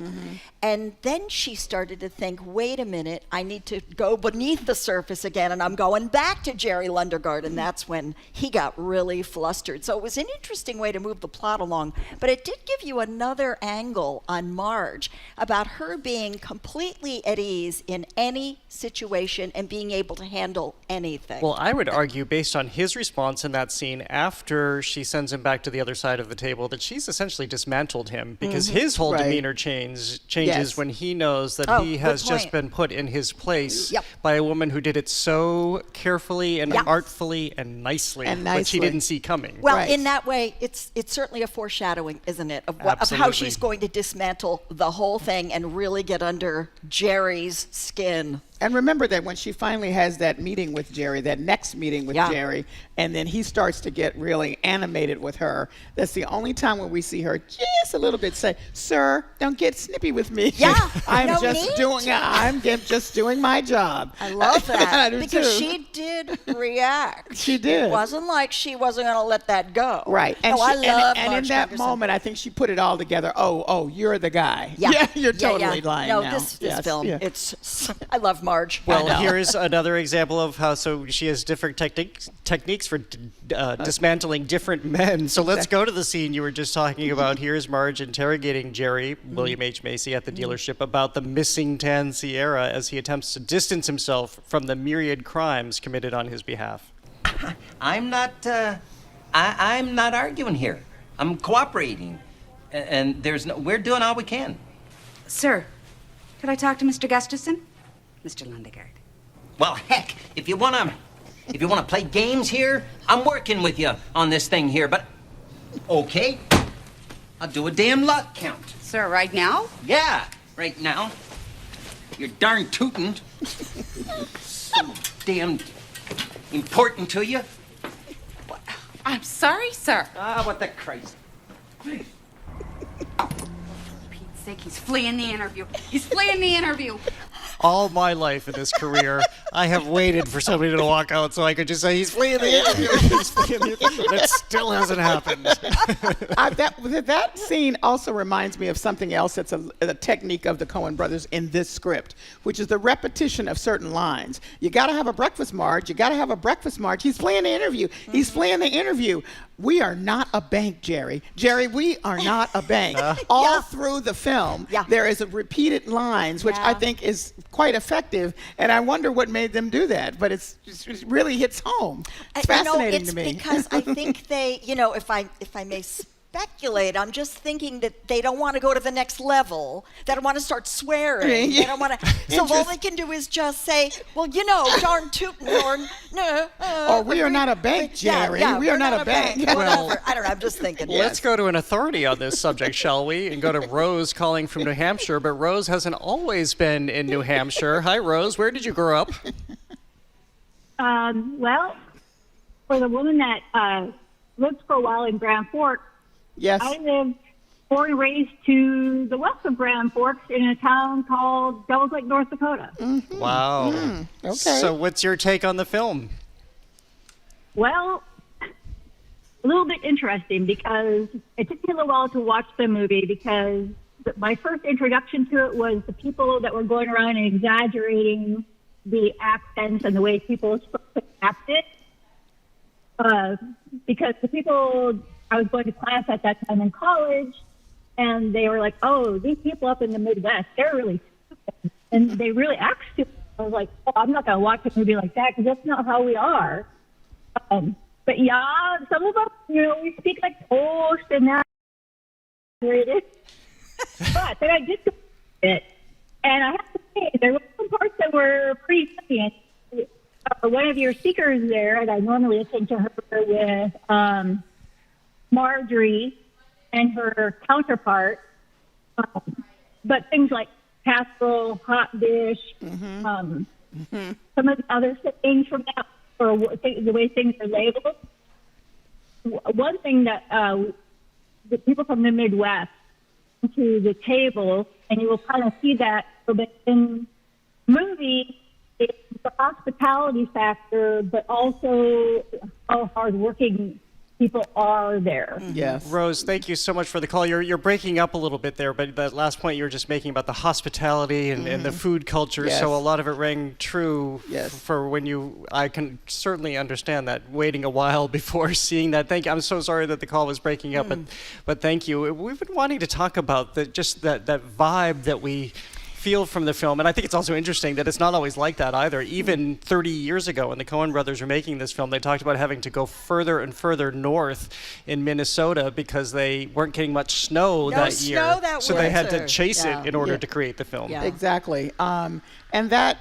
And then she started to think, wait a minute, I need to go beneath the surface again, and I'm going back to Jerry Lundegaard, and that's when he got really flustered. So it was an interesting way to move the plot along, but it did give you another angle on Marge about her being completely at ease in any situation and being able to handle anything. Well, I would argue, based on his response in that scene after she sends him back to the other side of the table, that she's essentially dismantled him because his whole demeanor changes when he knows that he has just been put in his place by a woman who did it so carefully and artfully and nicely, but she didn't see coming. Well, in that way, it's certainly a foreshadowing, isn't it, of how she's going to dismantle the whole thing and really get under Jerry's skin. And remember that when she finally has that meeting with Jerry, that next meeting with Jerry, and then he starts to get really animated with her, that's the only time when we see her just a little bit say, "Sir, don't get snippy with me. I'm just doing my job." I love that because too. she did react. She did. It wasn't like she wasn't going to let that go. Right. And and in that moment, I think she put it all together. Oh, you're the guy. You're totally lying now. No, this film, I love Marge. Well, here's another example of how she has different techniques for dismantling different men. So let's go to the scene you were just talking about. Here's Marge interrogating Jerry, William H. Macy, at the dealership about the missing tan Sierra as he attempts to distance himself from the myriad crimes committed on his behalf. I'm not arguing here. I'm cooperating. And we're doing all we can. Sir, could I talk to Mr. Gustafson? Mr. Lundegaard. Well, heck, if you wanna play games here, I'm working with you on this thing here, but okay. I'll do a damn luck count. Sir, right now? Yeah, right now. You're darn tootin'. So damn important to you. I'm sorry, sir. Ah, what the Christ. Pete's sake, he's fleeing the interview. He's fleeing the interview. All my life in this career, I have waited for somebody to walk out so I could just say, he's fleeing the interview. He's fleeing the interview. That still hasn't happened. That scene also reminds me of something else that's a technique of the Coen brothers in this script, which is the repetition of certain lines. You got to have a breakfast, Marge. You got to have a breakfast, Marge. He's fleeing the interview. He's fleeing the interview. We are not a bank, Jerry. Jerry, we are not a bank. All through the film, there is a repeated lines, which I think is quite effective, and I wonder what made them do that, but it really hits home. It's fascinating to me. Because I think they, if I may speculate, I'm just thinking that they don't want to go to the next level. They don't want to start swearing. They don't want to. So all they can do is just say, well, darn tootin', or no. Or we are not a bank, Jerry. We are not a bank. Well, I don't know. I'm just thinking. Let's go to an authority on this subject, shall we? And go to Rose calling from New Hampshire. But Rose hasn't always been in New Hampshire. Hi, Rose. Where did you grow up? Well, for the woman that lived for a while in Grand Forks, yes, I lived, born and raised to the west of Grand Forks in a town called Devils Lake, North Dakota. Mm-hmm. Wow. Okay. So what's your take on the film? Well, a little bit interesting because it took me a little while to watch the movie because my first introduction to it was the people that were going around and exaggerating the accents and the way people acted. Because the people, I was going to class at that time in college, and they were like, oh, these people up in the Midwest, they're really stupid. And they really act stupid. I was like, oh, I'm not going to watch a movie like that because that's not how we are. But yeah, some of us, we speak like toast and that. But then I did it, and I have to say, there were some parts that were pretty funny. One of your speakers there, and I normally listen to her with Marjorie and her counterpart, but things like casserole, hot dish, some of the other things from that, or the way things are labeled. One thing that the people from the Midwest to the table, and you will kind of see that a little bit in movie. It's the hospitality factor, but also how hardworking people are there. Yes. Rose, thank you so much for the call. You're breaking up a little bit there, but that last point you were just making about the hospitality and the food culture, so a lot of it rang true for when I can certainly understand that, waiting a while before seeing that. Thank you. I'm so sorry that the call was breaking up, but thank you. We've been wanting to talk about that vibe that we feel from the film, and I think it's also interesting that it's not always like that either. Even 30 years ago when the Coen brothers were making this film, they talked about having to go further and further north in Minnesota because they weren't getting much snow that year. So they had to chase it in order to create the film. Yeah. Exactly. And that,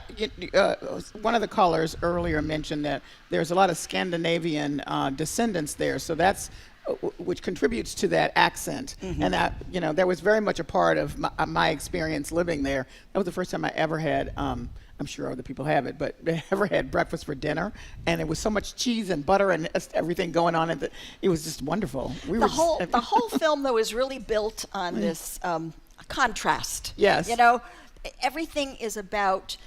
one of the callers earlier mentioned that there's a lot of Scandinavian descendants there, so that's which contributes to that accent. And that, that was very much a part of my experience living there. That was the first time I ever had, I'm sure other people have it, but I ever had breakfast for dinner, and it was so much cheese and butter and everything going on, and it was just wonderful. The whole film, though, is really built on this contrast. Yes. Everything is about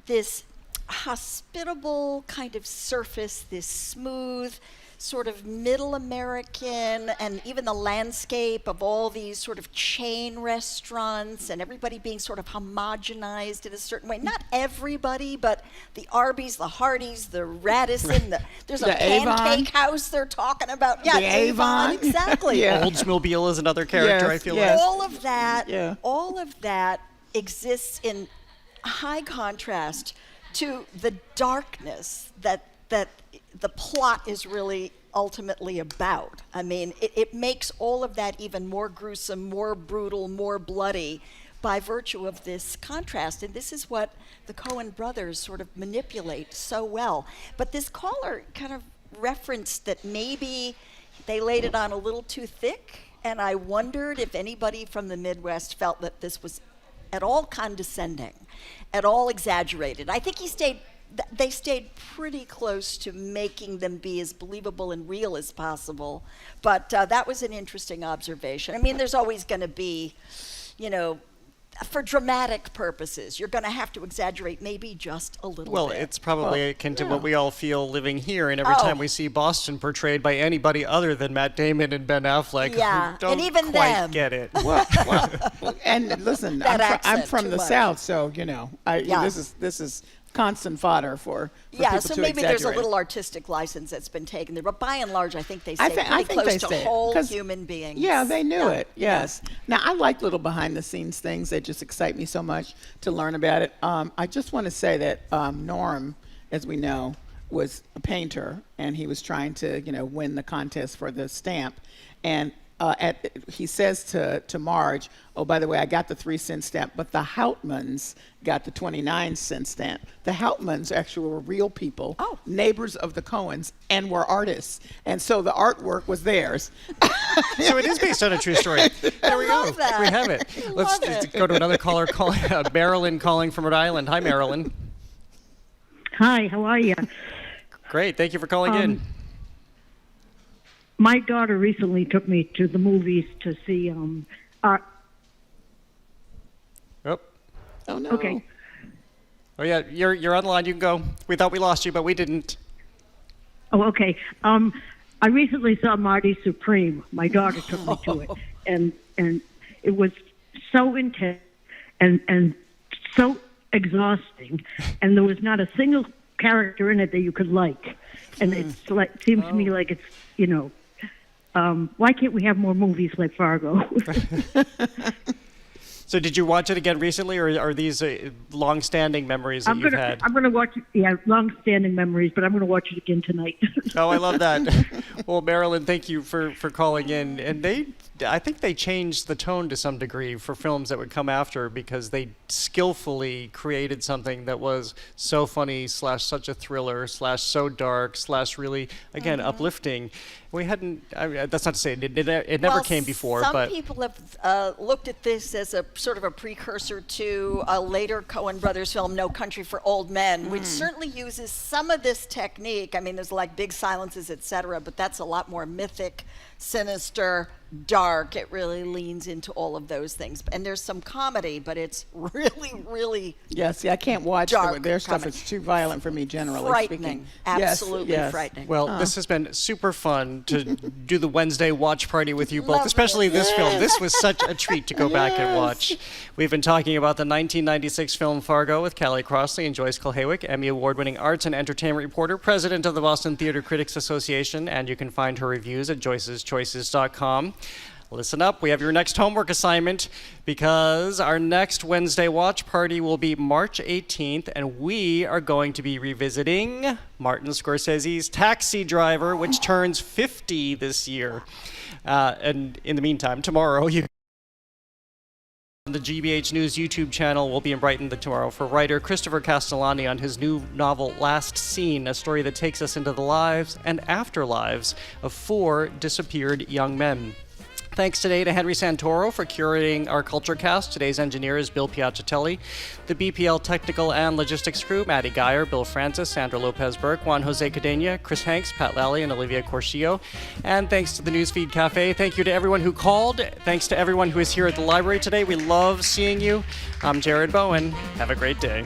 this hospitable kind of surface, this smooth, sort of middle American, and even the landscape of all these sort of chain restaurants and everybody being sort of homogenized in a certain way. Not everybody, but the Arby's, the Hardee's, the Radisson, there's a pancake house they're talking about. Yeah, the Avon. Exactly. Oldsmobile is another character, I feel like. All of that exists in high contrast to the darkness that the plot is really ultimately about. I mean, it makes all of that even more gruesome, more brutal, more bloody by virtue of this contrast. And this is what the Coen brothers sort of manipulate so well. But this caller kind of referenced that maybe they laid it on a little too thick, and I wondered if anybody from the Midwest felt that this was at all condescending, at all exaggerated. I think they stayed pretty close to making them be as believable and real as possible. But that was an interesting observation. I mean, there's always going to be, for dramatic purposes, you're going to have to exaggerate maybe just a little bit. Well, it's probably akin to what we all feel living here, and every time we see Boston portrayed by anybody other than Matt Damon and Ben Affleck, who don't and even quite them. get it. Well, and listen, I'm from the South, so this is constant fodder for people to so maybe exaggerate. there's a little artistic license that's been taken there, but by and large, I think they stay pretty close to whole human beings. Yeah, they knew it. Yes. Now I like little behind-the-scenes things that just excite me so much to learn about it. I just want to say that Norm, as we know, was a painter, and he was trying to, win the contest for the stamp, and he says to Marge, oh, by the way, I got the 3-cent stamp, but the Houtmans got the 29-cent stamp. The Houtmans actually were real people, neighbors of the Coens, and were artists. And so the artwork was theirs. So it is based on a true story. There we go. That. We have it. Let's go to another caller, Marilyn calling from Rhode Island. Hi, Marilyn. Hi, how are you? Great. Thank you for calling in. My daughter recently took me to the movies to see Oh no. Okay. Oh yeah, you're on the line. You can go. We thought we lost you, but we didn't. Oh, okay. I recently saw Marty Supreme. My daughter took me to it, and it was so intense and so exhausting, and there was not a single character in it that you could like. And it's like seems to me like it's why can't we have more movies like Fargo? So did you watch it again recently, or are these long-standing memories that you've had? I'm going to watch it, long-standing memories, but I'm going to watch it again tonight. Oh, I love that. Well, Marilyn, thank you for calling in. And I think they changed the tone to some degree for films that would come after, because they skillfully created something that was so funny / such a thriller / so dark / really, again, uplifting. We hadn't, that's not to say it never came before. Some people have looked at this as a sort of a precursor to a later Coen brothers film, No Country for Old Men, which certainly uses some of this technique. I mean, there's like big silences, etc., but that's a lot more mythic, sinister, dark. It really leans into all of those things. And there's some comedy, but it's really, really I can't watch their stuff. comedy. It's too violent for me, generally frightening. speaking. Absolutely frightening. Well, this has been super fun to do the Wednesday watch party with you both, especially this film. This was such a treat to go back and watch. We've been talking about the 1996 film Fargo with Callie, Crossley, and Joyce Kulhawik, Emmy Award-winning arts and entertainment reporter, president of the Boston Theater Critics Association, and you can find her reviews at joyceschoices.com. Listen up, we have your next homework assignment, because our next Wednesday watch party will be March 18th, and we are going to be revisiting Martin Scorsese's Taxi Driver, which turns 50 this year. And in the meantime, tomorrow, the GBH News YouTube channel will be in Brighton tomorrow for writer Christopher Castellani on his new novel Last Scene, a story that takes us into the lives and afterlives of 4 disappeared young men. Thanks today to Henry Santoro for curating our Culture Cast. Today's engineer is Bill Piacitelli. The BPL technical and logistics crew, Maddie Geyer, Bill Francis, Sandra Lopez-Burke, Juan Jose Cadena, Chris Hanks, Pat Lally, and Olivia Corsillo. And thanks to the Newsfeed Cafe. Thank you to everyone who called. Thanks to everyone who is here at the library today. We love seeing you. I'm Jared Bowen. Have a great day.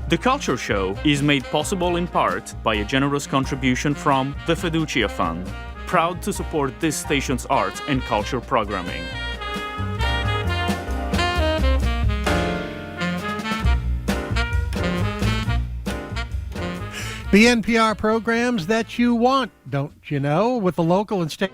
The Culture Show is made possible in part by a generous contribution from the Fiducia Fund, proud to support this station's arts and culture programming. The NPR programs that you want, don't you know, with the local and state